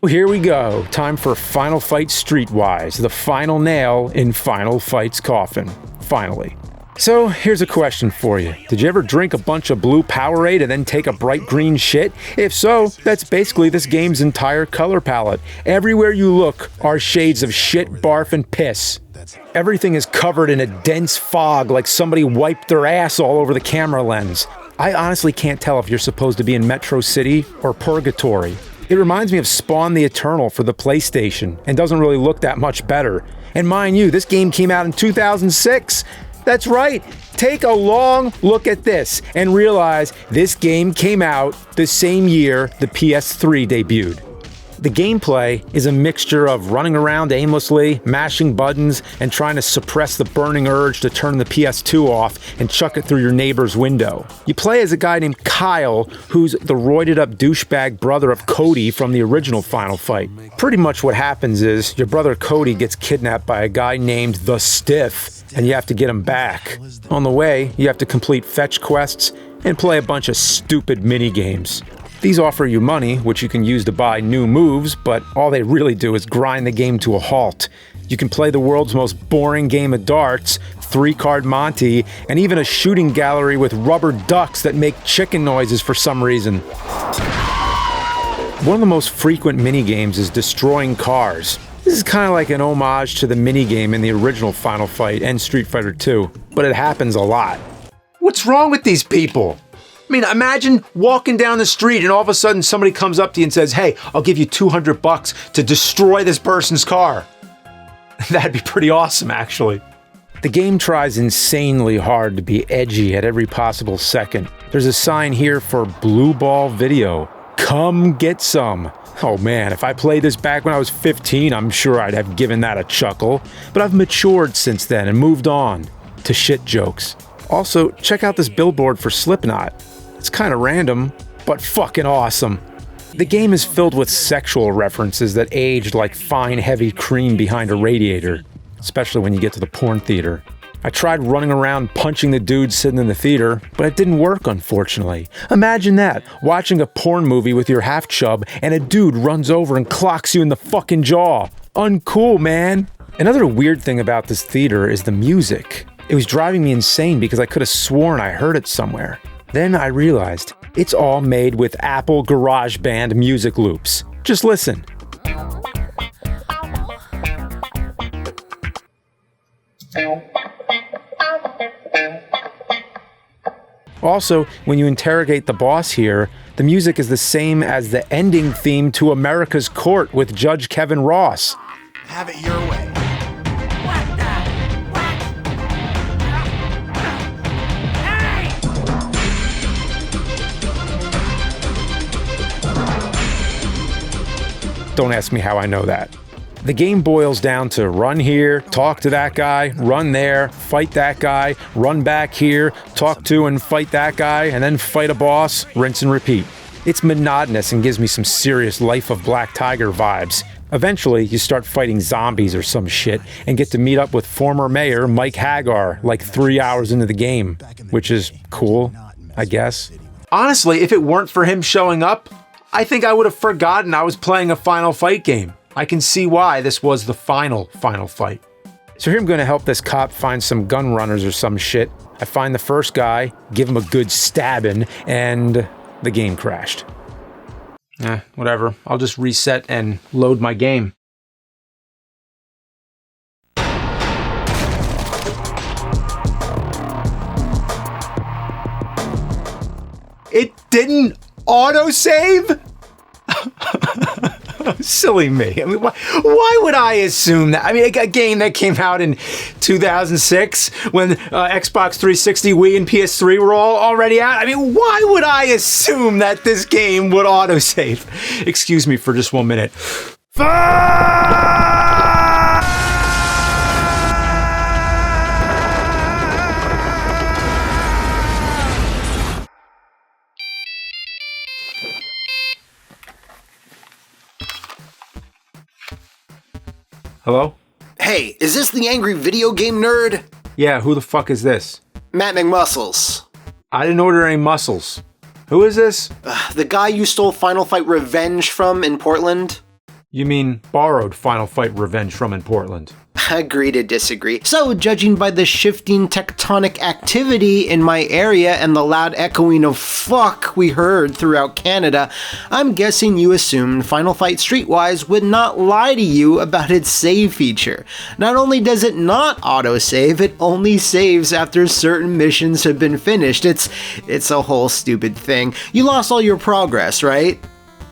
Here we go. Time for Final Fight Streetwise, the final nail in Final Fight's coffin. Finally. So, here's a question for you. Did you ever drink a bunch of blue Powerade and then take a bright green shit? If so, that's basically this game's entire color palette. Everywhere you look are shades of shit, barf, and piss. Everything is covered in a dense fog like somebody wiped their ass all over the camera lens. I honestly can't tell if you're supposed to be in Metro City or Purgatory. It reminds me of Spawn the Eternal for the PlayStation, and doesn't really look that much better. And mind you, this game came out in 2006. That's right. Take a long look at this and realize this game came out the same year the PS3 debuted. The gameplay is a mixture of running around aimlessly, mashing buttons, and trying to suppress the burning urge to turn the PS2 off and chuck it through your neighbor's window. You play as a guy named Kyle, who's the roided up douchebag brother of Cody from the original Final Fight. Pretty much what happens is your brother Cody gets kidnapped by a guy named The Stiff, and you have to get him back. On the way, you have to complete fetch quests and play a bunch of stupid mini-games. These offer you money, which you can use to buy new moves, but all they really do is grind the game to a halt. You can play the world's most boring game of darts, 3-card Monty, and even a shooting gallery with rubber ducks that make chicken noises for some reason. One of the most frequent minigames is destroying cars. This is kind of like an homage to the minigame in the original Final Fight and Street Fighter 2, but it happens a lot. What's wrong with these people? I mean, imagine walking down the street and all of a sudden somebody comes up to you and says, "Hey, I'll give you $200 to destroy this person's car." That'd be pretty awesome, actually. The game tries insanely hard to be edgy at every possible second. There's a sign here for Blue Ball Video. Come get some. Oh man, if I played this back when I was 15, I'm sure I'd have given that a chuckle. But I've matured since then and moved on to shit jokes. Also, check out this billboard for Slipknot. It's kind of random, but fucking awesome. The game is filled with sexual references that aged like fine heavy cream behind a radiator, especially when you get to the porn theater. I tried running around punching the dudes sitting in the theater, but it didn't work, unfortunately. Imagine that, watching a porn movie with your half-chub and a dude runs over and clocks you in the fucking jaw. Uncool, man. Another weird thing about this theater is the music. It was driving me insane because I could have sworn I heard it somewhere. Then I realized it's all made with Apple GarageBand music loops. Just listen. Also, when you interrogate the boss here, the music is the same as the ending theme to America's Court with Judge Kevin Ross. Have it your way. Don't ask me how I know that. The game boils down to run here, talk to that guy, run there, fight that guy, run back here, talk to and fight that guy, and then fight a boss, rinse and repeat. It's monotonous and gives me some serious Life of Black Tiger vibes. Eventually, you start fighting zombies or some shit and get to meet up with former mayor Mike Hagar like 3 hours into the game, which is cool, I guess. Honestly, if it weren't for him showing up, I think I would have forgotten I was playing a Final Fight game. I can see why this was the final fight. So here I'm going to help this cop find some gun runners or some shit. I find the first guy, give him a good stabbing, and the game crashed. Whatever. I'll just reset and load my game. It didn't autosave? Silly me. I mean, why would I assume that? I mean, a game that came out in 2006 when Xbox 360, Wii, and PS3 were all already out. I mean, why would I assume that this game would autosave? Excuse me for just 1 minute. Hello? Hey, is this the angry video game nerd? Yeah, who the fuck is this? Matt McMuscles. I didn't order any muscles. Who is this? The guy you stole Final Fight Revenge from in Portland? You mean borrowed Final Fight Revenge from in Portland? Agree to disagree. So, judging by the shifting tectonic activity in my area and the loud echoing of fuck we heard throughout Canada, I'm guessing you assumed Final Fight Streetwise would not lie to you about its save feature. Not only does it not autosave, it only saves after certain missions have been finished. It's a whole stupid thing. You lost all your progress, right?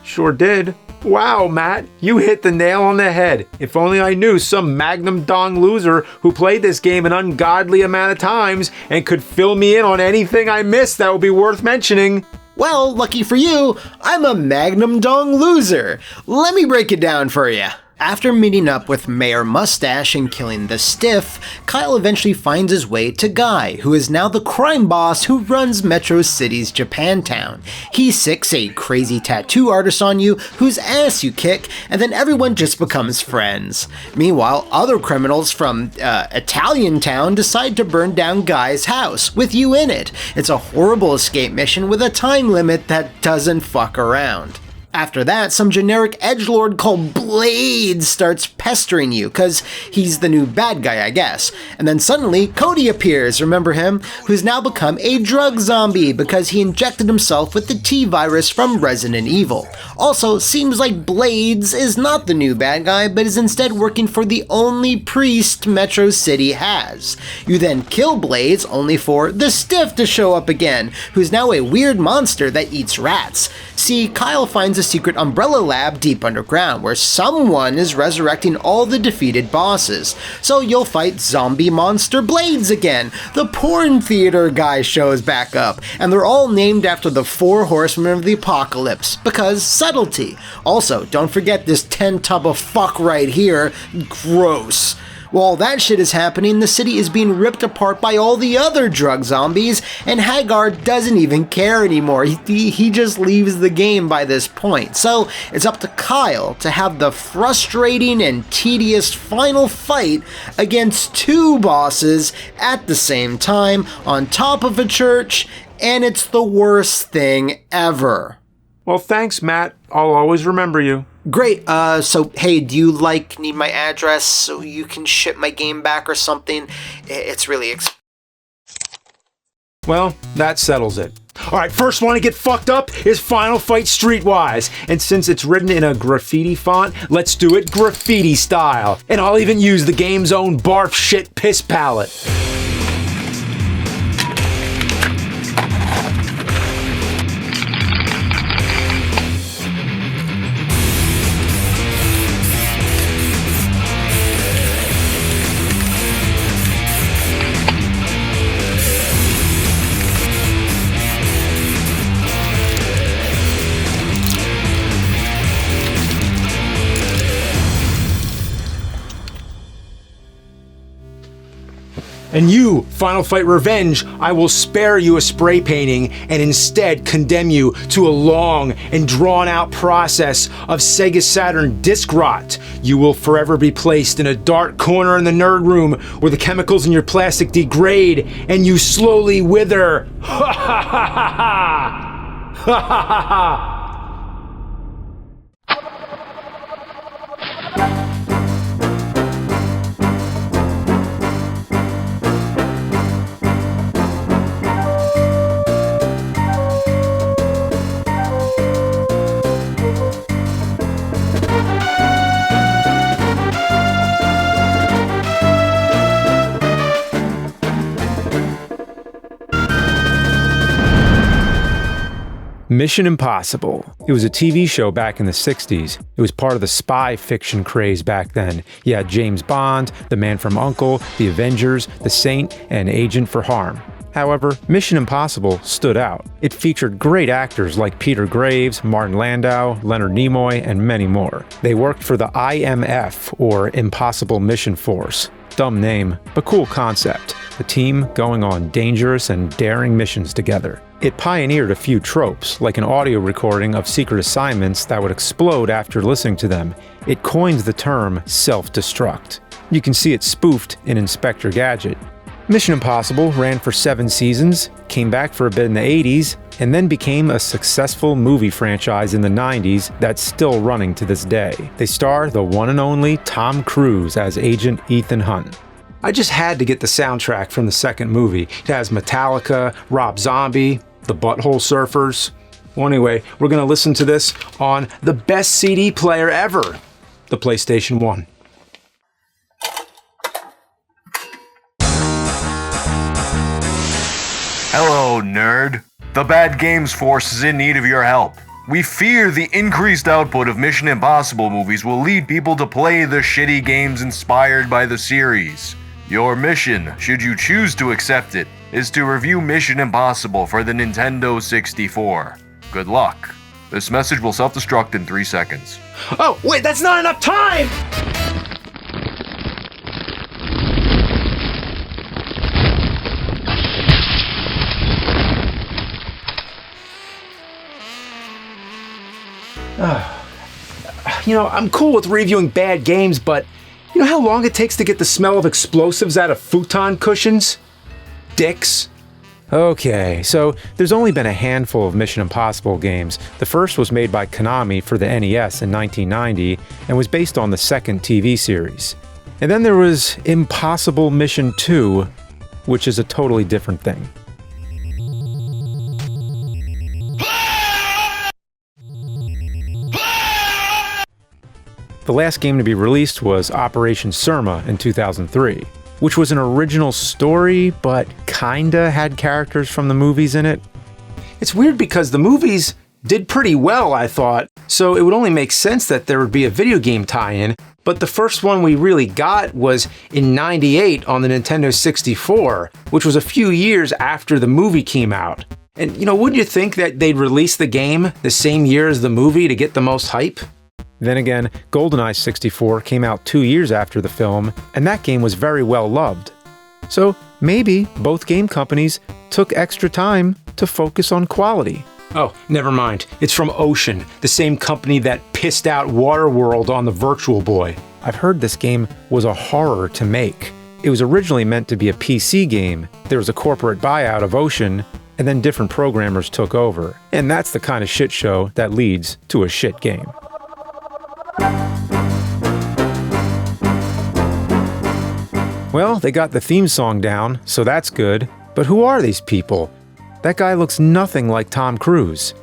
Sure did. Wow, Matt, you hit the nail on the head. If only I knew some Magnum Dong loser who played this game an ungodly amount of times and could fill me in on anything I missed that would be worth mentioning. Well, lucky for you, I'm a Magnum Dong loser. Let me break it down for you. After meeting up with Mayor Mustache and killing the Stiff, Kyle eventually finds his way to Guy, who is now the crime boss who runs Metro City's Japantown. He sicks a crazy tattoo artist on you, whose ass you kick, and then everyone just becomes friends. Meanwhile, other criminals from Italian Town decide to burn down Guy's house, with you in it. It's a horrible escape mission with a time limit that doesn't fuck around. After that, some generic edgelord called Blades starts pestering you, cause he's the new bad guy, I guess. And then suddenly, Cody appears, remember him? Who's now become a drug zombie because he injected himself with the T-virus from Resident Evil. Also, seems like Blades is not the new bad guy, but is instead working for the only priest Metro City has. You then kill Blades, only for the Stiff to show up again, who's now a weird monster that eats rats. See, Kyle finds a secret umbrella lab deep underground where someone is resurrecting all the defeated bosses. So you'll fight zombie monster Blades again. The porn theater guy shows back up, and they're all named after the 4 horsemen of the apocalypse, because subtlety. Also, don't forget this 10 tub of fuck right here. Gross. While that shit is happening, the city is being ripped apart by all the other drug zombies, and Hagar doesn't even care anymore. He just leaves the game by this point. So it's up to Kyle to have the frustrating and tedious final fight against 2 bosses at the same time on top of a church, and it's the worst thing ever. Well, thanks, Matt. I'll always remember you. Great, so hey, do you need my address so you can ship my game back or something? It's really Well, that settles it. Alright, first one to get fucked up is Final Fight Streetwise, and since it's written in a graffiti font, let's do it graffiti style. And I'll even use the game's own barf shit piss palette. And you, Final Fight Revenge, I will spare you a spray painting and instead condemn you to a long and drawn-out process of Sega Saturn disc rot. You will forever be placed in a dark corner in the nerd room where the chemicals in your plastic degrade and you slowly wither. Ha ha ha ha ha! Ha ha ha ha! Mission Impossible. It was a TV show back in the 60s. It was part of the spy fiction craze back then. You had James Bond, The Man from U.N.C.L.E., The Avengers, The Saint, and Agent for Harm. However, Mission Impossible stood out. It featured great actors like Peter Graves, Martin Landau, Leonard Nimoy, and many more. They worked for the IMF, or Impossible Mission Force. Dumb name, but cool concept. The team going on dangerous and daring missions together. It pioneered a few tropes, like an audio recording of secret assignments that would explode after listening to them. It coined the term self-destruct. You can see it spoofed in Inspector Gadget. Mission Impossible ran for 7 seasons, came back for a bit in the 80s, and then became a successful movie franchise in the 90s that's still running to this day. They star the one and only Tom Cruise as Agent Ethan Hunt. I just had to get the soundtrack from the second movie. It has Metallica, Rob Zombie, the Butthole Surfers. Well, anyway, we're gonna listen to this on the best CD player ever, the PlayStation 1. Hello, nerd. The Bad Games Force is in need of your help. We fear the increased output of Mission Impossible movies will lead people to play the shitty games inspired by the series. Your mission, should you choose to accept it, is to review Mission Impossible for the Nintendo 64. Good luck. This message will self-destruct in 3 seconds. Oh, wait, that's not enough time! You know, I'm cool with reviewing bad games, but you know how long it takes to get the smell of explosives out of futon cushions? Dicks. Okay, so there's only been a handful of Mission Impossible games. The first was made by Konami for the NES in 1990 and was based on the second TV series. And then there was Impossible Mission 2, which is a totally different thing. The last game to be released was Operation Surma in 2003, which was an original story, but kinda had characters from the movies in it. It's weird because the movies did pretty well, I thought, so it would only make sense that there would be a video game tie-in, but the first one we really got was in '98 on the Nintendo 64, which was a few years after the movie came out. And you know, wouldn't you think that they'd release the game the same year as the movie to get the most hype? Then again, GoldenEye 64 came out 2 years after the film, and that game was very well loved. So maybe both game companies took extra time to focus on quality. Oh, never mind. It's from Ocean, the same company that pissed out Waterworld on the Virtual Boy. I've heard this game was a horror to make. It was originally meant to be a PC game. There was a corporate buyout of Ocean, and then different programmers took over. And that's the kind of shit show that leads to a shit game. Well, they got the theme song down, so that's good. But who are these people? That guy looks nothing like Tom Cruise.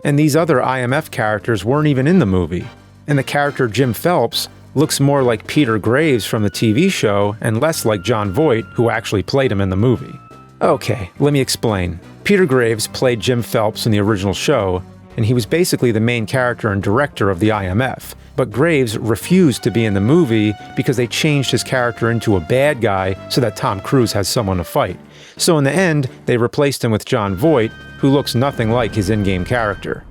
And these other IMF characters weren't even in the movie. And the character Jim Phelps looks more like Peter Graves from the TV show and less like Jon Voight, who actually played him in the movie. Okay, let me explain. Peter Graves played Jim Phelps in the original show, and he was basically the main character and director of the IMF. But Graves refused to be in the movie because they changed his character into a bad guy so that Tom Cruise has someone to fight. So in the end, they replaced him with Jon Voight, who looks nothing like his in-game character.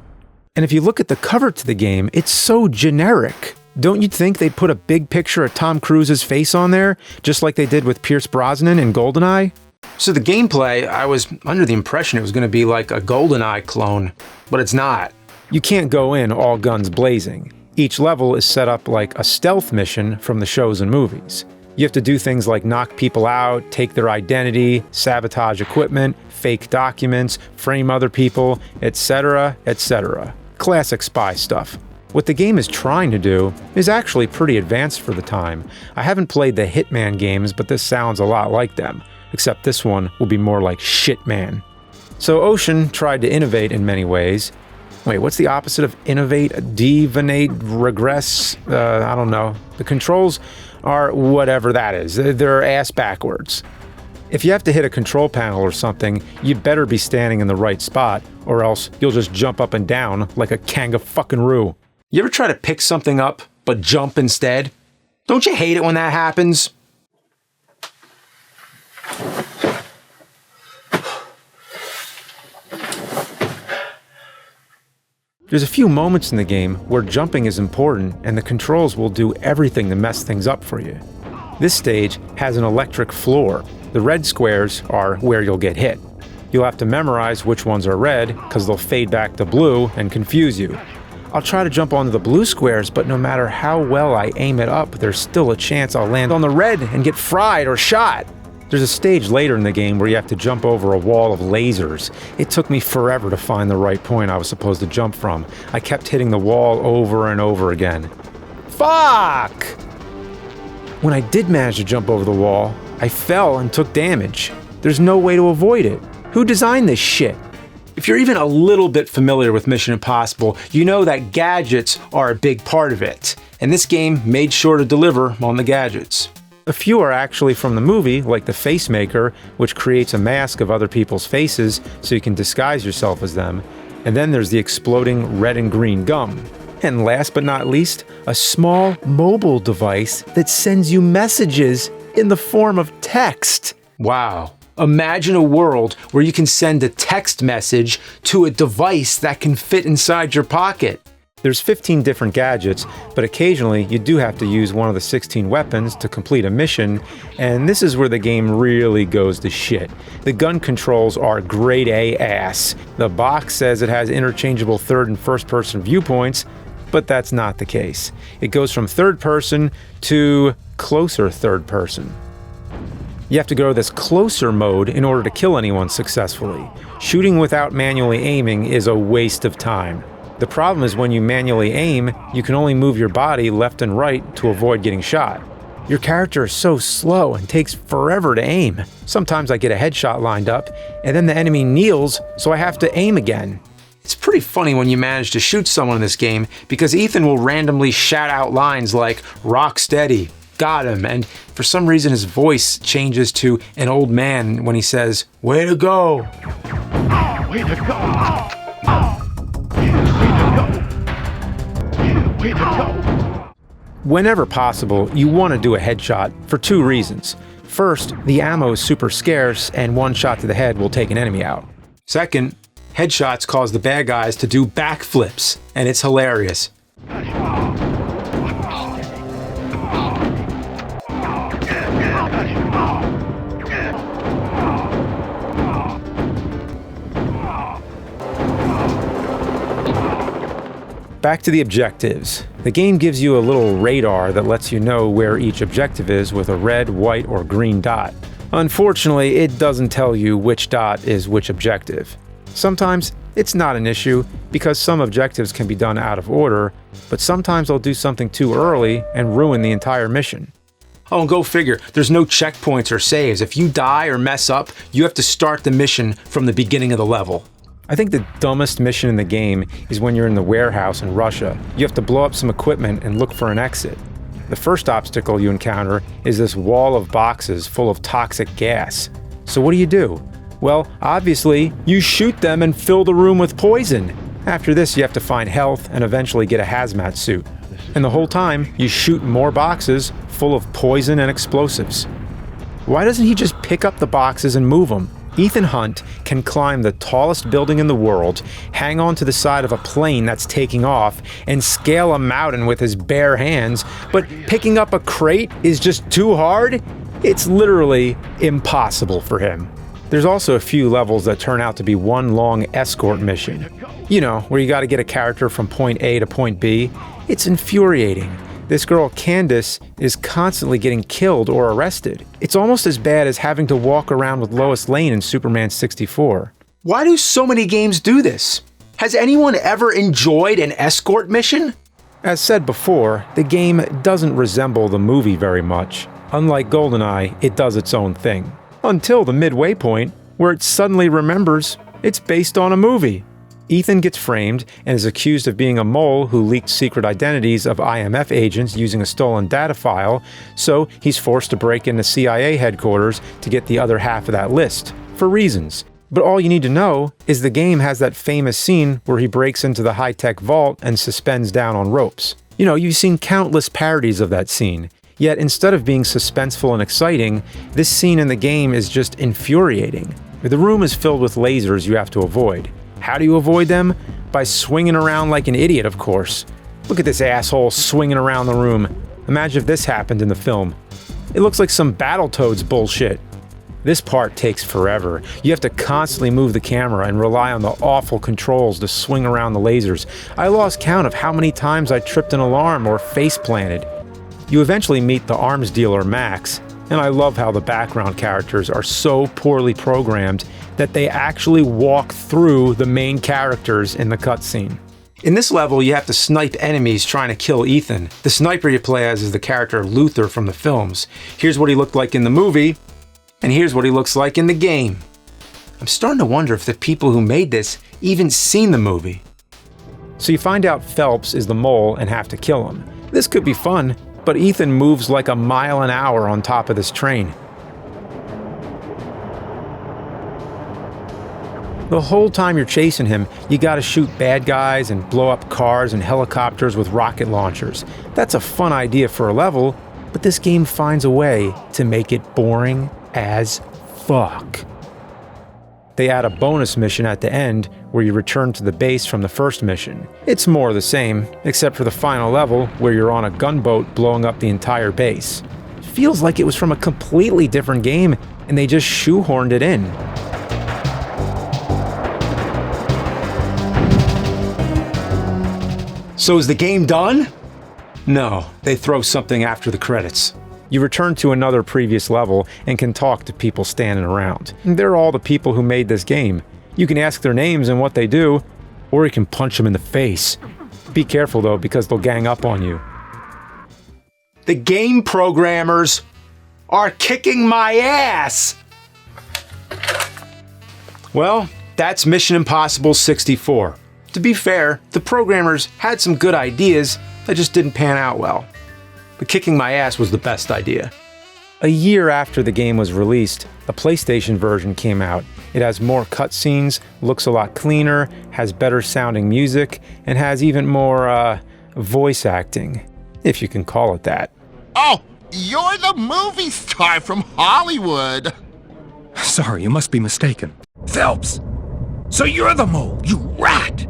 And if you look at the cover to the game, it's so generic. Don't you think they'd put a big picture of Tom Cruise's face on there, just like they did with Pierce Brosnan in GoldenEye? So the gameplay, I was under the impression it was going to be like a GoldenEye clone, but it's not. You can't go in all guns blazing. Each level is set up like a stealth mission from the shows and movies. You have to do things like knock people out, take their identity, sabotage equipment, fake documents, frame other people, etc., etc. Classic spy stuff. What the game is trying to do is actually pretty advanced for the time. I haven't played the Hitman games, but this sounds a lot like them, except this one will be more like Shitman. So Ocean tried to innovate in many ways. Wait, what's the opposite of innovate? Deviate, regress? I don't know. The controls are whatever that is. They're ass backwards. If you have to hit a control panel or something, you'd better be standing in the right spot, or else you'll just jump up and down like a kangaroo. You ever try to pick something up, but jump instead? Don't you hate it when that happens? There's a few moments in the game where jumping is important and the controls will do everything to mess things up for you. This stage has an electric floor. The red squares are where you'll get hit. You'll have to memorize which ones are red because they'll fade back to blue and confuse you. I'll try to jump onto the blue squares, but no matter how well I aim it up, there's still a chance I'll land on the red and get fried or shot. There's a stage later in the game where you have to jump over a wall of lasers. It took me forever to find the right point I was supposed to jump from. I kept hitting the wall over and over again. Fuck! When I did manage to jump over the wall, I fell and took damage. There's no way to avoid it. Who designed this shit? If you're even a little bit familiar with Mission Impossible, you know that gadgets are a big part of it. And this game made sure to deliver on the gadgets. A few are actually from the movie, like the Face Maker, which creates a mask of other people's faces so you can disguise yourself as them. And then there's the exploding red and green gum. And last but not least, a small mobile device that sends you messages in the form of text. Wow. Imagine a world where you can send a text message to a device that can fit inside your pocket. There's 15 different gadgets, but occasionally you do have to use one of the 16 weapons to complete a mission, and this is where the game really goes to shit. The gun controls are grade A ass. The box says it has interchangeable third and first person viewpoints, but that's not the case. It goes from third person to closer third person. You have to go to this closer mode in order to kill anyone successfully. Shooting without manually aiming is a waste of time. The problem is when you manually aim, you can only move your body left and right to avoid getting shot. Your character is so slow and takes forever to aim. Sometimes I get a headshot lined up, and then the enemy kneels, so I have to aim again. It's pretty funny when you manage to shoot someone in this game, because Ethan will randomly shout out lines like, "Rock steady, got him," and for some reason his voice changes to an old man when he says, "Way to go." Way to go. Way to go. Whenever possible, you want to do a headshot for two reasons. First, the ammo is super scarce and one shot to the head will take an enemy out. Second, headshots cause the bad guys to do backflips, and it's hilarious. Back to the objectives. The game gives you a little radar that lets you know where each objective is with a red, white, or green dot. Unfortunately, it doesn't tell you which dot is which objective. Sometimes it's not an issue because some objectives can be done out of order, but sometimes they'll do something too early and ruin the entire mission. Oh, and go figure, there's no checkpoints or saves. If you die or mess up, you have to start the mission from the beginning of the level. I think the dumbest mission in the game is when you're in the warehouse in Russia. You have to blow up some equipment and look for an exit. The first obstacle you encounter is this wall of boxes full of toxic gas. So what do? Well, obviously, you shoot them and fill the room with poison. After this, you have to find health and eventually get a hazmat suit. And the whole time, you shoot more boxes full of poison and explosives. Why doesn't he just pick up the boxes and move them? Ethan Hunt can climb the tallest building in the world, hang onto the side of a plane that's taking off, and scale a mountain with his bare hands, but picking up a crate is just too hard? It's literally impossible for him. There's also a few levels that turn out to be one long escort mission. You know, where you gotta get a character from point A to point B. It's infuriating. This girl, Candace, is constantly getting killed or arrested. It's almost as bad as having to walk around with Lois Lane in Superman 64. Why do so many games do this? Has anyone ever enjoyed an escort mission? As said before, the game doesn't resemble the movie very much. Unlike GoldenEye, it does its own thing. Until the midway point, where it suddenly remembers it's based on a movie. Ethan gets framed and is accused of being a mole who leaked secret identities of IMF agents using a stolen data file, so he's forced to break into CIA headquarters to get the other half of that list, for reasons. But all you need to know is the game has that famous scene where he breaks into the high-tech vault and suspends down on ropes. You know, you've seen countless parodies of that scene. Yet instead of being suspenseful and exciting, this scene in the game is just infuriating. The room is filled with lasers you have to avoid. How do you avoid them? By swinging around like an idiot, of course. Look at this asshole swinging around the room. Imagine if this happened in the film. It looks like some Battletoads bullshit. This part takes forever. You have to constantly move the camera and rely on the awful controls to swing around the lasers. I lost count of how many times I tripped an alarm or face planted. You eventually meet the arms dealer Max, and I love how the background characters are so poorly programmed that they actually walk through the main characters in the cutscene. In this level, you have to snipe enemies trying to kill Ethan. The sniper you play as is the character Luther from the films. Here's what he looked like in the movie, and here's what he looks like in the game. I'm starting to wonder if the people who made this even seen the movie. So you find out Phelps is the mole and have to kill him. This could be fun, but Ethan moves like a mile an hour on top of this train. The whole time you're chasing him, you gotta shoot bad guys and blow up cars and helicopters with rocket launchers. That's a fun idea for a level, but this game finds a way to make it boring as fuck. They add a bonus mission at the end where you return to the base from the first mission. It's more the same, except for the final level where you're on a gunboat blowing up the entire base. It feels like it was from a completely different game and they just shoehorned it in. So is the game done? No, they throw something after the credits. You return to another previous level and can talk to people standing around. They're all the people who made this game. You can ask their names and what they do, or you can punch them in the face. Be careful though, because they'll gang up on you. The game programmers are kicking my ass! Well, that's Mission Impossible 64. To be fair, the programmers had some good ideas that just didn't pan out well. But kicking my ass was the best idea. A year after the game was released, a PlayStation version came out. It has more cutscenes, looks a lot cleaner, has better sounding music, and has even more, voice acting, if you can call it that. Oh, you're the movie star from Hollywood! Sorry, you must be mistaken. Phelps, so you're the mole, you rat!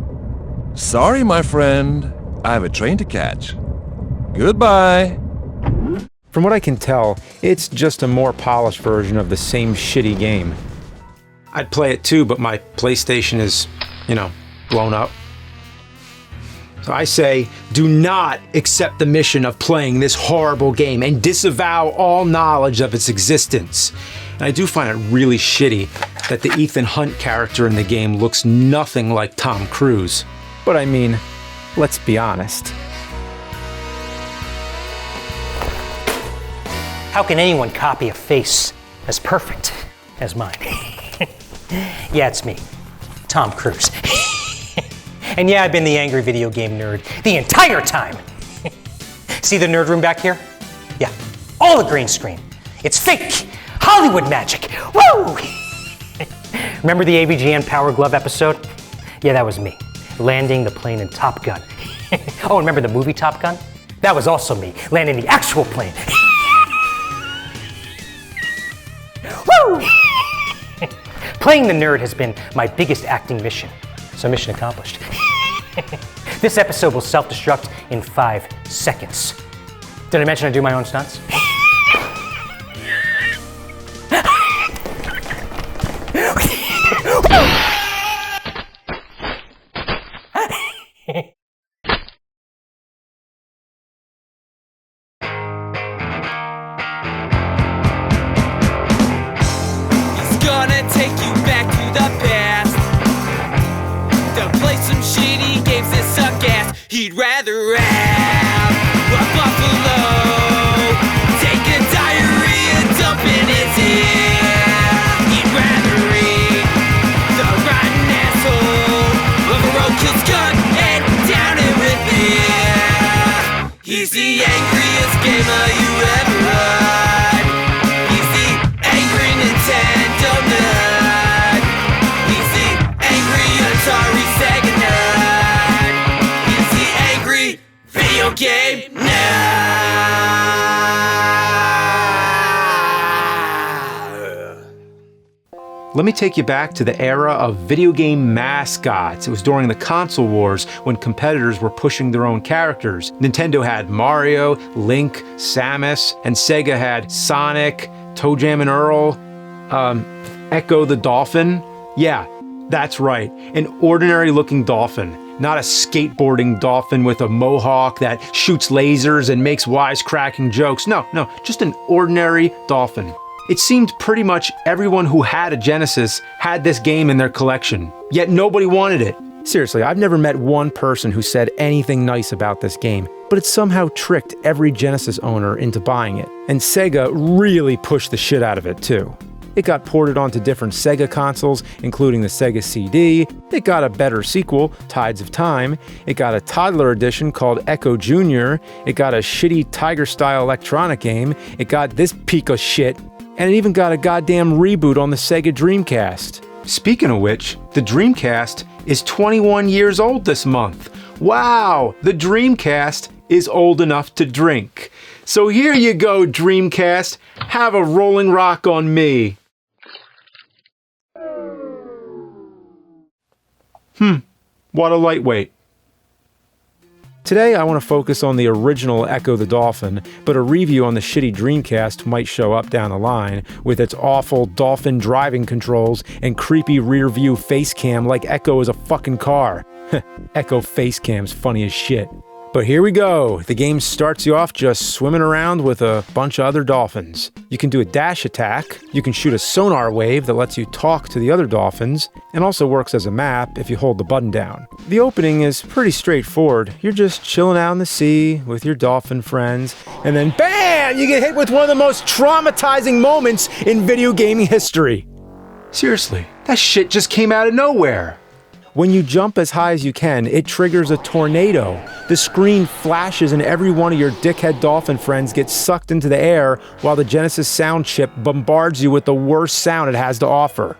Sorry, my friend. I have a train to catch. Goodbye. From what I can tell, it's just a more polished version of the same shitty game. I'd play it too, but my PlayStation is, blown up. So I say, do not accept the mission of playing this horrible game and disavow all knowledge of its existence. And I do find it really shitty that the Ethan Hunt character in the game looks nothing like Tom Cruise. But I mean, let's be honest. How can anyone copy a face as perfect as mine? Yeah, it's me, Tom Cruise. And yeah, I've been the angry video game nerd the entire time. See the nerd room back here? Yeah, all the green screen. It's fake Hollywood magic. Woo! Remember the AVGN Power Glove episode? Yeah, that was me, landing the plane in Top Gun. Oh, and remember the movie Top Gun? That was also me, landing the actual plane. Woo! Playing the nerd has been my biggest acting mission, so mission accomplished. This episode will self-destruct in 5 seconds. Did I mention I do my own stunts? He'd rather have a buffalo take a diarrhea dump in his ear. He'd rather eat the rotten asshole of a roadkill skunk and down it with beer. He's the angriest gamer you ever heard. He's the angry Nintendo nerd. He's the angry Atari Sega nerd. Video game nerd. Let me take you back to the era of video game mascots. It was during the console wars when competitors were pushing their own characters. Nintendo had Mario, Link, Samus, and Sega had Sonic, Toe Jam and Earl, Ecco the Dolphin. Yeah, that's right, an ordinary looking dolphin. Not a skateboarding dolphin with a mohawk that shoots lasers and makes wisecracking jokes. No, just an ordinary dolphin. It seemed pretty much everyone who had a Genesis had this game in their collection, yet nobody wanted it. Seriously, I've never met one person who said anything nice about this game, but it somehow tricked every Genesis owner into buying it. And Sega really pushed the shit out of it too. It got ported onto different Sega consoles, including the Sega CD. It got a better sequel, Tides of Time. It got a toddler edition called Echo Jr. It got a shitty Tiger-style electronic game. It got this peak of shit. And it even got a goddamn reboot on the Sega Dreamcast. Speaking of which, the Dreamcast is 21 years old this month. Wow, the Dreamcast is old enough to drink. So here you go, Dreamcast. Have a rolling rock on me. What a lightweight. Today I want to focus on the original Ecco the Dolphin, but a review on the shitty Dreamcast might show up down the line, with its awful dolphin driving controls and creepy rear view face cam like Ecco is a fucking car. Ecco face cam's funny as shit. But here we go. The game starts you off just swimming around with a bunch of other dolphins. You can do a dash attack, you can shoot a sonar wave that lets you talk to the other dolphins, and also works as a map if you hold the button down. The opening is pretty straightforward. You're just chilling out in the sea with your dolphin friends, and then BAM! You get hit with one of the most traumatizing moments in video gaming history. Seriously, that shit just came out of nowhere. When you jump as high as you can, it triggers a tornado. The screen flashes and every one of your dickhead dolphin friends gets sucked into the air while the Genesis sound chip bombards you with the worst sound it has to offer.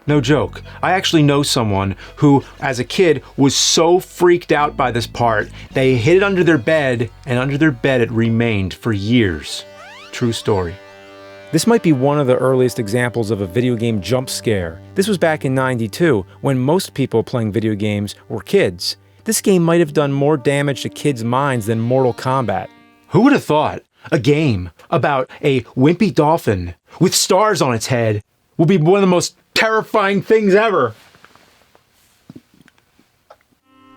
No joke. I actually know someone who, as a kid, was so freaked out by this part, they hid it under their bed, and under their bed it remained for years. True story. This might be one of the earliest examples of a video game jump scare. This was back in '92, when most people playing video games were kids. This game might have done more damage to kids' minds than Mortal Kombat. Who would have thought a game about a wimpy dolphin with stars on its head would be one of the most terrifying things ever?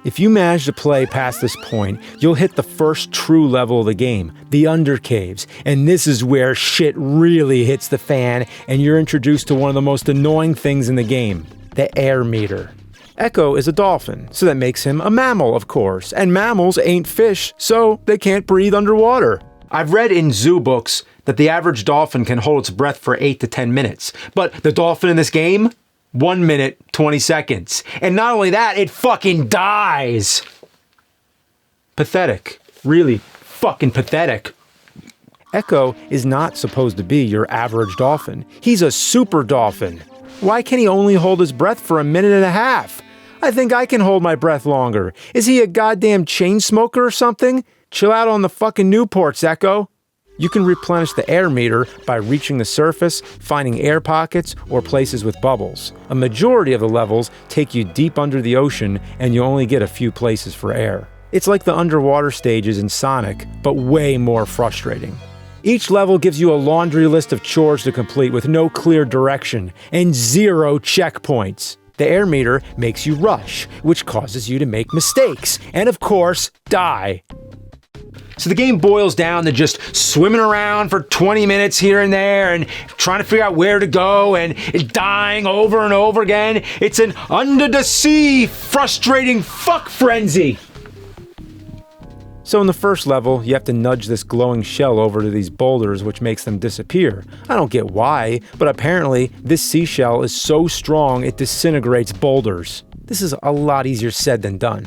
If you manage to play past this point, you'll hit the first true level of the game, the Undercaves, and this is where shit really hits the fan and you're introduced to one of the most annoying things in the game, the air meter. Ecco is a dolphin, so that makes him a mammal, of course, and mammals ain't fish, so they can't breathe underwater. I've read in zoo books that the average dolphin can hold its breath for 8 to 10 minutes, but the dolphin in this game? 1 minute, 20 seconds. And not only that, it fucking dies. Pathetic. Really fucking pathetic. Ecco is not supposed to be your average dolphin. He's a super dolphin. Why can he only hold his breath for a minute and a half? I think I can hold my breath longer. Is he a goddamn chain smoker or something? Chill out on the fucking Newports, Ecco. You can replenish the air meter by reaching the surface, finding air pockets, or places with bubbles. A majority of the levels take you deep under the ocean, and you only get a few places for air. It's like the underwater stages in Sonic, but way more frustrating. Each level gives you a laundry list of chores to complete with no clear direction, and 0 checkpoints. The air meter makes you rush, which causes you to make mistakes, and of course, die. So the game boils down to just swimming around for 20 minutes here and there and trying to figure out where to go and dying over and over again. It's an under-the-sea frustrating fuck frenzy. So in the first level, you have to nudge this glowing shell over to these boulders, which makes them disappear. I don't get why, but apparently this seashell is so strong it disintegrates boulders. This is a lot easier said than done.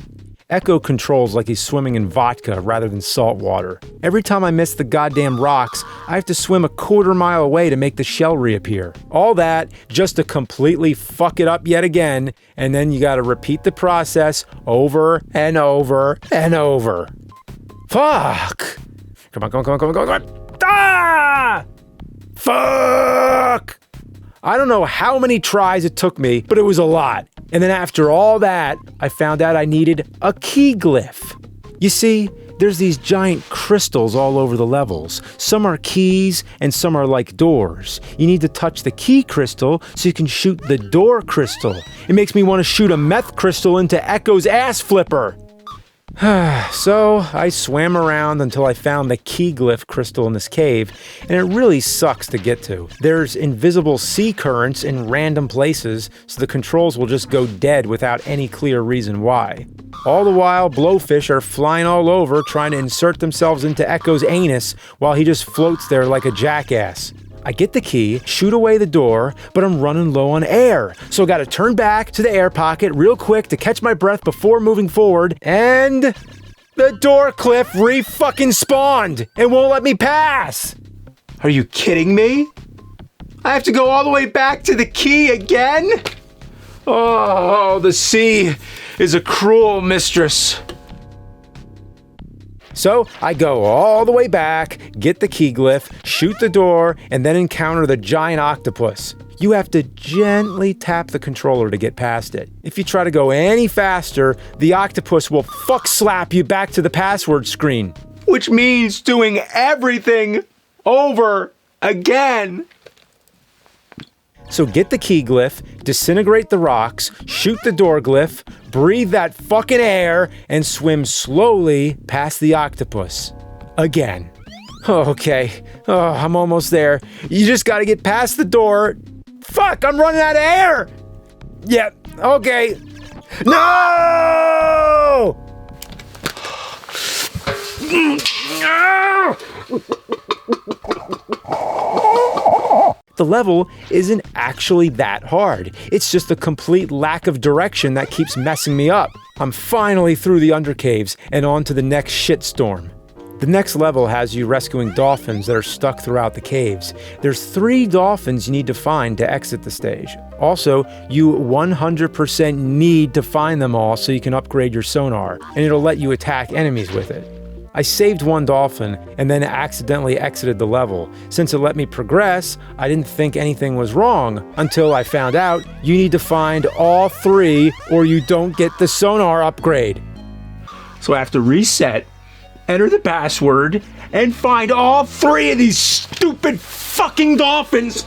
Ecco controls like he's swimming in vodka rather than salt water. Every time I miss the goddamn rocks, I have to swim a quarter mile away to make the shell reappear. All that just to completely fuck it up yet again, and then you gotta repeat the process over and over and over. Fuck! Come on. Ah! Fuck! I don't know how many tries it took me, but it was a lot. And then after all that, I found out I needed a key glyph. You see, there's these giant crystals all over the levels. Some are keys and some are like doors. You need to touch the key crystal so you can shoot the door crystal. It makes me want to shoot a meth crystal into Ecco's ass flipper. So I swam around until I found the key glyph crystal in this cave, and it really sucks to get to. There's invisible sea currents in random places, so the controls will just go dead without any clear reason why. All the while, blowfish are flying all over trying to insert themselves into Ecco's anus while he just floats there like a jackass. I get the key, shoot away the door, but I'm running low on air. So I gotta turn back to the air pocket real quick to catch my breath before moving forward, and the door cliff re-fucking spawned and won't let me pass. Are you kidding me? I have to go all the way back to the key again? Oh, the sea is a cruel mistress. So I go all the way back, get the key glyph, shoot the door, and then encounter the giant octopus. You have to gently tap the controller to get past it. If you try to go any faster, the octopus will fuck slap you back to the password screen, which means doing everything over again. So get the key glyph, disintegrate the rocks, shoot the door glyph, breathe that fucking air, and swim slowly past the octopus. Again. Okay. Oh, I'm almost there. You just gotta get past the door. Fuck, I'm running out of air! Yep, okay. No! The level isn't actually that hard. It's just a complete lack of direction that keeps messing me up. I'm finally through the undercaves and on to the next shitstorm. The next level has you rescuing dolphins that are stuck throughout the caves. There's 3 dolphins you need to find to exit the stage. Also, you 100% need to find them all so you can upgrade your sonar, and it'll let you attack enemies with it. I saved 1 dolphin and then accidentally exited the level. Since it let me progress, I didn't think anything was wrong until I found out you need to find all 3 or you don't get the sonar upgrade. So I have to reset, enter the password, and find all 3 of these stupid fucking dolphins.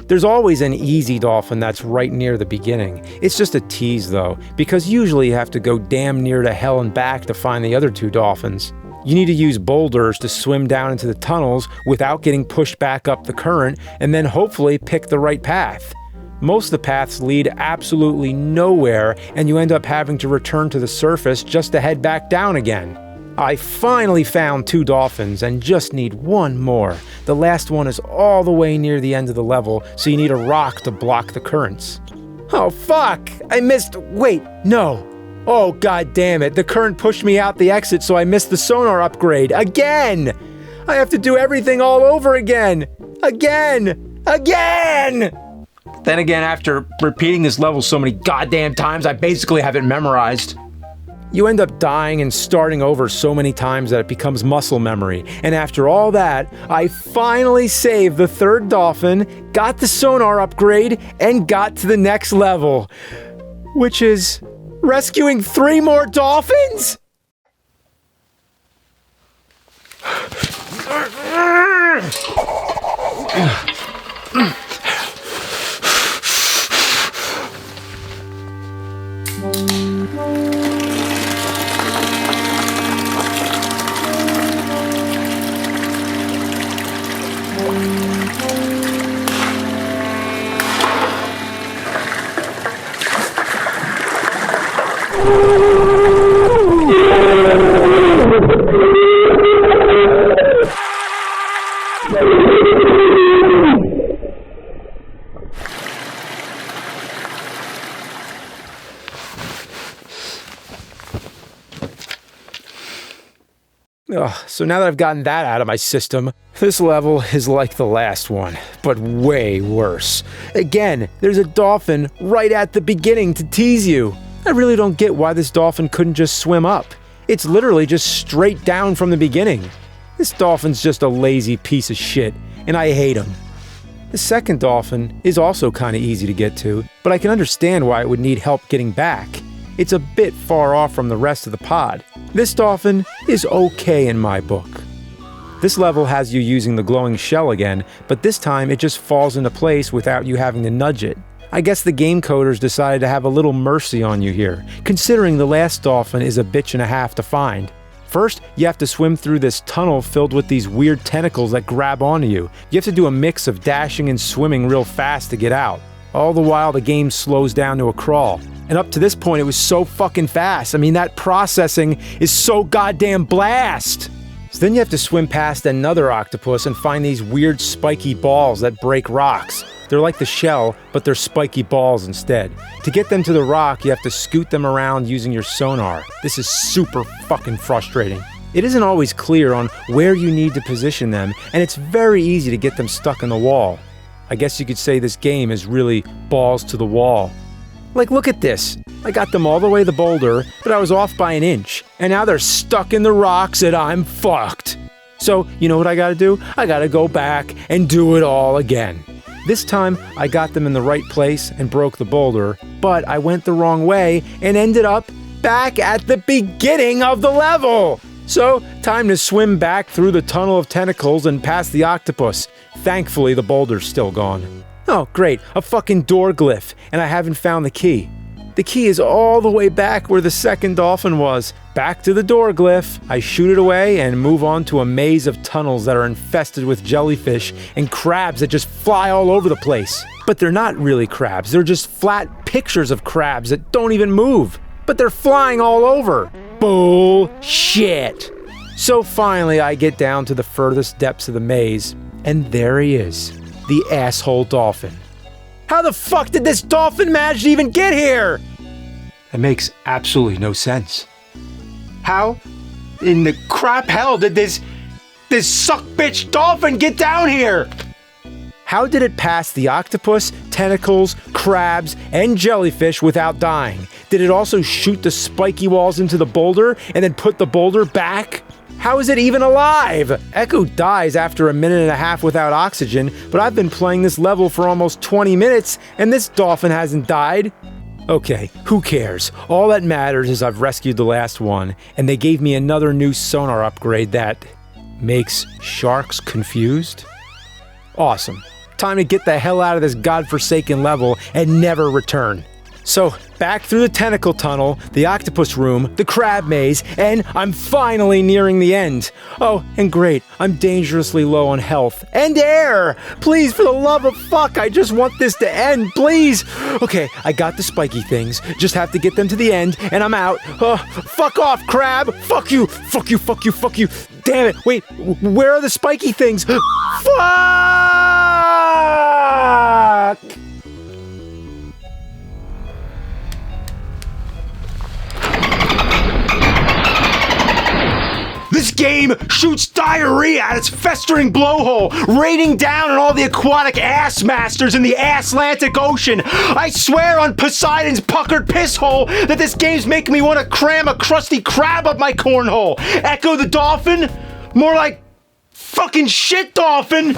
There's always an easy dolphin that's right near the beginning. It's just a tease though, because usually you have to go damn near to hell and back to find the other 2 dolphins. You need to use boulders to swim down into the tunnels without getting pushed back up the current, and then hopefully pick the right path. Most of the paths lead absolutely nowhere, and you end up having to return to the surface just to head back down again. I finally found 2 dolphins and just need 1 more. The last one is all the way near the end of the level, so you need a rock to block the currents. Oh fuck! I missed— wait, no. Oh god damn it, the current pushed me out the exit so I missed the sonar upgrade. Again! I have to do everything all over again! Again! Then again, after repeating this level so many goddamn times, I basically have it memorized. You end up dying and starting over so many times that it becomes muscle memory. And after all that, I finally saved the third dolphin, got the sonar upgrade, and got to the next level. Which is rescuing 3 more dolphins? So now that I've gotten that out of my system, this level is like the last one, but way worse. Again, there's a dolphin right at the beginning to tease you. I really don't get why this dolphin couldn't just swim up. It's literally just straight down from the beginning. This dolphin's just a lazy piece of shit, and I hate him. The second dolphin is also kinda easy to get to, but I can understand why it would need help getting back. It's a bit far off from the rest of the pod. This dolphin is okay in my book. This level has you using the glowing shell again, but this time it just falls into place without you having to nudge it. I guess the game coders decided to have a little mercy on you here, considering the last dolphin is a bitch and a half to find. First, you have to swim through this tunnel filled with these weird tentacles that grab onto you. You have to do a mix of dashing and swimming real fast to get out. All the while, the game slows down to a crawl. And up to this point, it was so fucking fast. I mean, that processing is so goddamn blast! So then you have to swim past another octopus and find these weird spiky balls that break rocks. They're like the shell, but they're spiky balls instead. To get them to the rock, you have to scoot them around using your sonar. This is super fucking frustrating. It isn't always clear on where you need to position them, and it's very easy to get them stuck in the wall. I guess you could say this game is really balls to the wall. Like, look at this. I got them all the way to the boulder, but I was off by an inch, and now they're stuck in the rocks and I'm fucked. So, you know what I gotta do? I gotta go back and do it all again. This time, I got them in the right place and broke the boulder, but I went the wrong way and ended up back at the beginning of the level. So, time to swim back through the tunnel of tentacles and past the octopus. Thankfully, the boulder's still gone. Oh, great, a fucking door glyph, and I haven't found the key. The key is all the way back where the second dolphin was. Back to the door glyph, I shoot it away and move on to a maze of tunnels that are infested with jellyfish and crabs that just fly all over the place. But they're not really crabs, they're just flat pictures of crabs that don't even move. But they're flying all over. Bullshit. So finally I get down to the furthest depths of the maze, and there he is. The asshole dolphin. How the fuck did this dolphin manage to even get here? That makes absolutely no sense. How in the crap hell did this suck bitch dolphin get down here? How did it pass the octopus, tentacles, crabs, and jellyfish without dying? Did it also shoot the spiky walls into the boulder and then put the boulder back? How is it even alive? Echo dies after a minute and a half without oxygen, but I've been playing this level for almost 20 minutes and this dolphin hasn't died. Okay, who cares? All that matters is I've rescued the last one, and they gave me another new sonar upgrade that makes sharks confused? Awesome. Time to get the hell out of this godforsaken level and never return. So, back through the tentacle tunnel, the octopus room, the crab maze, and I'm finally nearing the end. Oh, and great, I'm dangerously low on health and air. Please, for the love of fuck, I just want this to end, please. Okay, I got the spiky things, just have to get them to the end, and I'm out. Fuck off, crab. Fuck you, fuck you, fuck you, fuck you. Damn it, wait, where are the spiky things? Fuck! This game shoots diarrhea at its festering blowhole, raining down on all the aquatic ass masters in the Atlantic Ocean. I swear on Poseidon's puckered piss hole that this game's making me want to cram a crusty crab up my cornhole. Ecco the Dolphin? More like fucking shit dolphin.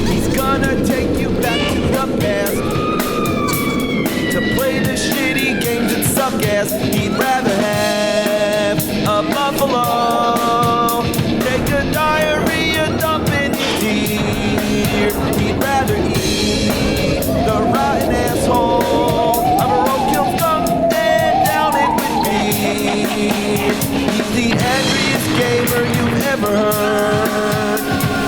He's gonna take you back to the past to play the shitty games that suck ass. He'd rather have a buffalo take a diarrhea dump in his ear. He'd rather eat the rotten asshole of a roadkill skunk and down it with beer. He's the angriest gamer you've ever heard.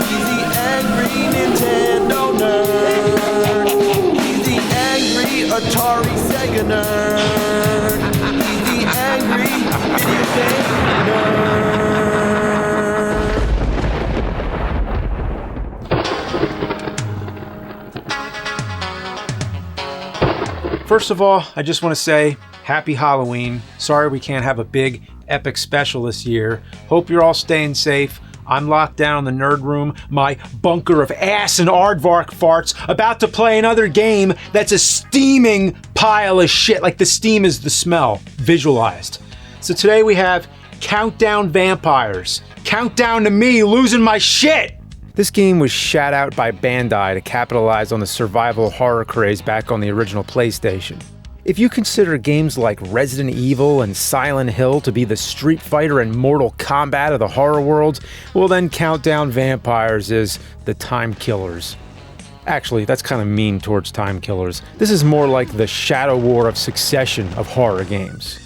He's the angry Nintendo nerd. He's the angry Atari Sega nerd. He's the angry video game nerd. First of all, I just want to say, happy Halloween. Sorry we can't have a big, epic special this year. Hope you're all staying safe. I'm locked down in the nerd room, my bunker of ass and aardvark farts, about to play another game that's a steaming pile of shit, like the steam is the smell, visualized. So today we have Countdown Vampires. Countdown to me losing my shit! This game was shat out by Bandai to capitalize on the survival horror craze back on the original PlayStation. If you consider games like Resident Evil and Silent Hill to be the Street Fighter and Mortal Kombat of the horror world, well then Countdown Vampires is the Time Killers. Actually, that's kind of mean towards Time Killers. This is more like the Shadow War of Succession of horror games.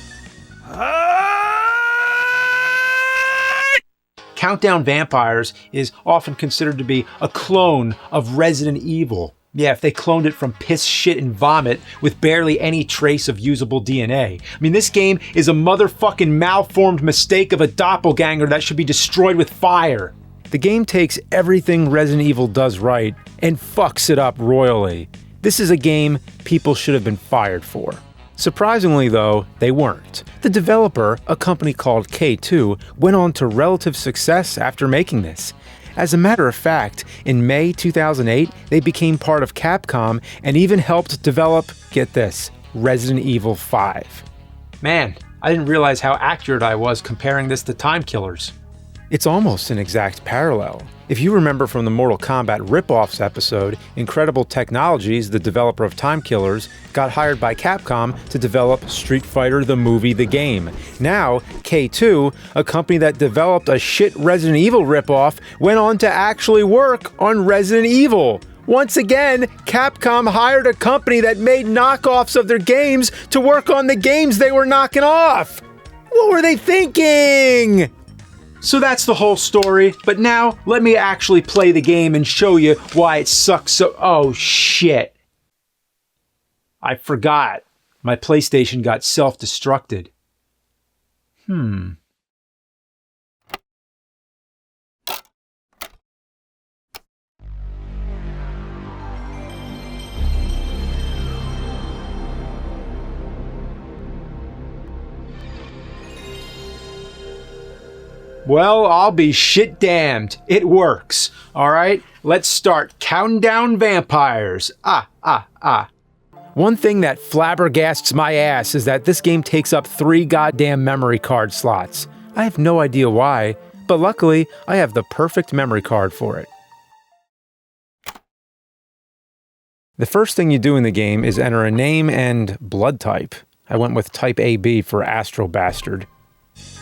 Countdown Vampires is often considered to be a clone of Resident Evil. Yeah, if they cloned it from piss, shit, and vomit with barely any trace of usable DNA. I mean, this game is a motherfucking malformed mistake of a doppelganger that should be destroyed with fire. The game takes everything Resident Evil does right and fucks it up royally. This is a game people should have been fired for. Surprisingly though, they weren't. The developer, a company called K2, went on to relative success after making this. As a matter of fact, in May 2008, they became part of Capcom and even helped develop, get this, Resident Evil 5. Man, I didn't realize how accurate I was comparing this to Time Killers. It's almost an exact parallel. If you remember from the Mortal Kombat Rip-Offs episode, Incredible Technologies, the developer of Time Killers, got hired by Capcom to develop Street Fighter the movie The Game. Now, K2, a company that developed a shit Resident Evil rip-off, went on to actually work on Resident Evil. Once again, Capcom hired a company that made knockoffs of their games to work on the games they were knocking off. What were they thinking? So that's the whole story, but now let me actually play the game and show you why it sucks so— oh shit. I forgot. My PlayStation got self-destructed. Well, I'll be shit damned. It works. Alright, let's start counting down vampires. One thing that flabbergasts my ass is that this game takes up 3 goddamn memory card slots. I have no idea why, but luckily, I have the perfect memory card for it. The first thing you do in the game is enter a name and blood type. I went with type AB for Astro Bastard.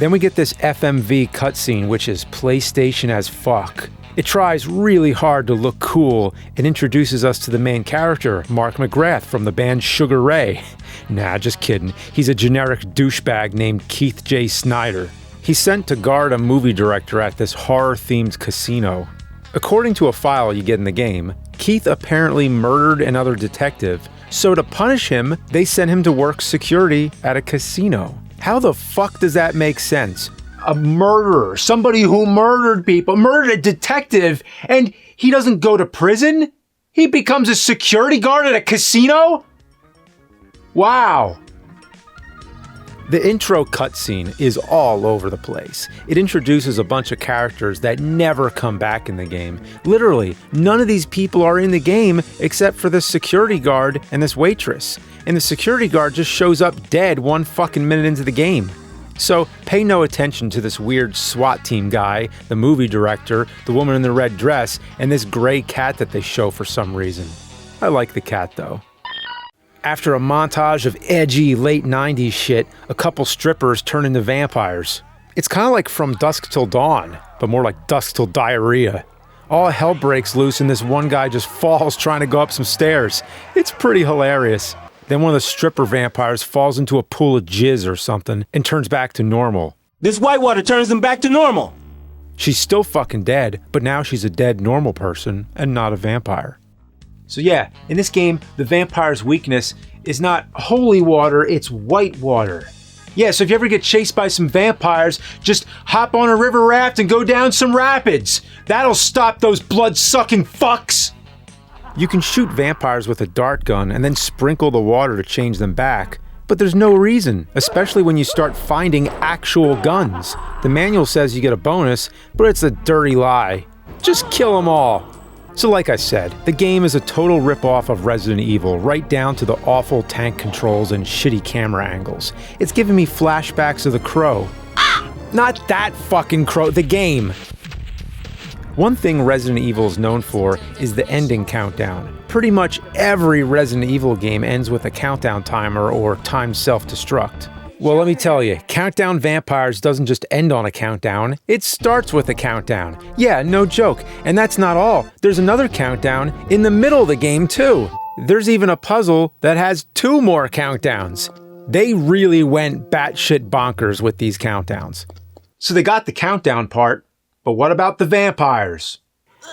Then we get this FMV cutscene, which is PlayStation as fuck. It tries really hard to look cool and introduces us to the main character, Mark McGrath from the band Sugar Ray. Nah, just kidding. He's a generic douchebag named Keith J. Snyder. He's sent to guard a movie director at this horror-themed casino. According to a file you get in the game, Keith apparently murdered another detective, so to punish him, they sent him to work security at a casino. How the fuck does that make sense? A murderer, somebody who murdered people, murdered a detective, and he doesn't go to prison? He becomes a security guard at a casino? Wow. The intro cutscene is all over the place. It introduces a bunch of characters that never come back in the game. Literally, none of these people are in the game except for this security guard and this waitress. And the security guard just shows up dead 1 fucking minute into the game. So pay no attention to this weird SWAT team guy, the movie director, the woman in the red dress, and this gray cat that they show for some reason. I like the cat though. After a montage of edgy late 90s shit, a couple strippers turn into vampires. It's kind of like From Dusk Till Dawn, but more like Dusk Till Diarrhea. All hell breaks loose and this one guy just falls trying to go up some stairs. It's pretty hilarious. Then one of the stripper vampires falls into a pool of jizz or something and turns back to normal. This whitewater turns them back to normal. She's still fucking dead, but now she's a dead normal person and not a vampire. So yeah, in this game, the vampire's weakness is not holy water, it's white water. Yeah, so if you ever get chased by some vampires, just hop on a river raft and go down some rapids. That'll stop those blood-sucking fucks! You can shoot vampires with a dart gun and then sprinkle the water to change them back, but there's no reason, especially when you start finding actual guns. The manual says you get a bonus, but it's a dirty lie. Just kill them all. So like I said, the game is a total rip-off of Resident Evil, right down to the awful tank controls and shitty camera angles. It's giving me flashbacks of The Crow. Not that fucking Crow, the game! One thing Resident Evil is known for is the ending countdown. Pretty much every Resident Evil game ends with a countdown timer or timed self-destruct. Well, let me tell you, Countdown Vampires doesn't just end on a countdown, it starts with a countdown. Yeah, no joke. And that's not all. There's another countdown in the middle of the game, too. There's even a puzzle that has 2 more countdowns. They really went batshit bonkers with these countdowns. So they got the countdown part, but what about the vampires?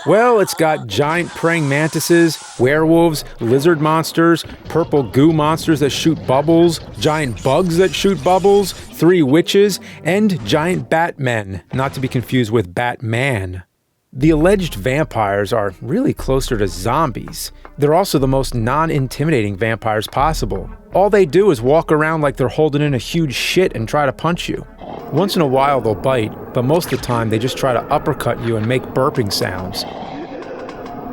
Well, it's got giant praying mantises, werewolves, lizard monsters, purple goo monsters that shoot bubbles, giant bugs that shoot bubbles, 3 witches, and giant batmen, not to be confused with Batman. The alleged vampires are really closer to zombies. They're also the most non-intimidating vampires possible. All they do is walk around like they're holding in a huge shit and try to punch you. Once in a while they'll bite, but most of the time they just try to uppercut you and make burping sounds.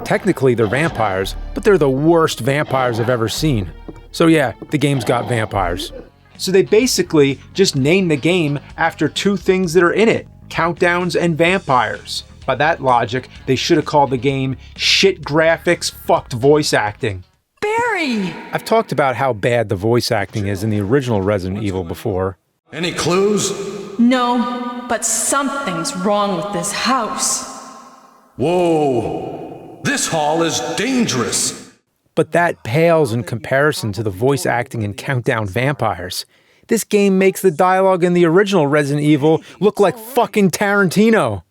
Technically they're vampires, but they're the worst vampires I've ever seen. So yeah, the game's got vampires. So they basically just named the game after 2 things that are in it, countdowns and vampires. By that logic, they should have called the game Shit Graphics, Fucked Voice Acting. Barry! I've talked about how bad the voice acting is in the original Resident Evil before. Any clues? No, but something's wrong with this house. Whoa! This hall is dangerous! But that pales in comparison to the voice acting in Countdown Vampires. This game makes the dialogue in the original Resident Evil look like fucking Tarantino.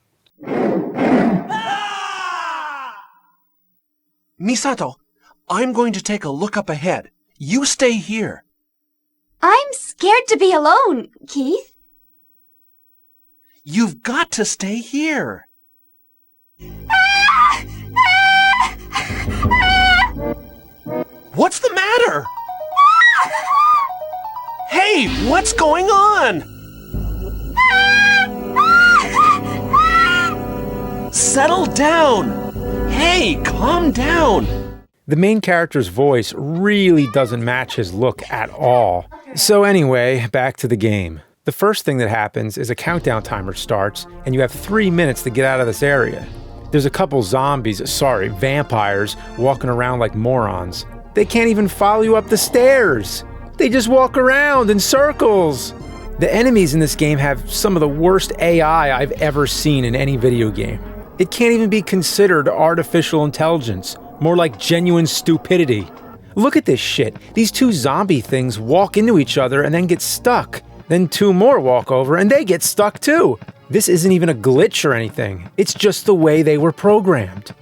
Misato, I'm going to take a look up ahead. You stay here. I'm scared to be alone, Keith. You've got to stay here. What's the matter? Hey, what's going on? Settle down. Hey, calm down. The main character's voice really doesn't match his look at all. So anyway, back to the game. The first thing that happens is a countdown timer starts, and you have 3 minutes to get out of this area. There's a couple vampires, walking around like morons. They can't even follow you up the stairs. They just walk around in circles. The enemies in this game have some of the worst AI I've ever seen in any video game. It can't even be considered artificial intelligence, more like genuine stupidity. Look at this shit. These 2 zombie things walk into each other and then get stuck. Then 2 more walk over and they get stuck too. This isn't even a glitch or anything. It's just the way they were programmed.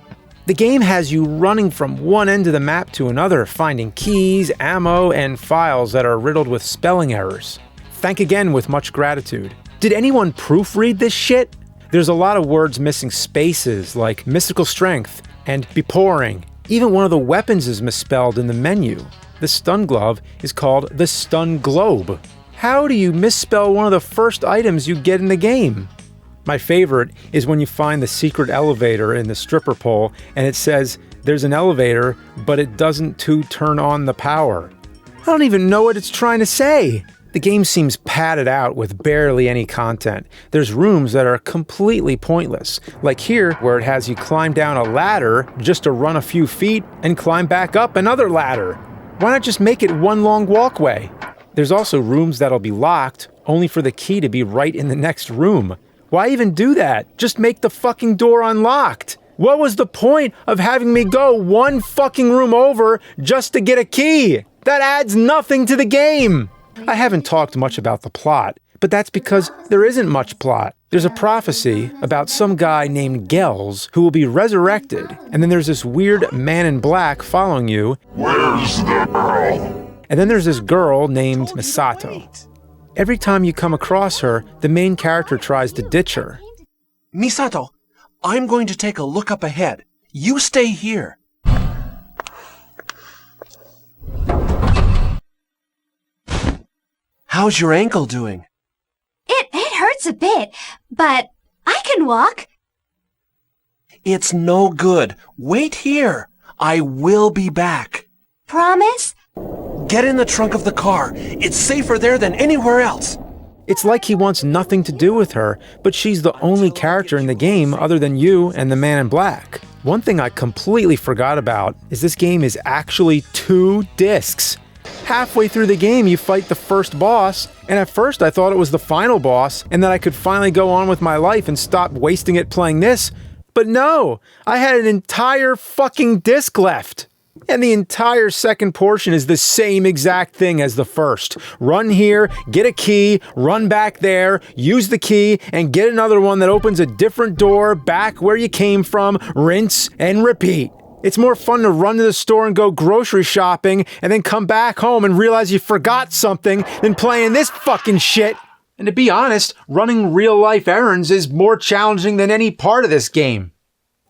The game has you running from one end of the map to another, finding keys, ammo, and files that are riddled with spelling errors. Thank again with much gratitude. Did anyone proofread this shit? There's a lot of words missing spaces, like mystical strength and beporing. Even one of the weapons is misspelled in the menu. The stun glove is called the stun globe. How do you misspell one of the first items you get in the game? My favorite is when you find the secret elevator in the stripper pole and it says there's an elevator, but it doesn't turn on the power. I don't even know what it's trying to say. The game seems padded out with barely any content. There's rooms that are completely pointless, like here where it has you climb down a ladder just to run a few feet and climb back up another ladder. Why not just make it one long walkway? There's also rooms that'll be locked, only for the key to be right in the next room. Why even do that? Just make the fucking door unlocked. What was the point of having me go one fucking room over just to get a key? That adds nothing to the game. I haven't talked much about the plot, but that's because there isn't much plot. There's a prophecy about some guy named Gels who will be resurrected, and then there's this weird man in black following you. Where's the girl? And then there's this girl named Misato. Every time you come across her, the main character tries to ditch her. Misato, I'm going to take a look up ahead. You stay here. How's your ankle doing? It hurts a bit, but I can walk. It's no good. Wait here. I will be back. Promise? Get in the trunk of the car. It's safer there than anywhere else. It's like he wants nothing to do with her, but she's the only character in the game other than you and the man in black. One thing I completely forgot about is this game is actually 2 discs. Halfway through the game, you fight the first boss, and at first I thought it was the final boss, and that I could finally go on with my life and stop wasting it playing this. But no! I had an entire fucking disc left! And the entire second portion is the same exact thing as the first. Run here, get a key, run back there, use the key, and get another one that opens a different door back where you came from, rinse, and repeat. It's more fun to run to the store and go grocery shopping and then come back home and realize you forgot something than playing this fucking shit. And to be honest, running real-life errands is more challenging than any part of this game.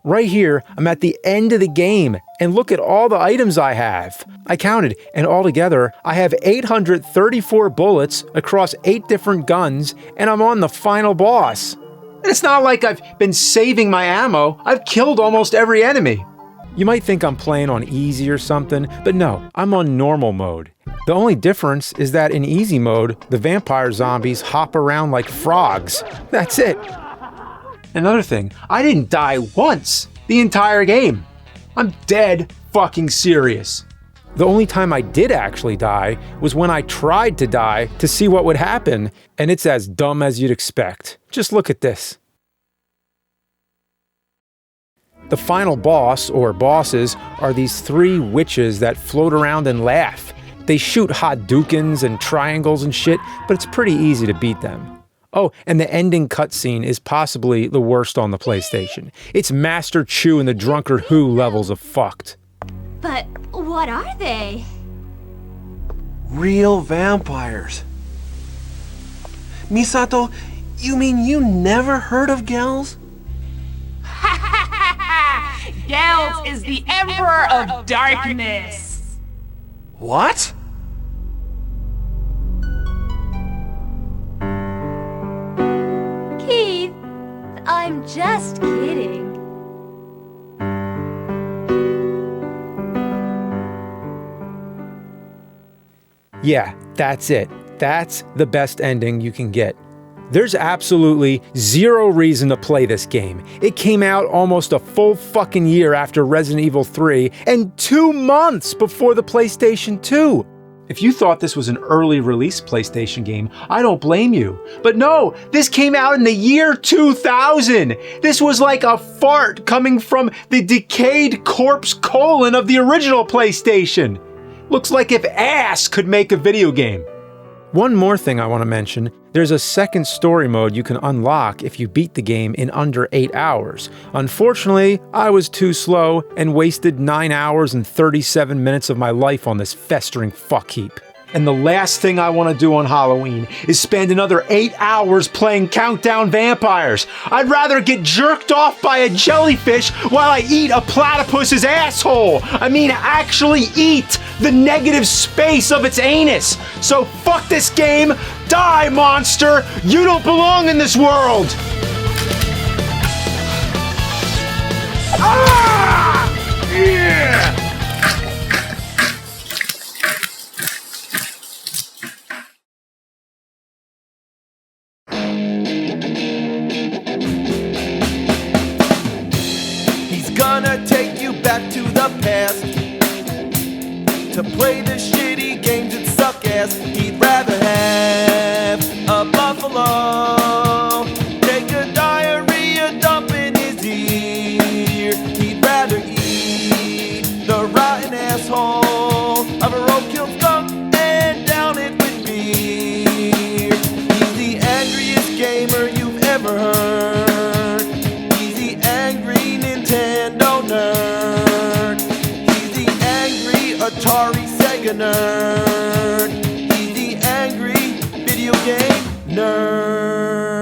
Right here, I'm at the end of the game, and look at all the items I have. I counted, and altogether, I have 834 bullets across 8 different guns, and I'm on the final boss. And it's not like I've been saving my ammo. I've killed almost every enemy. You might think I'm playing on easy or something, but no, I'm on normal mode. The only difference is that in easy mode, the vampire zombies hop around like frogs. That's it. Another thing, I didn't die once the entire game. I'm dead fucking serious. The only time I did actually die was when I tried to die to see what would happen, and it's as dumb as you'd expect. Just look at this. The final boss, or bosses, are these 3 witches that float around and laugh. They shoot Hadoukens and triangles and shit, but it's pretty easy to beat them. Oh, and the ending cutscene is possibly the worst on the PlayStation. It's Master Chew and the Drunkard Who levels of fucked. But what are they? Real vampires. Misato, you mean you never heard of Gels? Gels is the Emperor of Darkness. What? Keith, I'm just kidding. Yeah, that's it. That's the best ending you can get. There's absolutely 0 reason to play this game. It came out almost a full fucking year after Resident Evil 3 and 2 months before the PlayStation 2. If you thought this was an early release PlayStation game, I don't blame you. But no, this came out in the year 2000. This was like a fart coming from the decayed corpse colon of the original PlayStation. Looks like if ass could make a video game. One more thing I want to mention, There's a second story mode you can unlock if you beat the game in under 8 hours. Unfortunately, I was too slow and wasted 9 hours and 37 minutes of my life on this festering fuck heap. And the last thing I want to do on Halloween is spend another 8 hours playing Countdown Vampires. I'd rather get jerked off by a jellyfish while I eat a platypus's asshole. I mean, actually eat the negative space of its anus. So fuck this game. Die, monster. You don't belong in this world. Ah! Yeah! Gonna take you back to the past to play the shitty games that suck ass. He'd rather have a buffalo take a diarrhea dump in his ear. He'd rather eat the rotten asshole of a roadkill skunk and down it with beer. He's the angriest gamer you've ever heard. Nintendo nerd. He's the angry Atari Sega nerd. He's the angry video game nerd.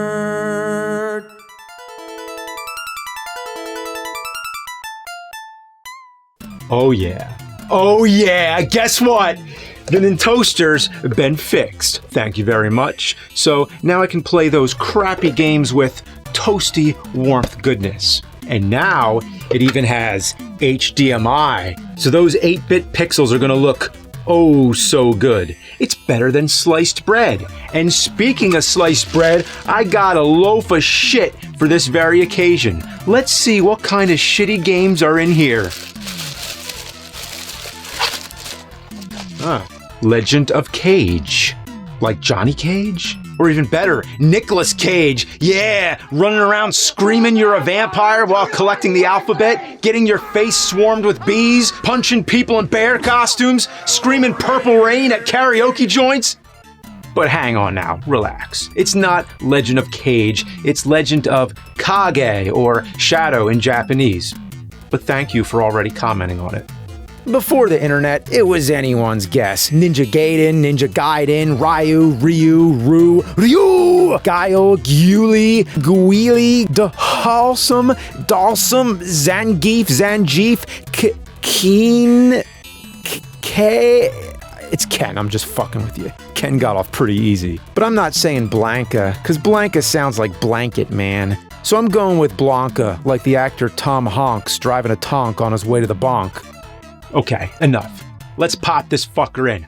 Oh yeah. Oh yeah, guess what? The Nintoaster's been fixed. Thank you very much. So now I can play those crappy games with toasty warmth goodness. And now it even has HDMI. So those 8-bit pixels are gonna look oh so good. It's better than sliced bread. And speaking of sliced bread, I got a loaf of shit for this very occasion. Let's see what kind of shitty games are in here. Legend of Kage. Like Johnny Cage? Or even better, Nicolas Cage. Yeah, running around screaming you're a vampire while collecting the alphabet, getting your face swarmed with bees, punching people in bear costumes, screaming Purple Rain at karaoke joints. But hang on now, relax. It's not Legend of Kage, it's Legend of Kage, or Shadow in Japanese. But thank you for already commenting on it. Before the internet, it was anyone's guess. Ninja Gaiden, Ninja Gaiden, Ryu, Ru, Gaio, Gyuli, Guili, Dalsum, Zangief, Keen, K. It's Ken, I'm just fucking with you. Ken got off pretty easy. But I'm not saying Blanca, because Blanca sounds like Blanket Man. So I'm going with Blanca, like the actor Tom Hanks driving a tonk on his way to the bonk. Okay, enough. Let's pop this fucker in.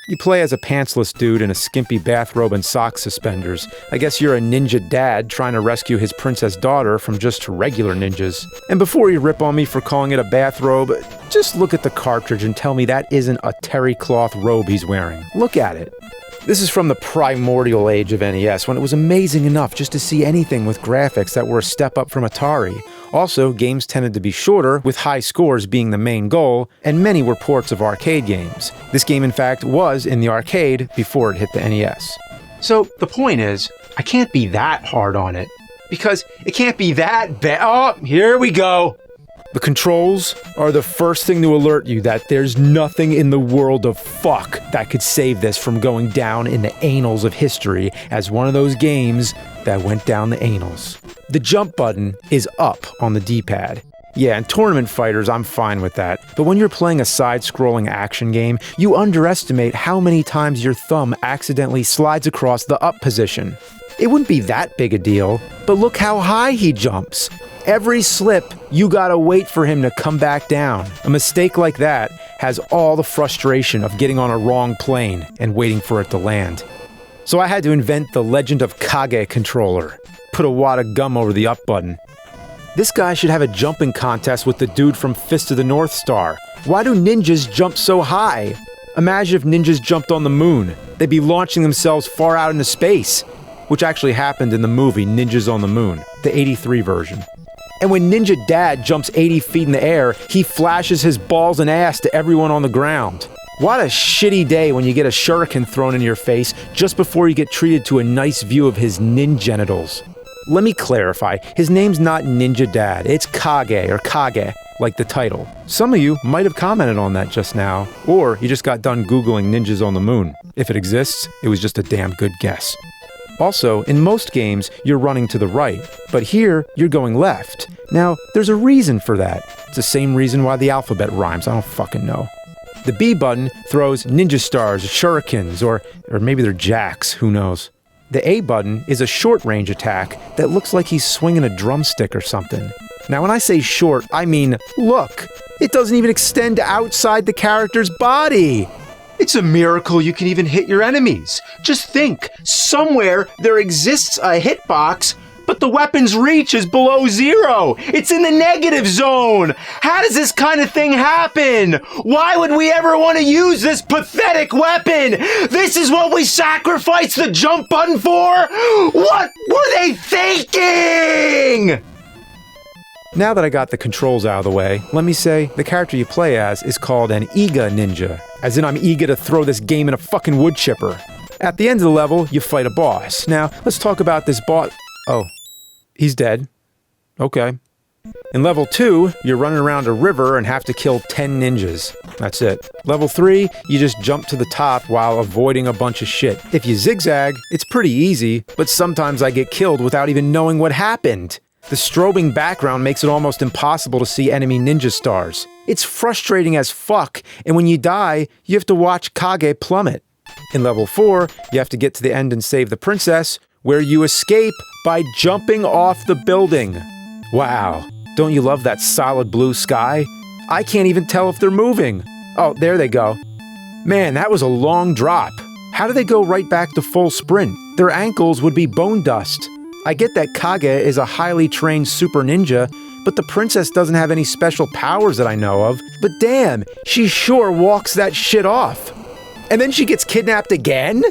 You play as a pantsless dude in a skimpy bathrobe and sock suspenders. I guess you're a ninja dad trying to rescue his princess daughter from just regular ninjas. And before you rip on me for calling it a bathrobe, just look at the cartridge and tell me that isn't a terry cloth robe he's wearing. Look at it. This is from the primordial age of NES, when it was amazing enough just to see anything with graphics that were a step up from Atari. Also, games tended to be shorter, with high scores being the main goal, and many were ports of arcade games. This game, in fact, was in the arcade before it hit the NES. So, the point is, I can't be that hard on it, because it can't be that bad. Oh, here we go! The controls are the first thing to alert you that there's nothing in the world of fuck that could save this from going down in the annals of history as one of those games that went down the annals. The jump button is up on the D-pad. Yeah, in tournament fighters, I'm fine with that. But when you're playing a side-scrolling action game, you underestimate how many times your thumb accidentally slides across the up position. It wouldn't be that big a deal, but look how high he jumps. Every slip, you gotta wait for him to come back down. A mistake like that has all the frustration of getting on a wrong plane and waiting for it to land. So I had to invent the Legend of Kage controller. Put a wad of gum over the up button. This guy should have a jumping contest with the dude from Fist of the North Star. Why do ninjas jump so high? Imagine if ninjas jumped on the moon. They'd be launching themselves far out into space. Which actually happened in the movie Ninjas on the Moon, the 83 version. And when Ninja Dad jumps 80 feet in the air, he flashes his balls and ass to everyone on the ground. What a shitty day when you get a shuriken thrown in your face just before you get treated to a nice view of his ningenitals. Let me clarify, his name's not Ninja Dad, it's Kage or Kage, like the title. Some of you might have commented on that just now, or you just got done Googling ninjas on the moon. If it exists, it was just a damn good guess. Also, in most games, you're running to the right, but here, you're going left. Now, there's a reason for that. It's the same reason why the alphabet rhymes, I don't fucking know. The B button throws ninja stars, shurikens, or maybe they're jacks, who knows. The A button is a short-range attack that looks like he's swinging a drumstick or something. Now, when I say short, I mean, look, it doesn't even extend outside the character's body. It's a miracle you can even hit your enemies. Just think, somewhere there exists a hitbox, but the weapon's reach is below 0. It's in the negative zone. How does this kind of thing happen? Why would we ever want to use this pathetic weapon? This is what we sacrificed the jump button for? What were they thinking? Now that I got the controls out of the way, let me say the character you play as is called an Iga Ninja, as in I'm eager to throw this game in a fucking wood chipper. At the end of the level, you fight a boss. Now, let's talk about this boss. Oh, he's dead. Okay. In level 2, you're running around a river and have to kill 10 ninjas. That's it. Level 3, you just jump to the top while avoiding a bunch of shit. If you zigzag, it's pretty easy, but sometimes I get killed without even knowing what happened. The strobing background makes it almost impossible to see enemy ninja stars. It's frustrating as fuck, and when you die, you have to watch Kage plummet. In level 4, you have to get to the end and save the princess, where you escape by jumping off the building. Wow, don't you love that solid blue sky? I can't even tell if they're moving. Oh, there they go. Man, that was a long drop. How do they go right back to full sprint? Their ankles would be bone dust. I get that Kage is a highly trained super ninja, but the princess doesn't have any special powers that I know of. But damn, she sure walks that shit off. And then she gets kidnapped again?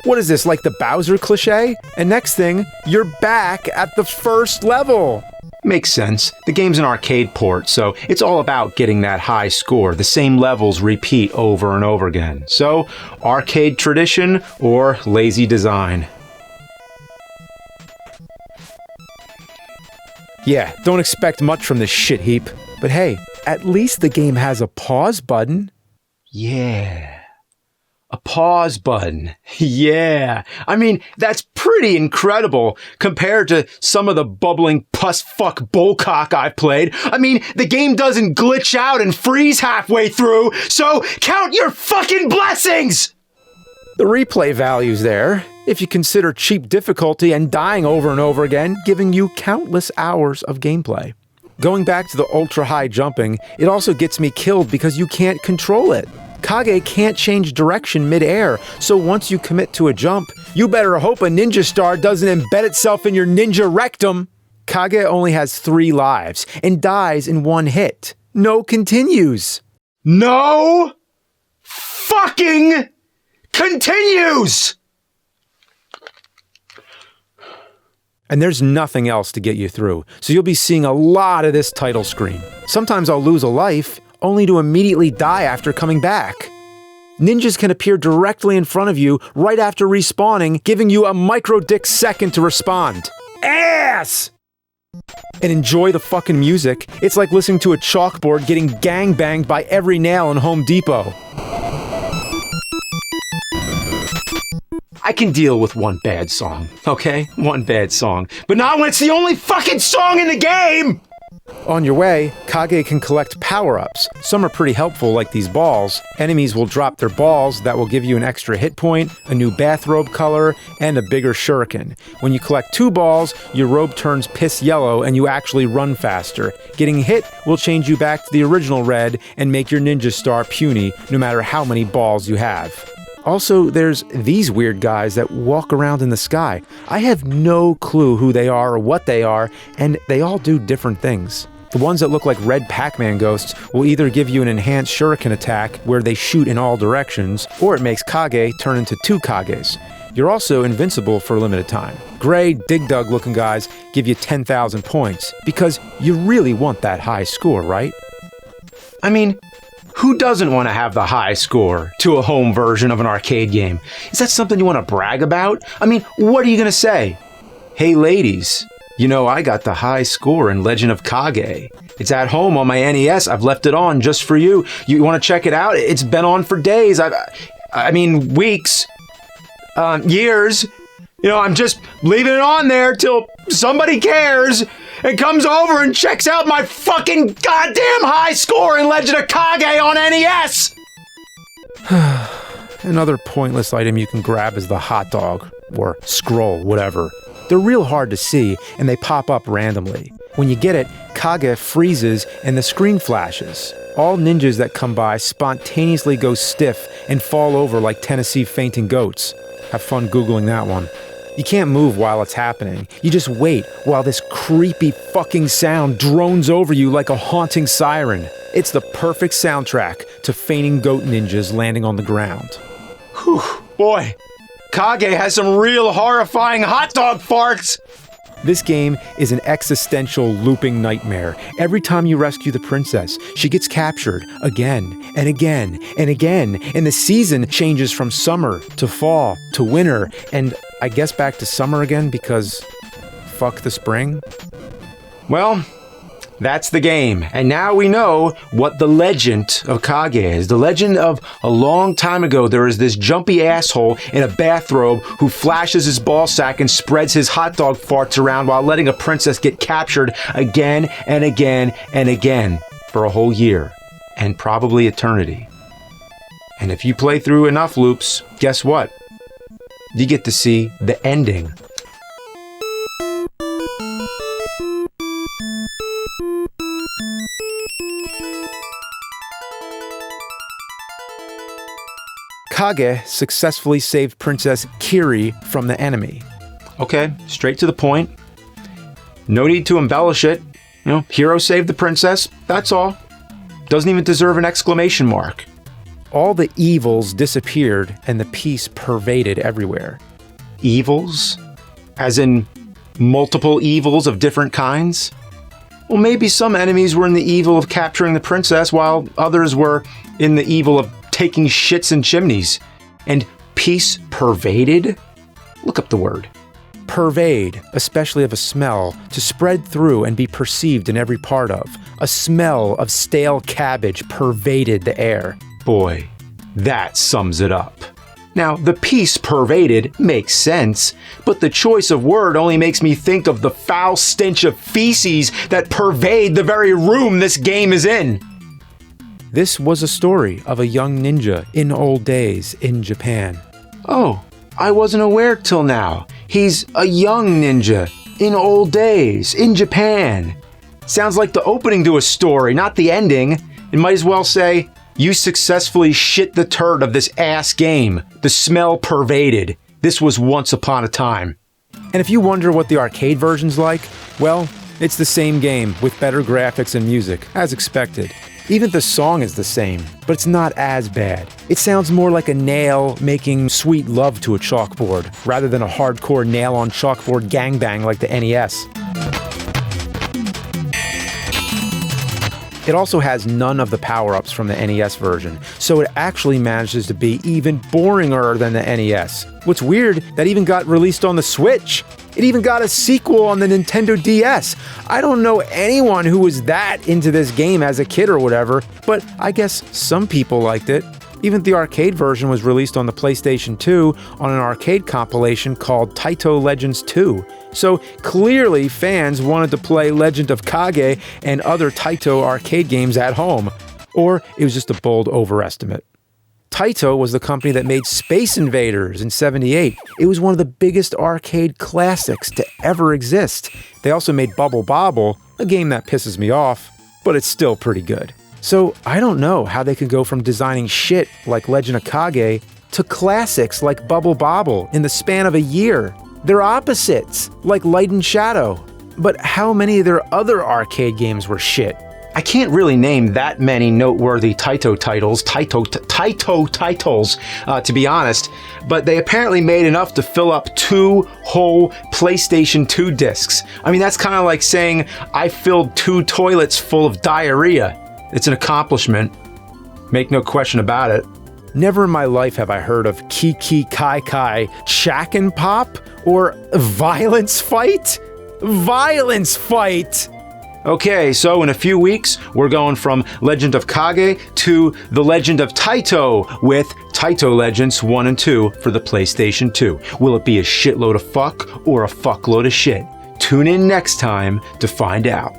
What is this, like the Bowser cliche? And next thing, you're back at the first level. Makes sense. The game's an arcade port, so it's all about getting that high score. The same levels repeat over and over again. So, arcade tradition or lazy design. Yeah, don't expect much from this shit heap. But hey, at least the game has a pause button. Yeah. A pause button. Yeah. I mean, that's pretty incredible compared to some of the bubbling pus fuck bullcock I've played. I mean, the game doesn't glitch out and freeze halfway through, so count your fucking blessings! The replay value's there, if you consider cheap difficulty and dying over and over again, giving you countless hours of gameplay. Going back to the ultra-high jumping, it also gets me killed because you can't control it. Kage can't change direction mid-air, so once you commit to a jump, you better hope a ninja star doesn't embed itself in your ninja rectum. Kage only has 3 lives and dies in 1 hit. No continues. No fucking continues! And there's nothing else to get you through, so you'll be seeing a lot of this title screen. Sometimes I'll lose a life, only to immediately die after coming back. Ninjas can appear directly in front of you right after respawning, giving you a micro-dick second to respond. Ass! And enjoy the fucking music. It's like listening to a chalkboard getting gangbanged by every nail in Home Depot. I can deal with one bad song, okay? One bad song. But not when it's the only fucking song in the game! On your way, Kage can collect power-ups. Some are pretty helpful, like these balls. Enemies will drop their balls that will give you an extra hit point, a new bathrobe color, and a bigger shuriken. When you collect 2 balls, your robe turns piss yellow and you actually run faster. Getting hit will change you back to the original red and make your ninja star puny, no matter how many balls you have. Also, there's these weird guys that walk around in the sky. I have no clue who they are or what they are, and they all do different things. The ones that look like red Pac-Man ghosts will either give you an enhanced shuriken attack where they shoot in all directions, or it makes Kage turn into 2 Kages. You're also invincible for a limited time. Gray, dig-dug looking guys give you 10,000 points, because you really want that high score, right? I mean, Who doesn't want to have the high score to a home version of an arcade game? Is that something you want to brag about? I mean, what are you going to say? Hey ladies, you know I got the high score in Legend of Kage. It's at home on my NES. I've left it on just for you. You want to check it out? It's been on for days. I mean weeks, years. You know, I'm just leaving it on there till somebody cares and comes over and checks out my fucking goddamn high score in Legend of Kage on NES! Another pointless item you can grab is the hot dog, or scroll, whatever. They're real hard to see, and they pop up randomly. When you get it, Kage freezes and the screen flashes. All ninjas that come by spontaneously go stiff and fall over like Tennessee fainting goats. Have fun Googling that one. You can't move while it's happening. You just wait while this creepy fucking sound drones over you like a haunting siren. It's the perfect soundtrack to fainting goat ninjas landing on the ground. Whew, boy, Kage has some real horrifying hot dog farts! This game is an existential looping nightmare. Every time you rescue the princess, she gets captured again and again and again, and the season changes from summer to fall to winter, and I guess back to summer again because fuck the spring. Well, that's the game, and now we know what the Legend of Kage is. The legend of a long time ago, there is this jumpy asshole in a bathrobe who flashes his ball sack and spreads his hot dog farts around while letting a princess get captured again and again and again for a whole year, and probably eternity. And if you play through enough loops, guess what? You get to see the ending. Kage successfully saved Princess Kiri from the enemy. Okay, straight to the point. No need to embellish it. You know, hero saved the princess, that's all. Doesn't even deserve an exclamation mark. All the evils disappeared and the peace pervaded everywhere. Evils? As in multiple evils of different kinds? Well, maybe some enemies were in the evil of capturing the princess while others were in the evil of taking shits in chimneys. And peace pervaded? Look up the word. Pervade, especially of a smell, to spread through and be perceived in every part of. A smell of stale cabbage pervaded the air. Boy, that sums it up. Now, the peace pervaded makes sense, but the choice of word only makes me think of the foul stench of feces that pervade the very room this game is in. This was a story of a young ninja in old days in Japan. Oh, I wasn't aware till now. He's a young ninja in old days in Japan. Sounds like the opening to a story, not the ending. It might as well say, you successfully shit the turd of this ass game. The smell pervaded. This was once upon a time. And if you wonder what the arcade version's like, well, it's the same game with better graphics and music, as expected. Even the song is the same, but it's not as bad. It sounds more like a nail making sweet love to a chalkboard, rather than a hardcore nail-on-chalkboard gangbang like the NES. It also has none of the power-ups from the NES version, so it actually manages to be even boringer than the NES. What's weird, that even got released on the Switch. It even got a sequel on the Nintendo DS. I don't know anyone who was that into this game as a kid or whatever, but I guess some people liked it. Even the arcade version was released on the PlayStation 2 on an arcade compilation called Taito Legends 2. So clearly fans wanted to play Legend of Kage and other Taito arcade games at home. Or it was just a bold overestimate. Taito was the company that made Space Invaders in '78. It was one of the biggest arcade classics to ever exist. They also made Bubble Bobble, a game that pisses me off, but it's still pretty good. So I don't know how they could go from designing shit like Legend of Kage to classics like Bubble Bobble in the span of a year. They're opposites, like Light and Shadow. But how many of their other arcade games were shit? I can't really name that many noteworthy Taito titles, to be honest, but they apparently made enough to fill up 2 whole PlayStation 2 discs. I mean, that's kind of like saying I filled 2 toilets full of diarrhea. It's an accomplishment. Make no question about it. Never in my life have I heard of Kiki Kai Kai Chakin Pop or Violence Fight? Violence Fight! Okay, so in a few weeks, we're going from Legend of Kage to The Legend of Taito with Taito Legends 1 and 2 for the PlayStation 2. Will it be a shitload of fuck or a fuckload of shit? Tune in next time to find out.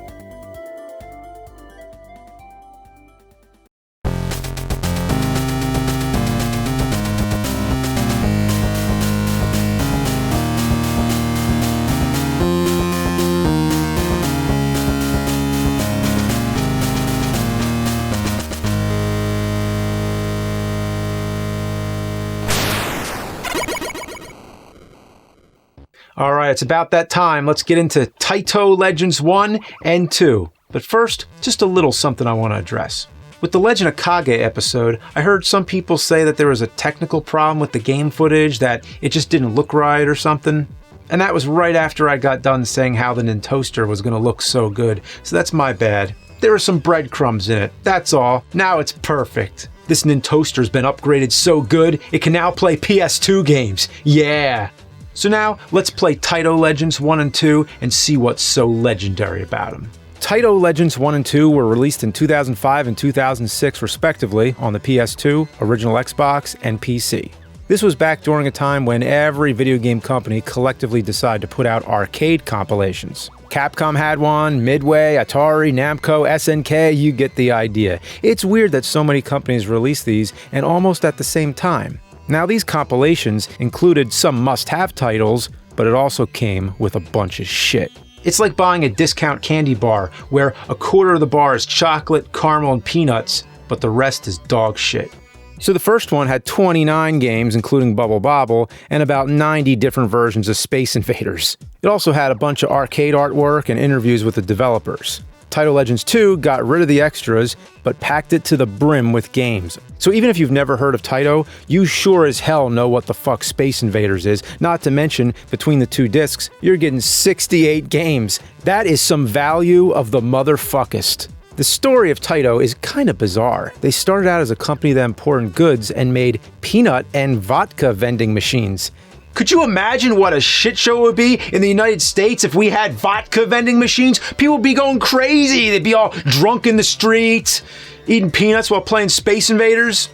Alright, it's about that time. Let's get into Taito Legends 1 and 2. But first, just a little something I want to address. With the Legend of Kage episode, I heard some people say that there was a technical problem with the game footage, that it just didn't look right or something. And that was right after I got done saying how the Nintoaster was going to look so good, so that's my bad. There were some breadcrumbs in it, that's all. Now it's perfect. This Nintoaster's been upgraded so good, it can now play PS2 games. Yeah! So now, let's play Taito Legends 1 and 2 and see what's so legendary about them. Taito Legends 1 and 2 were released in 2005 and 2006 respectively on the PS2, original Xbox, and PC. This was back during a time when every video game company collectively decided to put out arcade compilations. Capcom had one, Midway, Atari, Namco, SNK, you get the idea. It's weird that so many companies released these and almost at the same time. Now, these compilations included some must-have titles, but it also came with a bunch of shit. It's like buying a discount candy bar, where a quarter of the bar is chocolate, caramel, and peanuts, but the rest is dog shit. So the first one had 29 games, including Bubble Bobble, and about 90 different versions of Space Invaders. It also had a bunch of arcade artwork and interviews with the developers. Taito Legends 2 got rid of the extras, but packed it to the brim with games. So even if you've never heard of Taito, you sure as hell know what the fuck Space Invaders is. Not to mention, between the two discs, you're getting 68 games. That is some value of the motherfuckest. The story of Taito is kind of bizarre. They started out as a company that imported goods and made peanut and vodka vending machines. Could you imagine what a shit show it would be in the United States if we had vodka vending machines? People would be going crazy. They'd be all drunk in the streets, eating peanuts while playing Space Invaders.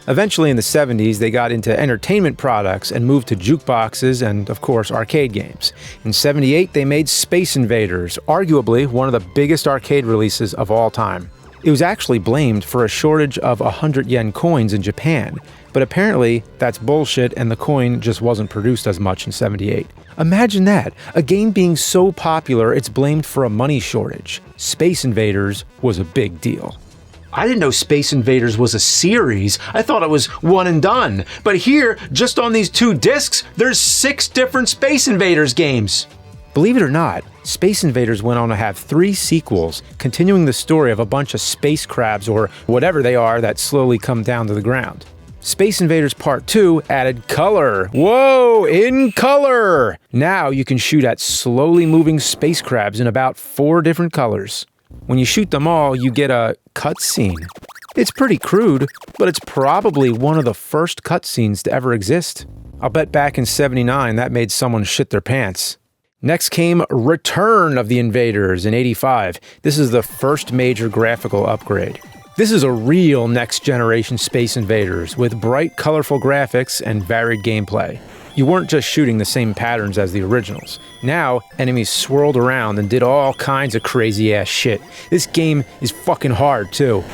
Eventually in the 70s, they got into entertainment products and moved to jukeboxes and, of course, arcade games. In 78, they made Space Invaders, arguably one of the biggest arcade releases of all time. It was actually blamed for a shortage of 100 yen coins in Japan, but apparently that's bullshit and the coin just wasn't produced as much in 78. Imagine that, a game being so popular it's blamed for a money shortage. Space Invaders was a big deal. I didn't know Space Invaders was a series. I thought it was one and done. But here, just on these two discs, there's 6 different Space Invaders games. Believe it or not, Space Invaders went on to have 3 sequels, continuing the story of a bunch of space crabs or whatever they are that slowly come down to the ground. Space Invaders Part 2 added color. Whoa, in color! Now you can shoot at slowly moving space crabs in about 4 different colors. When you shoot them all, you get a cutscene. It's pretty crude, but it's probably one of the first cutscenes to ever exist. I'll bet back in '79 that made someone shit their pants. Next came Return of the Invaders in '85. This is the first major graphical upgrade. This is a real next-generation Space Invaders with bright, colorful graphics and varied gameplay. You weren't just shooting the same patterns as the originals. Now, enemies swirled around and did all kinds of crazy-ass shit. This game is fucking hard, too.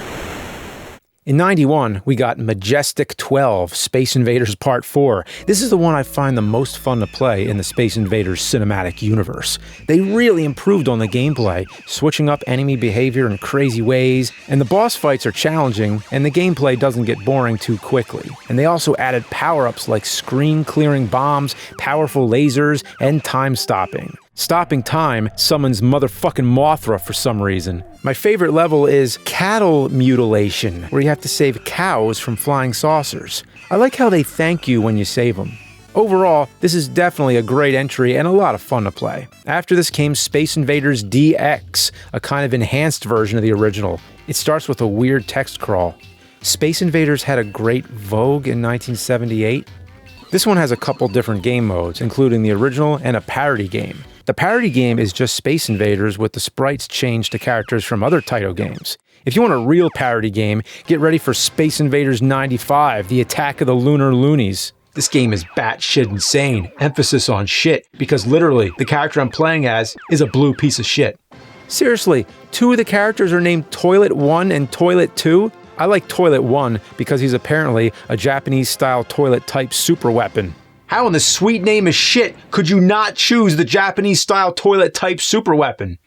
In '91, we got Majestic 12, Space Invaders Part 4. This is the one I find the most fun to play in the Space Invaders cinematic universe. They really improved on the gameplay, switching up enemy behavior in crazy ways, and the boss fights are challenging, and the gameplay doesn't get boring too quickly. And they also added power-ups like screen-clearing bombs, powerful lasers, and time stopping. Stopping time summons motherfucking Mothra for some reason. My favorite level is Cattle Mutilation, where you have to save cows from flying saucers. I like how they thank you when you save them. Overall, this is definitely a great entry and a lot of fun to play. After this came Space Invaders DX, a kind of enhanced version of the original. It starts with a weird text crawl. Space Invaders had a great vogue in 1978. This one has a couple different game modes, including the original and a parody game. The parody game is just Space Invaders with the sprites changed to characters from other Taito games. If you want a real parody game, get ready for Space Invaders 95, The Attack of the Lunar Loonies. This game is batshit insane, emphasis on shit, because literally, the character I'm playing as is a blue piece of shit. Seriously, 2 of the characters are named Toilet 1 and Toilet 2? I like Toilet 1 because he's apparently a Japanese-style toilet-type super weapon. How in the sweet name of shit could you not choose the Japanese-style toilet-type super weapon?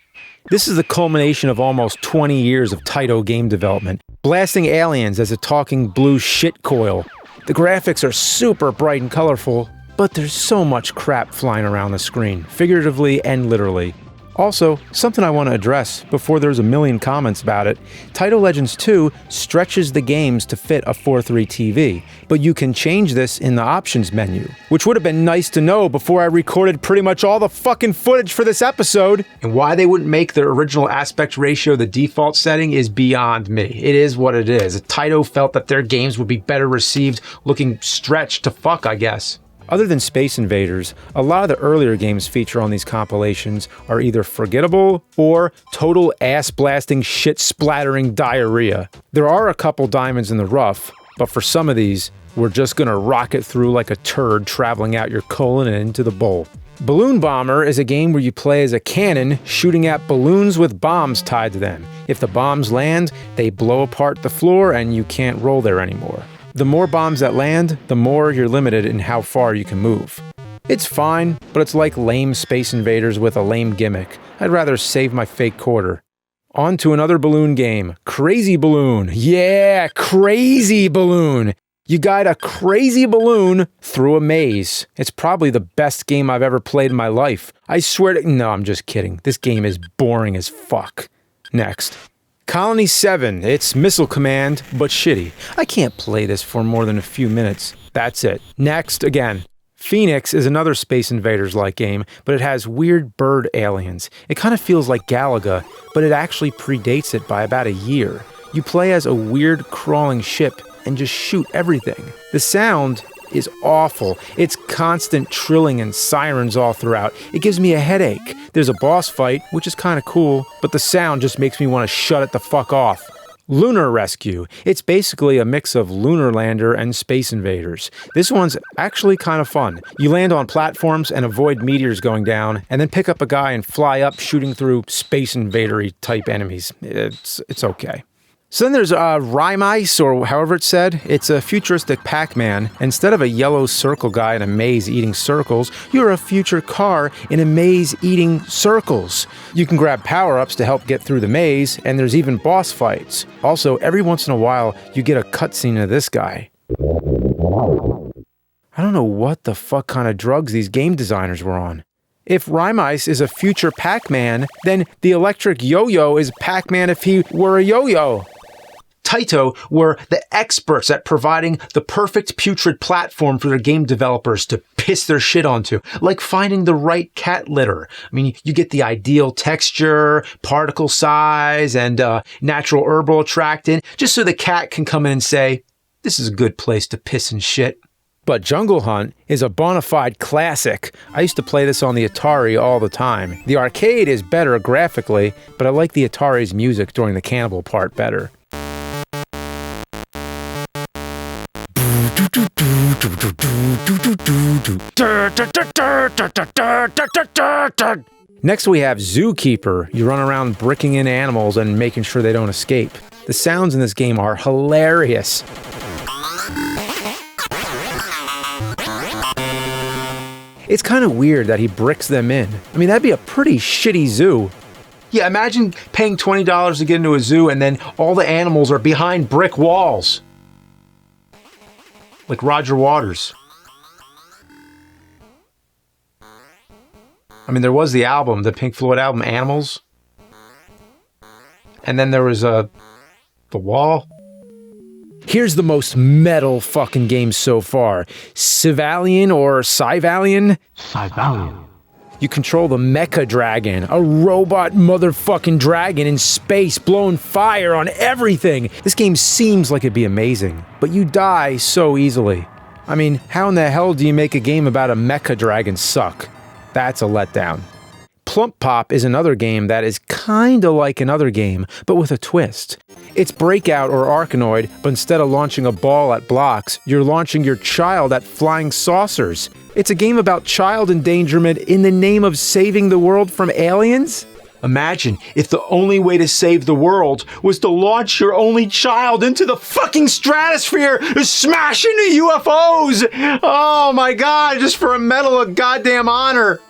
This is the culmination of almost 20 years of Taito game development, blasting aliens as a talking blue shit coil. The graphics are super bright and colorful, but there's so much crap flying around the screen, figuratively and literally. Also, something I want to address before there's a million comments about it, Taito Legends 2 stretches the games to fit a 4:3 TV, but you can change this in the options menu, which would have been nice to know before I recorded pretty much all the fucking footage for this episode. And why they wouldn't make the original aspect ratio the default setting is beyond me. It is what it is. Taito felt that their games would be better received looking stretched to fuck, I guess. Other than Space Invaders, a lot of the earlier games featured on these compilations are either forgettable or total ass-blasting, shit-splattering diarrhea. There are a couple diamonds in the rough, but for some of these, we're just gonna rocket through like a turd traveling out your colon and into the bowl. Balloon Bomber is a game where you play as a cannon shooting at balloons with bombs tied to them. If the bombs land, they blow apart the floor and you can't roll there anymore. The more bombs that land, the more you're limited in how far you can move. It's fine, but it's like lame Space Invaders with a lame gimmick. I'd rather save my fake quarter. On to another balloon game, Crazy Balloon. Yeah, Crazy Balloon. You guide a crazy balloon through a maze. It's probably the best game I've ever played in my life. I swear to— no, I'm just kidding. This game is boring as fuck. Next. Colony 7, it's Missile Command, but shitty. I can't play this for more than a few minutes. That's it. Next, again. Phoenix is another Space Invaders-like game, but it has weird bird aliens. It kind of feels like Galaga, but it actually predates it by about a year. You play as a weird crawling ship and just shoot everything. The sound is awful. It's constant trilling and sirens all throughout. It gives me a headache. There's a boss fight, which is kind of cool, but the sound just makes me want to shut it the fuck off. Lunar Rescue. It's basically a mix of Lunar Lander and Space Invaders. This one's actually kind of fun. You land on platforms and avoid meteors going down, and then pick up a guy and fly up shooting through Space Invader-y type enemies. It's okay. So then there's Rime Ice, or however it's said. It's a futuristic Pac-Man. Instead of a yellow circle guy in a maze eating circles, you're a future car in a maze eating circles. You can grab power-ups to help get through the maze, and there's even boss fights. Also, every once in a while, you get a cutscene of this guy. I don't know what the fuck kind of drugs these game designers were on. If Rime Ice is a future Pac-Man, then the electric yo-yo is Pac-Man if he were a yo-yo. Taito were the experts at providing the perfect putrid platform for their game developers to piss their shit onto, like finding the right cat litter. I mean, you get the ideal texture, particle size, and natural herbal attractant, just so the cat can come in and say, this is a good place to piss and shit. But Jungle Hunt is a bona fide classic. I used to play this on the Atari all the time. The arcade is better graphically, but I like the Atari's music during the cannibal part better. Next we have Zookeeper. You run around bricking in animals and making sure they don't escape. The sounds in this game are hilarious. It's kind of weird that he bricks them in. I mean, that'd be a pretty shitty zoo. Yeah, imagine paying $20 to get into a zoo and then all the animals are behind brick walls. Like Roger Waters. I mean, there was the album, the Pink Floyd album, Animals. And then there was The Wall. Here's the most metal fucking game so far. Civalian or Civalian? Civalian. You control the Mecha Dragon, a robot motherfucking dragon in space blowing fire on everything. This game seems like it'd be amazing, but you die so easily. I mean, how in the hell do you make a game about a Mecha Dragon suck? That's a letdown. Plump Pop is another game that is kinda like another game, but with a twist. It's Breakout or Arkanoid, but instead of launching a ball at blocks, you're launching your child at flying saucers. It's a game about child endangerment in the name of saving the world from aliens? Imagine if the only way to save the world was to launch your only child into the fucking stratosphere to smash into UFOs! Oh my god, just for a medal of goddamn honor!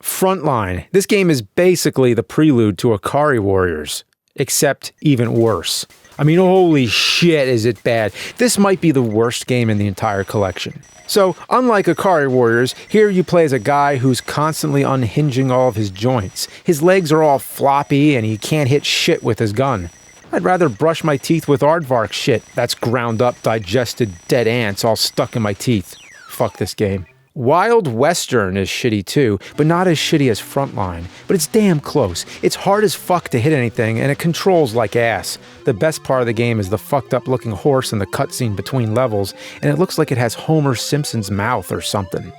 Frontline. This game is basically the prelude to Akari Warriors, except even worse. I mean, holy shit is it bad. This might be the worst game in the entire collection. So, unlike Akari Warriors, here you play as a guy who's constantly unhinging all of his joints. His legs are all floppy and he can't hit shit with his gun. I'd rather brush my teeth with aardvark shit that's ground up, digested dead ants all stuck in my teeth. Fuck this game. Wild Western is shitty too, but not as shitty as Frontline. But it's damn close. It's hard as fuck to hit anything, and it controls like ass. The best part of the game is the fucked up looking horse in the cutscene between levels, and it looks like it has Homer Simpson's mouth or something.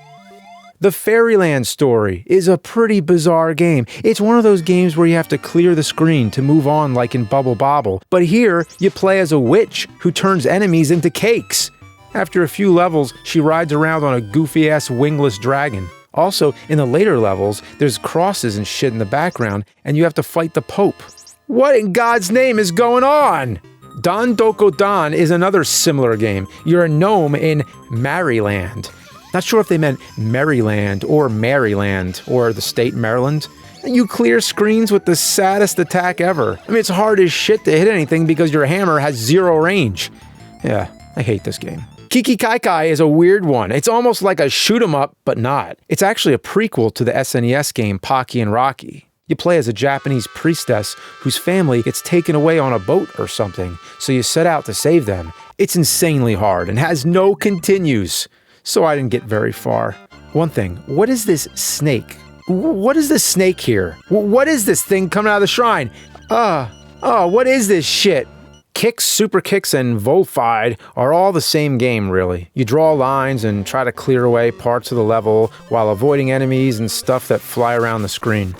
The Fairyland Story is a pretty bizarre game. It's one of those games where you have to clear the screen to move on like in Bubble Bobble, but here you play as a witch who turns enemies into cakes. After a few levels, she rides around on a goofy-ass wingless dragon. Also, in the later levels, there's crosses and shit in the background, and you have to fight the Pope. What in God's name is going on? Don Doko Don is another similar game. You're a gnome in Maryland. Not sure if they meant Maryland or Maryland or the state Maryland. You clear screens with the saddest attack ever. I mean, it's hard as shit to hit anything because your hammer has zero range. Yeah, I hate this game. Kiki Kai Kai is a weird one. It's almost like a shoot 'em up, but not. It's actually a prequel to the SNES game Pocky and Rocky. You play as a Japanese priestess whose family gets taken away on a boat or something, so you set out to save them. It's insanely hard and has no continues, so I didn't get very far. One thing, what is this snake? What is this snake here? What is this thing coming out of the shrine? What is this shit? Kicks, Super Kicks, and Volfied are all the same game, really. You draw lines and try to clear away parts of the level while avoiding enemies and stuff that fly around the screen.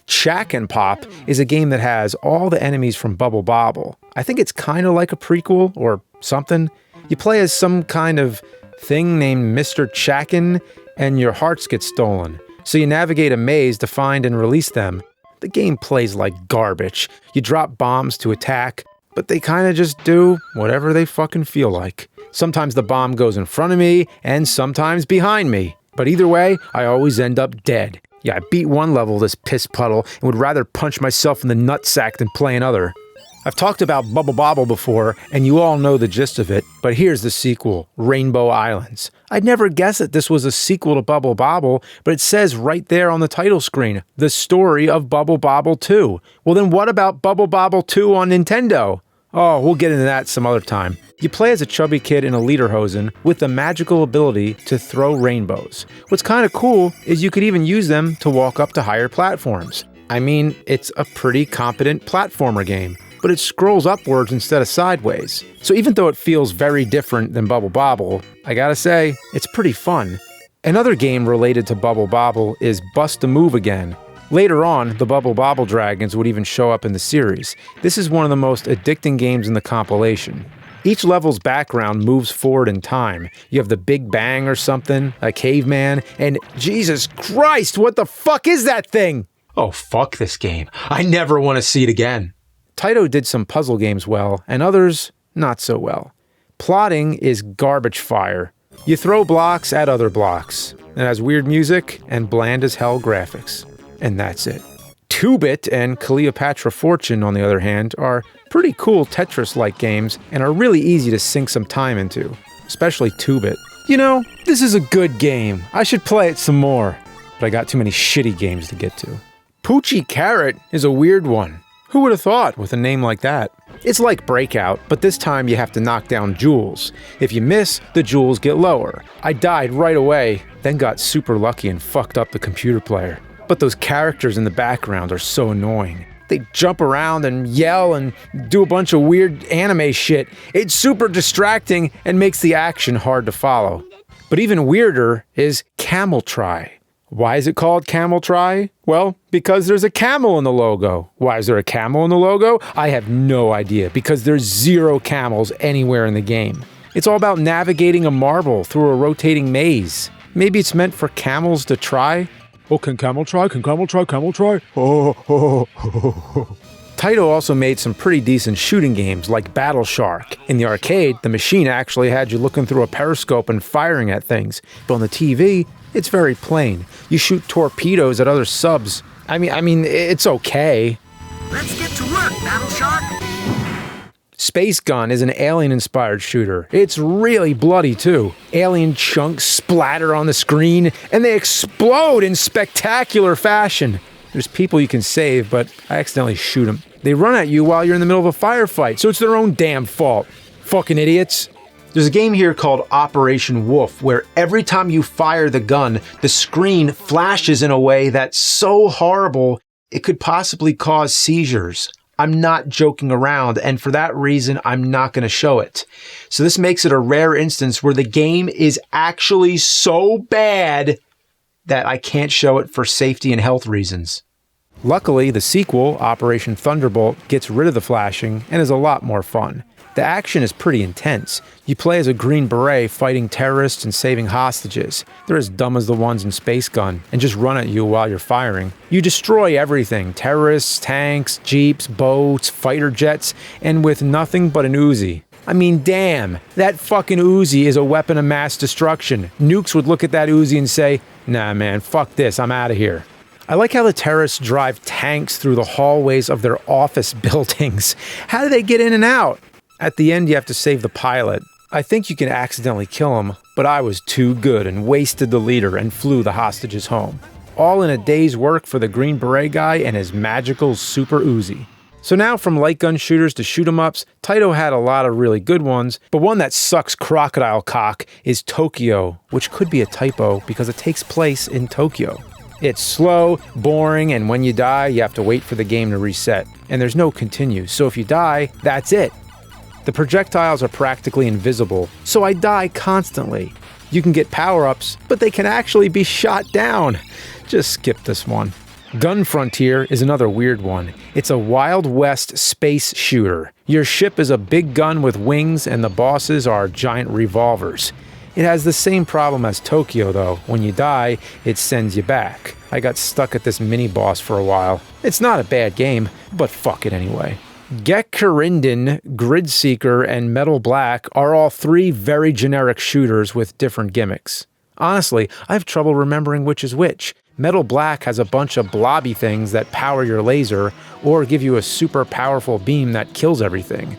Shack and Pop is a game that has all the enemies from Bubble Bobble. I think it's kind of like a prequel or something. You play as some kind of thing named Mr. Chakin, and your hearts get stolen. So you navigate a maze to find and release them. The game plays like garbage. You drop bombs to attack, but they kind of just do whatever they fucking feel like. Sometimes the bomb goes in front of me, and sometimes behind me. But either way, I always end up dead. Yeah, I beat one level of this piss puddle and would rather punch myself in the nutsack than play another. I've talked about Bubble Bobble before, and you all know the gist of it, but here's the sequel, Rainbow Islands. I'd never guessed that this was a sequel to Bubble Bobble, but it says right there on the title screen, the story of Bubble Bobble 2. Well then what about Bubble Bobble 2 on Nintendo? Oh, we'll get into that some other time. You play as a chubby kid in a lederhosen with the magical ability to throw rainbows. What's kind of cool is you could even use them to walk up to higher platforms. I mean, it's a pretty competent platformer game, but it scrolls upwards instead of sideways. So even though it feels very different than Bubble Bobble, I gotta say, it's pretty fun. Another game related to Bubble Bobble is Bust a Move Again. Later on, the Bubble Bobble Dragons would even show up in the series. This is one of the most addicting games in the compilation. Each level's background moves forward in time. You have the Big Bang or something, a caveman, and Jesus Christ, what the fuck is that thing? Oh, fuck this game. I never want to see it again. Taito did some puzzle games well, and others not so well. Plotting is garbage fire. You throw blocks at other blocks. It has weird music and bland as hell graphics. And that's it. 2-Bit and Cleopatra Fortune, on the other hand, are pretty cool Tetris-like games and are really easy to sink some time into, especially 2-Bit. You know, this is a good game. I should play it some more, but I got too many shitty games to get to. Poochie Carrot is a weird one. Who would have thought with a name like that? It's like Breakout, but this time you have to knock down jewels. If you miss, the jewels get lower. I died right away, then got super lucky and fucked up the computer player. But those characters in the background are so annoying. They jump around and yell and do a bunch of weird anime shit. It's super distracting and makes the action hard to follow. But even weirder is Camel Try. Why is it called Camel Try? Well, because there's a camel in the logo. Why is there a camel in the logo? I have no idea, because there's 0 camels anywhere in the game. It's all about navigating a marble through a rotating maze. Maybe it's meant for camels to try? Oh, can camel try? Can camel try? Camel try? Taito also made some pretty decent shooting games like Battle Shark. In the arcade, the machine actually had you looking through a periscope and firing at things. But on the TV, it's very plain. You shoot torpedoes at other subs. I mean, it's okay. Let's get to work, Battle Shark. Space Gun is an alien-inspired shooter. It's really bloody too. Alien chunks splatter on the screen, and they explode in spectacular fashion. There's people you can save, but I accidentally shoot them. They run at you while you're in the middle of a firefight, so it's their own damn fault. Fucking idiots. There's a game here called Operation Wolf, where every time you fire the gun, the screen flashes in a way that's so horrible, it could possibly cause seizures. I'm not joking around, and for that reason, I'm not going to show it. So this makes it a rare instance where the game is actually so bad that I can't show it for safety and health reasons. Luckily, the sequel, Operation Thunderbolt, gets rid of the flashing and is a lot more fun. The action is pretty intense. You play as a Green Beret fighting terrorists and saving hostages. They're as dumb as the ones in Space Gun and just run at you while you're firing. You destroy everything: terrorists, tanks, jeeps, boats, fighter jets, and with nothing but an Uzi. I mean, damn, that fucking Uzi is a weapon of mass destruction. Nukes would look at that Uzi and say, nah man, fuck this, I'm out of here. I like how the terrorists drive tanks through the hallways of their office buildings. How do they get in and out? At the end, you have to save the pilot. I think you can accidentally kill him, but I was too good and wasted the leader and flew the hostages home. All in a day's work for the Green Beret guy and his magical Super Uzi. So now from light gun shooters to shoot 'em ups, Taito had a lot of really good ones, but one that sucks crocodile cock is Tokyo, which could be a typo because it takes place in Tokyo. It's slow, boring, and when you die, you have to wait for the game to reset. And there's no continue, so if you die, that's it. The projectiles are practically invisible, so I die constantly. You can get power-ups, but they can actually be shot down. Just skip this one. Gun Frontier is another weird one. It's a Wild West space shooter. Your ship is a big gun with wings, and the bosses are giant revolvers. It has the same problem as Tokyo, though. When you die, it sends you back. I got stuck at this mini-boss for a while. It's not a bad game, but fuck it anyway. Gekurinden, Grid Seeker, and Metal Black are all 3 very generic shooters with different gimmicks. Honestly, I have trouble remembering which is which. Metal Black has a bunch of blobby things that power your laser, or give you a super powerful beam that kills everything.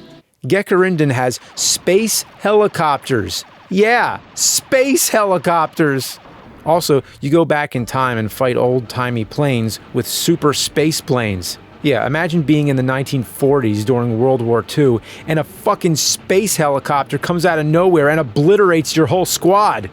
Gekurinden has space helicopters. Yeah, space helicopters! Also, you go back in time and fight old-timey planes with super space planes. Yeah, imagine being in the 1940s during World War II and a fucking space helicopter comes out of nowhere and obliterates your whole squad.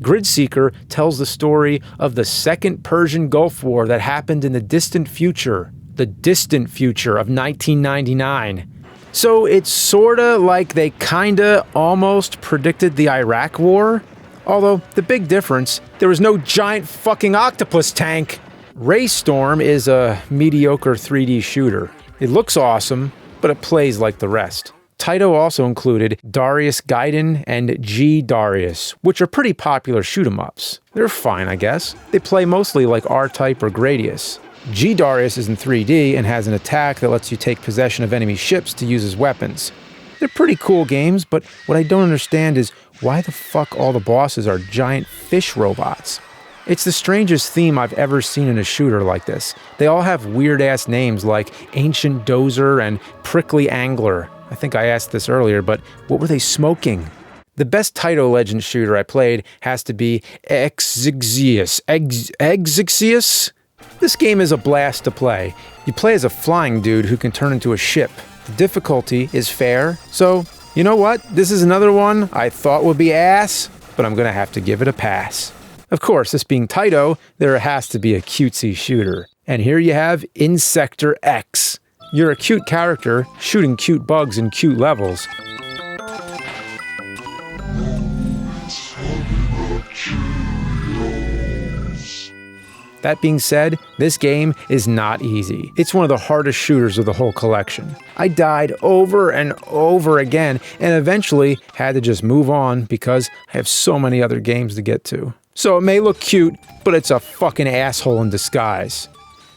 Grid Seeker tells the story of the Second Persian Gulf War that happened in the distant future of 1999. So it's sorta like they kinda almost predicted the Iraq War. Although, the big difference, there was no giant fucking octopus tank. Raystorm is a mediocre 3D shooter. It looks awesome, but it plays like the rest. Taito also included Darius Gaiden and G Darius, which are pretty popular shoot 'em ups. They're fine, I guess. They play mostly like R-Type or Gradius. G Darius is in 3D and has an attack that lets you take possession of enemy ships to use as weapons. They're pretty cool games, but what I don't understand is why the fuck all the bosses are giant fish robots. It's the strangest theme I've ever seen in a shooter like this. They all have weird-ass names like Ancient Dozer and Prickly Angler. I think I asked this earlier, but what were they smoking? The best Taito Legends shooter I played has to be Exixius. Exixius? This game is a blast to play. You play as a flying dude who can turn into a ship. The difficulty is fair, so you know what? This is another one I thought would be ass, but I'm gonna have to give it a pass. Of course, this being Taito, there has to be a cutesy shooter. And here you have Insector X. You're a cute character shooting cute bugs in cute levels. That being said, this game is not easy. It's one of the hardest shooters of the whole collection. I died over and over again, and eventually had to just move on because I have so many other games to get to. So it may look cute, but it's a fucking asshole in disguise.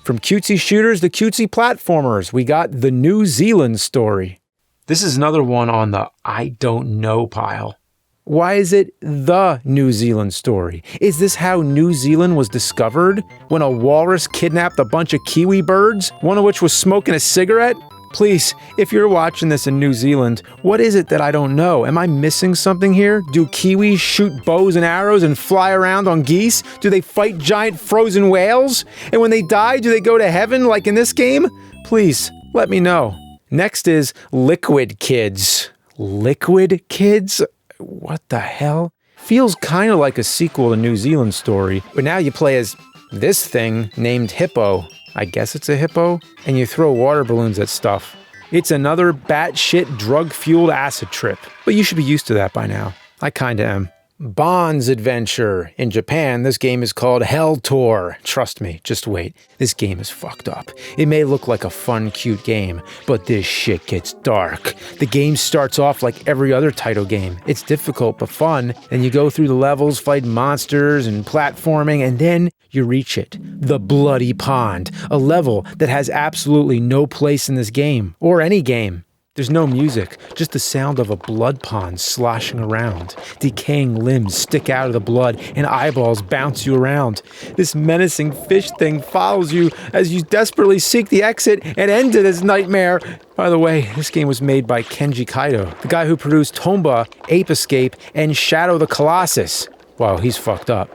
From cutesy shooters to cutesy platformers, we got the New Zealand story. This is another one on the I don't know pile. Why is it the New Zealand story? Is this how New Zealand was discovered? When a walrus kidnapped a bunch of kiwi birds, one of which was smoking a cigarette? Please, if you're watching this in New Zealand, what is it that I don't know? Am I missing something here? Do kiwis shoot bows and arrows and fly around on geese? Do they fight giant frozen whales? And when they die, do they go to heaven like in this game? Please, let me know. Next is Liquid Kids. Liquid Kids? What the hell? Feels kind of like a sequel to New Zealand story, but now you play as this thing named Hippo. I guess it's a hippo? And you throw water balloons at stuff. It's another batshit drug-fueled acid trip, but you should be used to that by now. I kinda am. Bond's Adventure. In Japan, this game is called Hell Tour. Trust me, just wait. This game is fucked up. It may look like a fun, cute game, but this shit gets dark. The game starts off like every other Taito game. It's difficult but fun, and you go through the levels, fight monsters and platforming, and then you reach it. The Bloody Pond. A level that has absolutely no place in this game, or any game. There's no music, just the sound of a blood pond sloshing around. Decaying limbs stick out of the blood and eyeballs bounce you around. This menacing fish thing follows you as you desperately seek the exit and end this nightmare. By the way, this game was made by Kenji Kaito, the guy who produced Tomba, Ape Escape, and Shadow the Colossus. Wow, he's fucked up.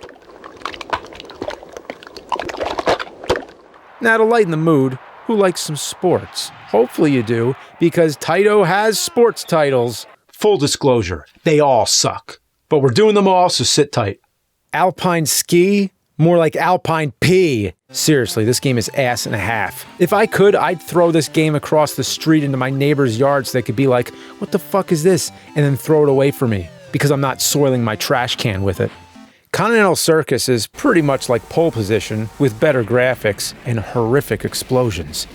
Now to lighten the mood, who likes some sports? Hopefully you do, because Taito has sports titles. Full disclosure, they all suck. But we're doing them all, so sit tight. Alpine Ski? More like Alpine Pee. Seriously, this game is ass and a half. If I could, I'd throw this game across the street into my neighbor's yard so they could be like, what the fuck is this? And then throw it away from me, because I'm not soiling my trash can with it. Continental Circus is pretty much like Pole Position, with better graphics and horrific explosions.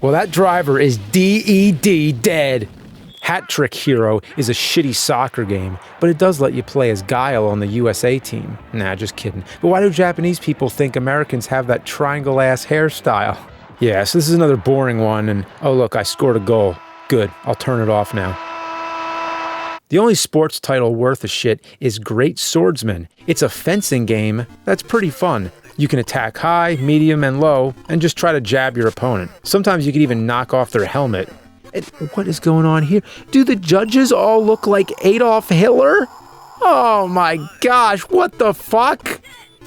Well, that driver is DED dead. Hat Trick Hero is a shitty soccer game, but it does let you play as Guile on the USA team. Nah, just kidding. But why do Japanese people think Americans have that triangle-ass hairstyle? Yeah, so this is another boring one, and oh look, I scored a goal. Good, I'll turn it off now. The only sports title worth a shit is Great Swordsman. It's a fencing game that's pretty fun. You can attack high, medium, and low, and just try to jab your opponent. Sometimes you can even knock off their helmet. And what is going on here? Do the judges all look like Adolf Hitler? Oh my gosh, what the fuck?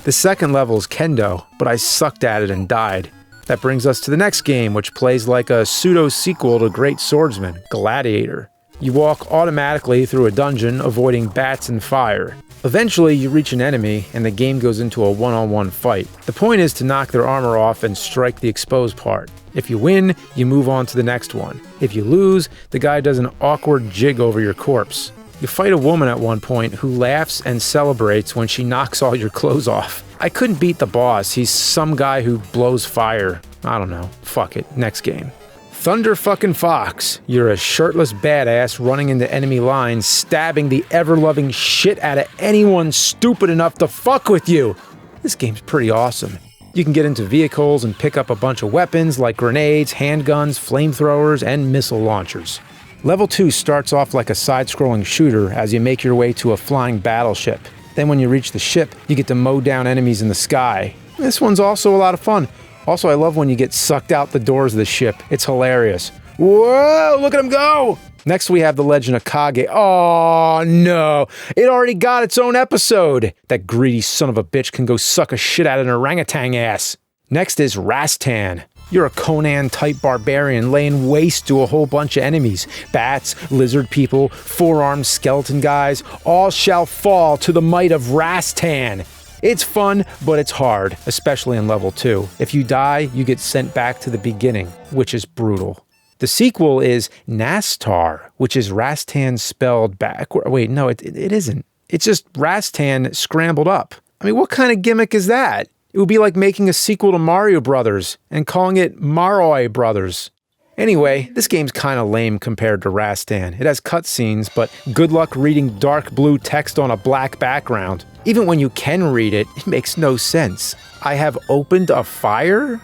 The second level is Kendo, but I sucked at it and died. That brings us to the next game, which plays like a pseudo-sequel to Great Swordsman, Gladiator. You walk automatically through a dungeon, avoiding bats and fire. Eventually, you reach an enemy, and the game goes into a one-on-one fight. The point is to knock their armor off and strike the exposed part. If you win, you move on to the next one. If you lose, the guy does an awkward jig over your corpse. You fight a woman at one point who laughs and celebrates when she knocks all your clothes off. I couldn't beat the boss. He's some guy who blows fire. I don't know. Fuck it. Next game. Thunder fucking Fox. You're a shirtless badass running into enemy lines, stabbing the ever-loving shit out of anyone stupid enough to fuck with you. This game's pretty awesome. You can get into vehicles and pick up a bunch of weapons like grenades, handguns, flamethrowers, and missile launchers. Level 2 starts off like a side-scrolling shooter as you make your way to a flying battleship. Then when you reach the ship, you get to mow down enemies in the sky. This one's also a lot of fun. Also, I love when you get sucked out the doors of the ship. It's hilarious. Whoa, look at him go! Next we have The Legend of Kage. Oh no, it already got its own episode. That greedy son of a bitch can go suck a shit out of an orangutan ass. Next is Rastan. You're a Conan-type barbarian laying waste to a whole bunch of enemies. Bats, lizard people, four-armed skeleton guys, all shall fall to the might of Rastan. It's fun, but it's hard, especially in level 2. If you die, you get sent back to the beginning, which is brutal. The sequel is Nastar, which is Rastan spelled backward. Wait, no, it isn't. It's just Rastan scrambled up. I mean, what kind of gimmick is that? It would be like making a sequel to Mario Brothers and calling it Maroi Brothers. Anyway, this game's kind of lame compared to Rastan. It has cutscenes, but good luck reading dark blue text on a black background. Even when you can read it, it makes no sense. I have opened a fire?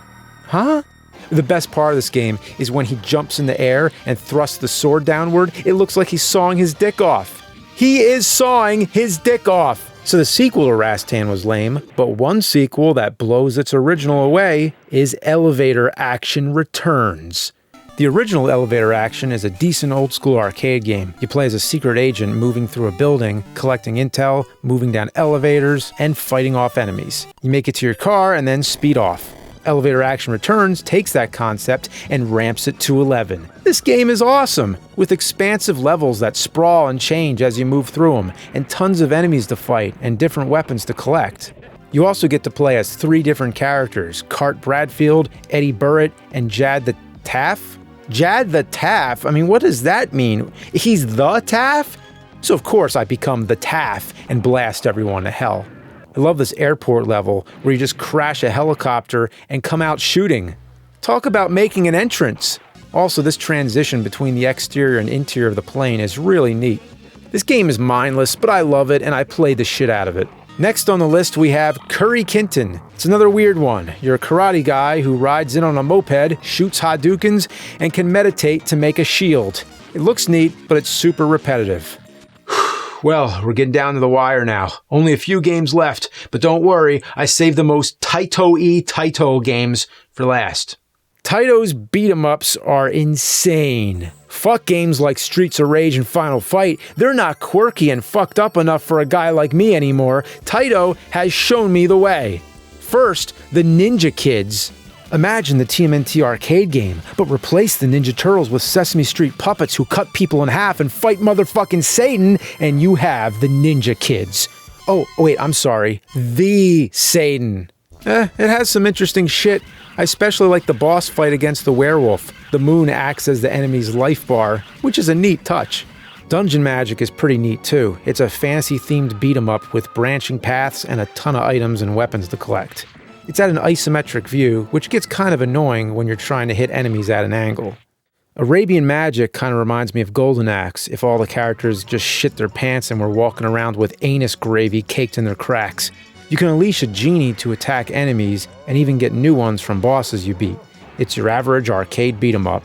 Huh? The best part of this game is when he jumps in the air and thrusts the sword downward, it looks like he's sawing his dick off. He is sawing his dick off! So the sequel to Rastan was lame, but one sequel that blows its original away is Elevator Action Returns. The original Elevator Action is a decent old-school arcade game. You play as a secret agent moving through a building, collecting intel, moving down elevators, and fighting off enemies. You make it to your car and then speed off. Elevator Action Returns takes that concept and ramps it to 11. This game is awesome, with expansive levels that sprawl and change as you move through them, and tons of enemies to fight and different weapons to collect. You also get to play as 3 different characters, Cart Bradfield, Eddie Burritt, and Jad the Taff? Jad the Taff? I mean, what does that mean? He's the Taff? So of course I become the Taff and blast everyone to hell. I love this airport level where you just crash a helicopter and come out shooting. Talk about making an entrance. Also, this transition between the exterior and interior of the plane is really neat. This game is mindless, but I love it and I play the shit out of it. Next on the list we have Curry Kinton. It's another weird one. You're a karate guy who rides in on a moped, shoots Hadoukens, and can meditate to make a shield. It looks neat, but it's super repetitive. Well, we're getting down to the wire now. Only a few games left, but don't worry, I saved the most Taito games for last. Taito's beat-em-ups are insane. Fuck games like Streets of Rage and Final Fight. They're not quirky and fucked up enough for a guy like me anymore. Taito has shown me the way. First, the Ninja Kids. Imagine the TMNT arcade game, but replace the Ninja Turtles with Sesame Street puppets who cut people in half and fight motherfucking Satan, and you have the Ninja Kids. Oh, wait, I'm sorry. The Satan. It has some interesting shit. I especially like the boss fight against the werewolf. The moon acts as the enemy's life bar, which is a neat touch. Dungeon Magic is pretty neat too. It's a fantasy-themed beat-em-up with branching paths and a ton of items and weapons to collect. It's at an isometric view, which gets kind of annoying when you're trying to hit enemies at an angle. Arabian Magic kind of reminds me of Golden Axe, if all the characters just shit their pants and were walking around with anus gravy caked in their cracks. You can unleash a genie to attack enemies, and even get new ones from bosses you beat. It's your average arcade beat-em-up.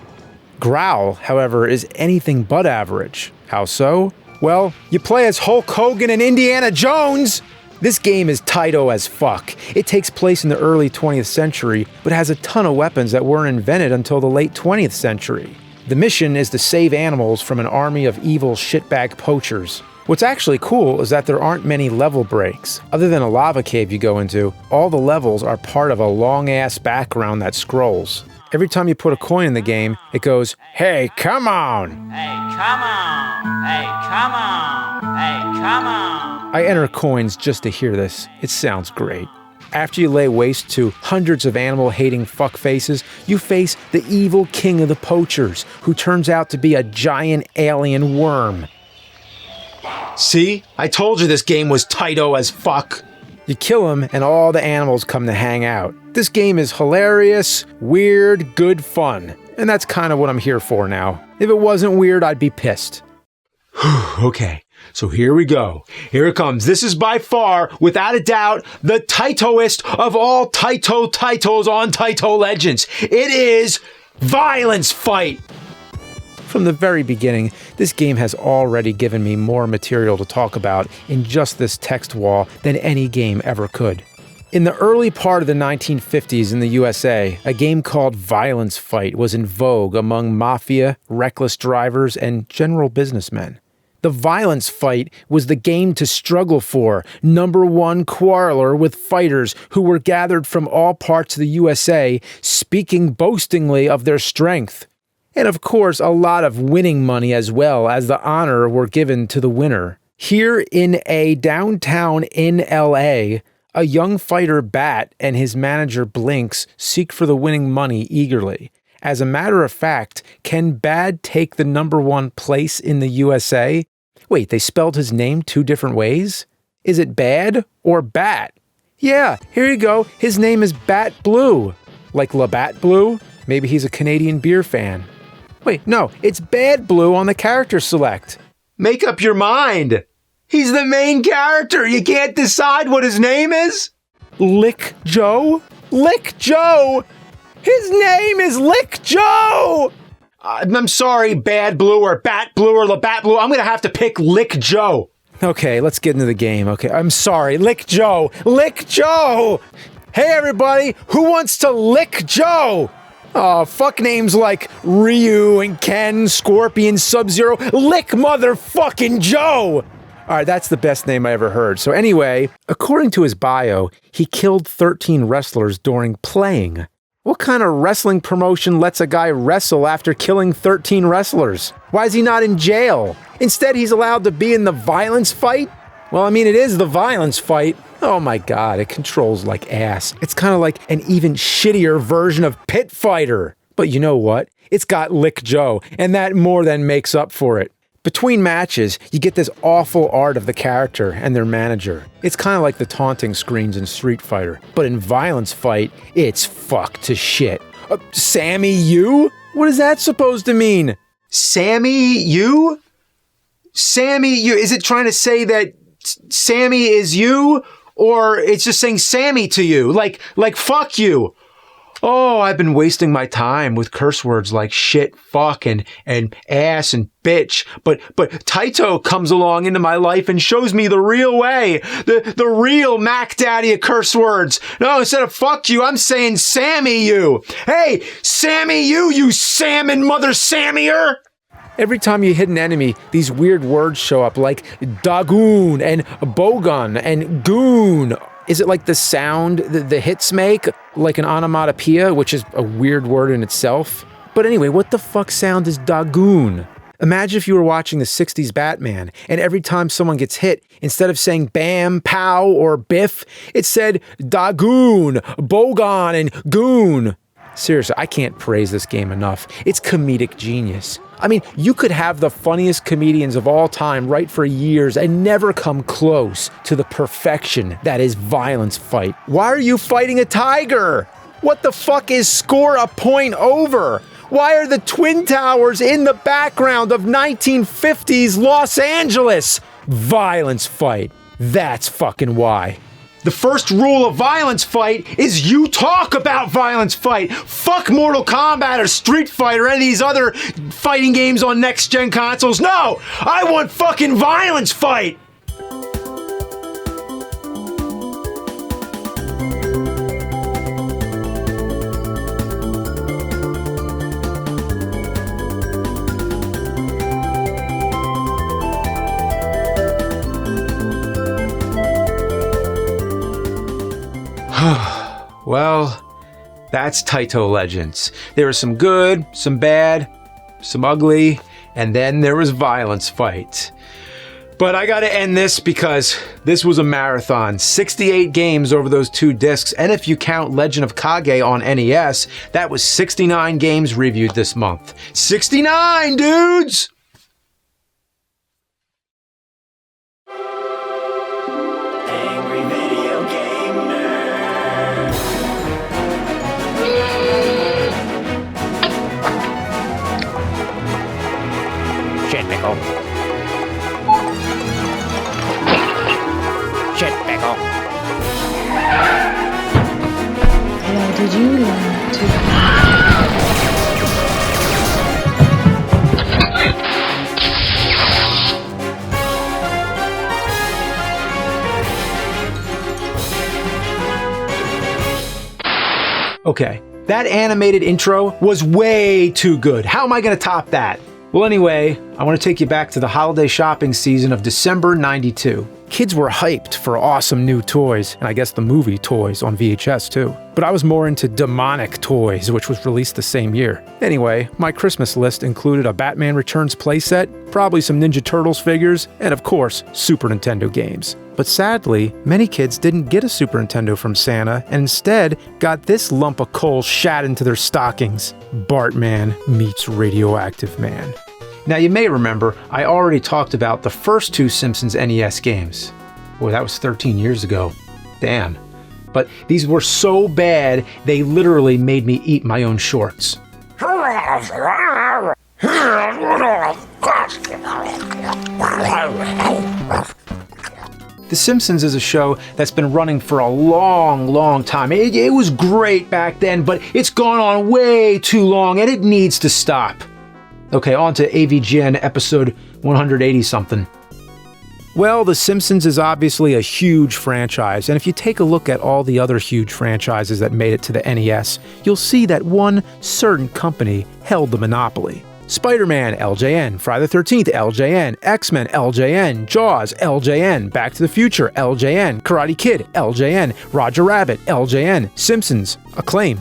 Growl, however, is anything but average. How so? Well, you play as Hulk Hogan and Indiana Jones! This game is Taito as fuck. It takes place in the early 20th century, but has a ton of weapons that weren't invented until the late 20th century. The mission is to save animals from an army of evil shitbag poachers. What's actually cool is that there aren't many level breaks. Other than a lava cave you go into, all the levels are part of a long-ass background that scrolls. Every time you put a coin in the game, it goes, "Hey, come on!" "Hey, come on! Hey, come on! Hey, come on!" I enter coins just to hear this. It sounds great. After you lay waste to hundreds of animal-hating fuckfaces, you face the evil king of the poachers, who turns out to be a giant alien worm. See? I told you this game was Taito as fuck. You kill him, and all the animals come to hang out. This game is hilarious, weird, good fun. And that's kind of what I'm here for now. If it wasn't weird, I'd be pissed. Okay, so here we go. Here it comes. This is by far, without a doubt, the Taitoist of all Taitos on Taito Legends. It is Violence Fight! From the very beginning, this game has already given me more material to talk about in just this text wall than any game ever could. In the early part of the 1950s in the USA, a game called Violence Fight was in vogue among mafia, reckless drivers, and general businessmen. The violence fight was the game to struggle for, #1 quarreler with fighters who were gathered from all parts of the USA, speaking boastingly of their strength. And of course, a lot of winning money as well, as the honor were given to the winner. Here in a downtown in LA, a young fighter Bat and his manager Blinks seek for the winning money eagerly. As a matter of fact, can Bad take the #1 place in the USA? Wait, they spelled his name 2 different ways? Is it Bad or Bat? Yeah, here you go. His name is Bat Blue. Like Labatt Blue? Maybe he's a Canadian beer fan. Wait, no, it's Bad Blue on the character select. Make up your mind. He's the main character. You can't decide what his name is? Lick Joe? Lick Joe! His name is Lick Joe! I'm sorry, Bad Blue or Bat Blue or Labatt Blue. I'm going to have to pick Lick Joe. Okay, let's get into the game. Okay, I'm sorry. Lick Joe! Lick Joe! Hey, everybody! Who wants to lick Joe? Oh, fuck names like Ryu and Ken, Scorpion, Sub-Zero. Lick motherfucking Joe! Alright, that's the best name I ever heard. So anyway, according to his bio, he killed 13 wrestlers during playing. What kind of wrestling promotion lets a guy wrestle after killing 13 wrestlers? Why is he not in jail? Instead, he's allowed to be in the violence fight? Well, I mean, it is the violence fight. Oh my god, it controls like ass. It's kind of like an even shittier version of Pit Fighter. But you know what? It's got Lick Joe, and that more than makes up for it. Between matches, you get this awful art of the character and their manager. It's kind of like the taunting screens in Street Fighter. But in Violence Fight, it's fucked to shit. Sammy you? What is that supposed to mean? Sammy you? Sammy you? Is it trying to say that Sammy is you? Or it's just saying Sammy to you? Like fuck you. Oh, I've been wasting my time with curse words like shit, fuck, and ass and bitch. But Taito comes along into my life and shows me the real way. The real Mac Daddy of curse words. No, instead of fuck you, I'm saying Sammy you. Hey, Sammy you salmon mother Sammier. Every time you hit an enemy, these weird words show up like Dagoon and Bogun and Goon. Is it like the sound the hits make? Like an onomatopoeia, which is a weird word in itself? But anyway, what the fuck sound is Dagoon? Imagine if you were watching the 60s Batman, and every time someone gets hit, instead of saying bam, pow, or biff, it said Dagoon, Bogon, and Goon. Seriously, I can't praise this game enough. It's comedic genius. I mean, you could have the funniest comedians of all time write for years and never come close to the perfection that is Violence Fight. Why are you fighting a tiger? What the fuck is score a point over? Why are the Twin Towers in the background of 1950s Los Angeles? Violence Fight. That's fucking why. The first rule of Violence Fight is you talk about Violence Fight. Fuck Mortal Kombat or Street Fighter or any of these other fighting games on next-gen consoles. No! I want fucking Violence Fight! Well, that's Taito Legends. There was some good, some bad, some ugly, and then there was Violence Fight. But I gotta end this because this was a marathon. 68 games over those 2 discs, and if you count Legend of Kage on NES, that was 69 games reviewed this month. 69, dudes! Shit, pickle. Where did you learn to Okay, that animated intro was way too good. How am I gonna top that? Well, anyway, I want to take you back to the holiday shopping season of December '92. Kids were hyped for awesome new toys, and I guess the movie toys on VHS too. But I was more into demonic toys, which was released the same year. Anyway, my Christmas list included a Batman Returns playset, probably some Ninja Turtles figures, and of course, Super Nintendo games. But sadly, many kids didn't get a Super Nintendo from Santa, and instead got this lump of coal shat into their stockings. Bartman meets Radioactive Man. Now you may remember, I already talked about the first two Simpsons NES games. Boy, that was 13 years ago. Damn. But these were so bad, they literally made me eat my own shorts. The Simpsons is a show that's been running for a long time. It was great back then, but it's gone on way too long and it needs to stop. Okay, on to AVGN episode 180-something. Well, The Simpsons is obviously a huge franchise, and if you take a look at all the other huge franchises that made it to the NES, you'll see that one certain company held the monopoly. Spider-Man, LJN, Friday the 13th, LJN, X-Men, LJN, Jaws, LJN, Back to the Future, LJN, Karate Kid, LJN, Roger Rabbit, LJN, Simpsons, Acclaim.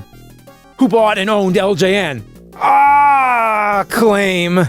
Who bought and owned LJN? Acclaim.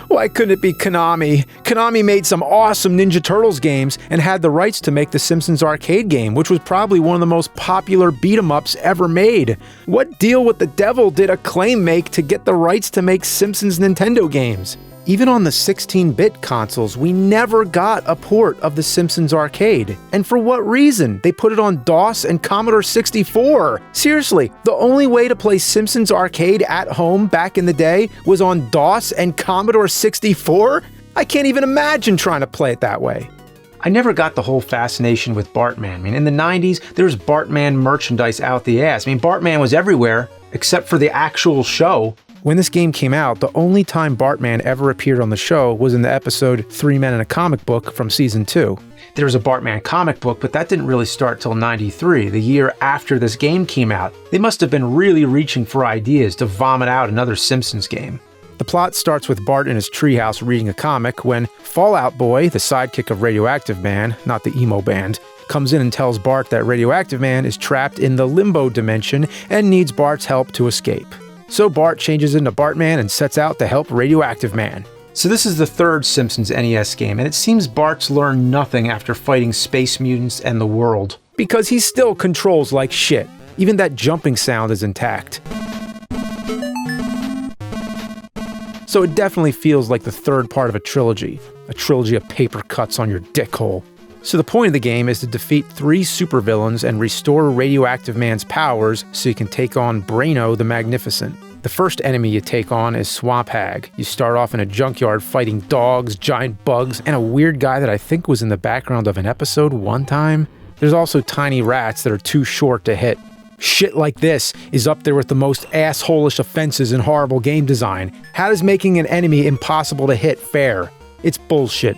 Why couldn't it be Konami? Konami made some awesome Ninja Turtles games and had the rights to make the Simpsons arcade game, which was probably one of the most popular beat-em-ups ever made. What deal with the devil did Acclaim make to get the rights to make Simpsons Nintendo games? Even on the 16-bit consoles, we never got a port of the Simpsons arcade. And for what reason? They put it on DOS and Commodore 64. Seriously, the only way to play Simpsons arcade at home back in the day was on DOS and Commodore 64? I can't even imagine trying to play it that way. I never got the whole fascination with Bartman. I mean, in the 90s, there was Bartman merchandise out the ass. I mean, Bartman was everywhere, except for the actual show. When this game came out, the only time Bartman ever appeared on the show was in the episode 3 Men in a Comic Book from Season 2. There was a Bartman comic book, but that didn't really start till '93, the year after this game came out. They must have been really reaching for ideas to vomit out another Simpsons game. The plot starts with Bart in his treehouse reading a comic when Fallout Boy, the sidekick of Radioactive Man, not the emo band, comes in and tells Bart that Radioactive Man is trapped in the limbo dimension and needs Bart's help to escape. So Bart changes into Bartman and sets out to help Radioactive Man. So this is the third Simpsons NES game, and it seems Bart's learned nothing after fighting space mutants and the world. Because he still controls like shit. Even that jumping sound is intact. So it definitely feels like the third part of a trilogy of paper cuts on your dick hole. So the point of the game is to defeat 3 supervillains and restore Radioactive Man's powers so you can take on Braino the Magnificent. The first enemy you take on is Swamp Hag. You start off in a junkyard fighting dogs, giant bugs, and a weird guy that I think was in the background of an episode one time. There's also tiny rats that are too short to hit. Shit like this is up there with the most asshole-ish offenses in horrible game design. How does making an enemy impossible to hit fair? It's bullshit.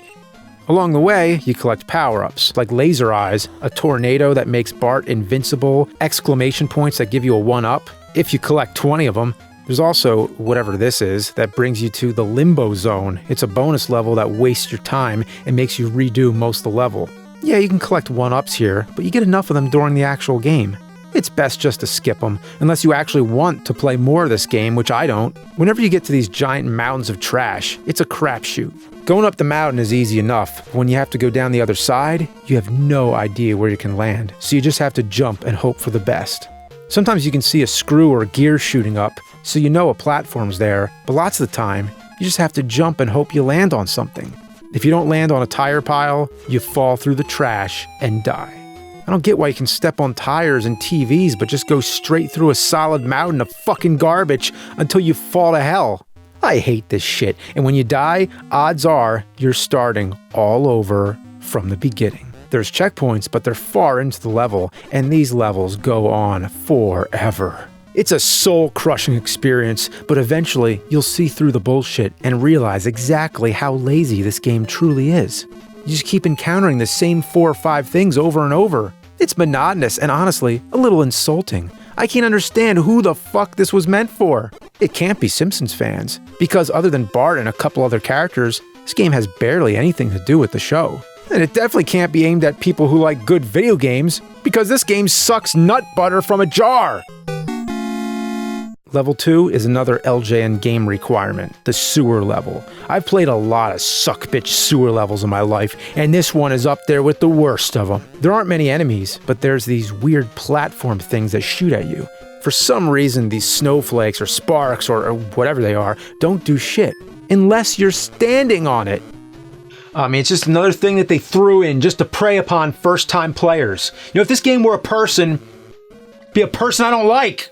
Along the way, you collect power-ups, like Laser Eyes, a tornado that makes Bart invincible, exclamation points that give you a 1-up, if you collect 20 of them. There's also, whatever this is, that brings you to the Limbo Zone. It's a bonus level that wastes your time and makes you redo most of the level. Yeah, you can collect 1-ups here, but you get enough of them during the actual game. It's best just to skip them, unless you actually want to play more of this game, which I don't. Whenever you get to these giant mountains of trash, it's a crapshoot. Going up the mountain is easy enough. When you have to go down the other side, you have no idea where you can land, so you just have to jump and hope for the best. Sometimes you can see a screw or a gear shooting up, so you know a platform's there, but lots of the time, you just have to jump and hope you land on something. If you don't land on a tire pile, you fall through the trash and die. I don't get why you can step on tires and TVs, but just go straight through a solid mountain of fucking garbage until you fall to hell. I hate this shit, and when you die, odds are you're starting all over from the beginning. There's checkpoints, but they're far into the level, and these levels go on forever. It's a soul-crushing experience, but eventually you'll see through the bullshit and realize exactly how lazy this game truly is. You just keep encountering the same 4 or 5 things over and over. It's monotonous and honestly, a little insulting. I can't understand who the fuck this was meant for. It can't be Simpsons fans, because other than Bart and a couple other characters, this game has barely anything to do with the show. And it definitely can't be aimed at people who like good video games, because this game sucks nut butter from a jar! Level 2 is another LJN game requirement, the sewer level. I've played a lot of suck-bitch sewer levels in my life, and this one is up there with the worst of them. There aren't many enemies, but there's these weird platform things that shoot at you. For some reason, these snowflakes or sparks or whatever they are don't do shit, unless you're standing on it. I mean, it's just another thing that they threw in just to prey upon first-time players. You know, if this game were a person, it'd be a person I don't like.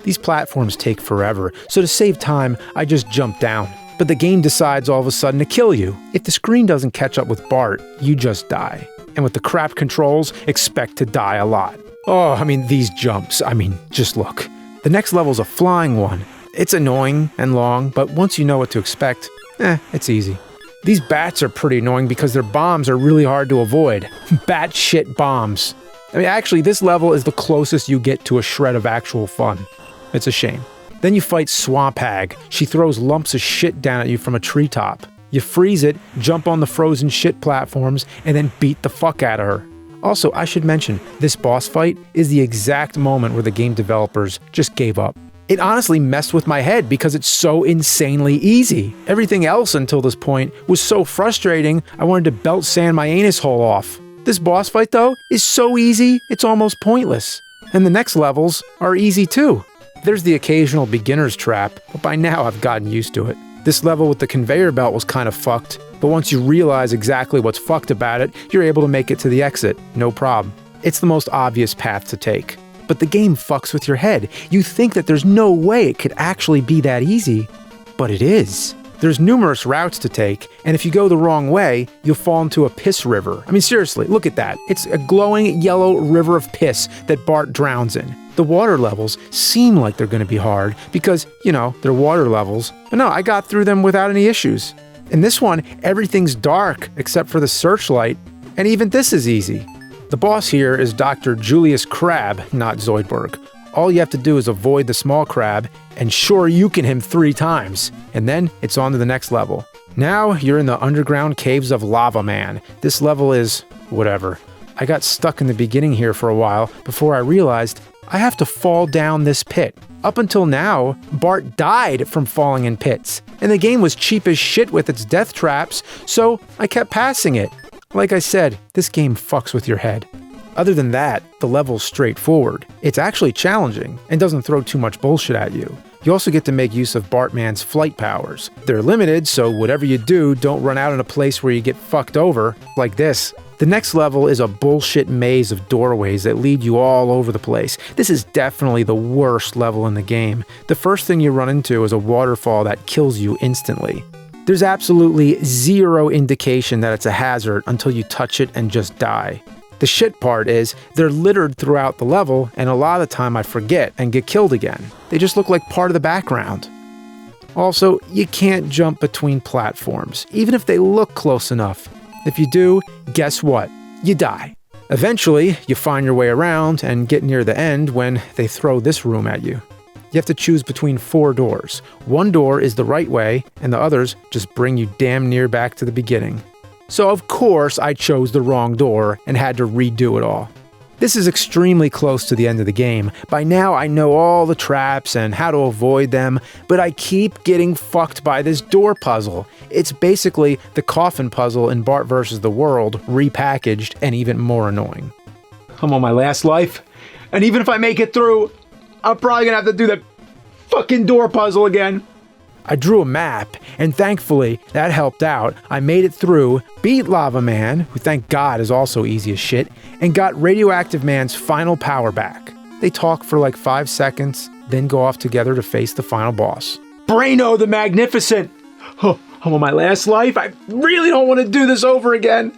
These platforms take forever, so to save time, I just jump down. But the game decides all of a sudden to kill you. If the screen doesn't catch up with Bart, you just die. And with the crap controls, expect to die a lot. Oh, I mean, these jumps, just look. The next level's a flying one. It's annoying and long, but once you know what to expect, it's easy. These bats are pretty annoying because their bombs are really hard to avoid. Bat shit bombs. I mean, actually, this level is the closest you get to a shred of actual fun. It's a shame. Then you fight Swamp Hag. She throws lumps of shit down at you from a treetop. You freeze it, jump on the frozen shit platforms, and then beat the fuck out of her. Also, I should mention, this boss fight is the exact moment where the game developers just gave up. It honestly messed with my head because it's so insanely easy. Everything else until this point was so frustrating, I wanted to belt sand my anus hole off. This boss fight, though, is so easy, it's almost pointless. And the next levels are easy too. There's the occasional beginner's trap, but by now I've gotten used to it. This level with the conveyor belt was kind of fucked, but once you realize exactly what's fucked about it, you're able to make it to the exit, no problem. It's the most obvious path to take. But the game fucks with your head. You think that there's no way it could actually be that easy, but it is. There's numerous routes to take, and if you go the wrong way, you'll fall into a piss river. I mean, seriously, look at that. It's a glowing yellow river of piss that Bart drowns in. The water levels seem like they're going to be hard because, they're water levels. But no, I got through them without any issues. In this one, everything's dark except for the searchlight, and even this is easy. The boss here is Dr. Julius Crab, not Zoidberg. All you have to do is avoid the small crab, and sure, you can him 3 times, and then it's on to the next level. Now you're in the underground caves of Lava Man. This level is whatever. I got stuck in the beginning here for a while before I realized I have to fall down this pit. Up until now, Bart died from falling in pits, and the game was cheap as shit with its death traps, so I kept passing it. Like I said, this game fucks with your head. Other than that, the level's straightforward. It's actually challenging, and doesn't throw too much bullshit at you. You also get to make use of Bartman's flight powers. They're limited, so whatever you do, don't run out in a place where you get fucked over, like this. The next level is a bullshit maze of doorways that lead you all over the place. This is definitely the worst level in the game. The first thing you run into is a waterfall that kills you instantly. There's absolutely zero indication that it's a hazard until you touch it and just die. The shit part is, they're littered throughout the level, and a lot of the time I forget and get killed again. They just look like part of the background. Also, you can't jump between platforms, even if they look close enough. If you do, guess what? You die. Eventually, you find your way around and get near the end when they throw this room at you. You have to choose between 4 doors. One door is the right way, and the others just bring you damn near back to the beginning. So of course I chose the wrong door and had to redo it all. This is extremely close to the end of the game. By now I know all the traps and how to avoid them, but I keep getting fucked by this door puzzle. It's basically the coffin puzzle in Bart vs. the World repackaged and even more annoying. I'm on my last life, and even if I make it through, I'm probably gonna have to do the fucking door puzzle again. I drew a map, and thankfully, that helped out. I made it through, beat Lava Man, who thank God is also easy as shit, and got Radioactive Man's final power back. They talk for like 5 seconds, then go off together to face the final boss. Braino the Magnificent! Oh, I'm on my last life. I really don't want to do this over again.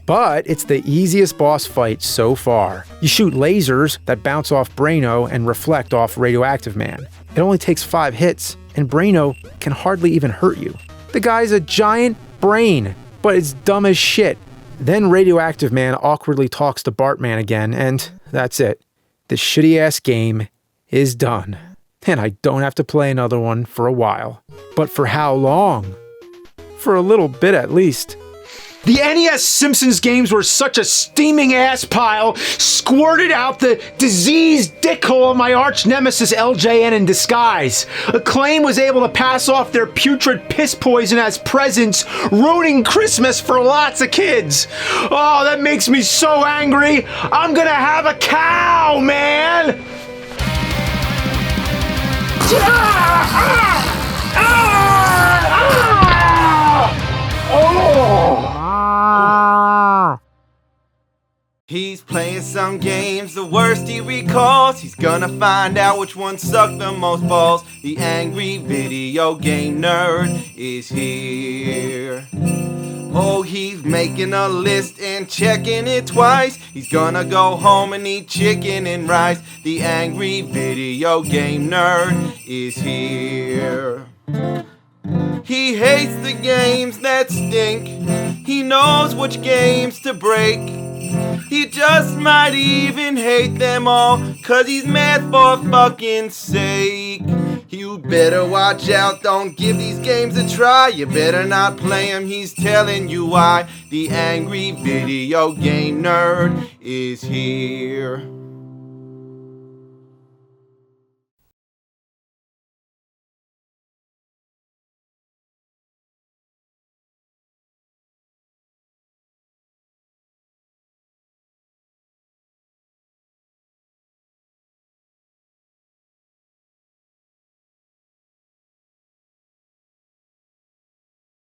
But it's the easiest boss fight so far. You shoot lasers that bounce off Braino and reflect off Radioactive Man. It only takes 5 hits, and Braino can hardly even hurt you. The guy's a giant brain, but it's dumb as shit. Then Radioactive Man awkwardly talks to Bartman again, and that's it. This shitty-ass game is done. And I don't have to play another one for a while. But for how long? For a little bit at least. The NES Simpsons games were such a steaming ass pile, squirted out the diseased dickhole of my arch nemesis LJN in disguise. Acclaim was able to pass off their putrid piss poison as presents, ruining Christmas for lots of kids. Oh, that makes me so angry. I'm gonna have a cow, man! He's playing some games, the worst he recalls. He's gonna find out which one sucked the most balls. The angry video game nerd is here. Oh, he's making a list and checking it twice. He's gonna go home and eat chicken and rice. The angry video game nerd is here. He hates the games that stink. He knows which games to break. He just might even hate them all, 'cause he's mad for fucking sake. You better watch out, don't give these games a try. You better not play them, he's telling you why. The angry video game nerd is here.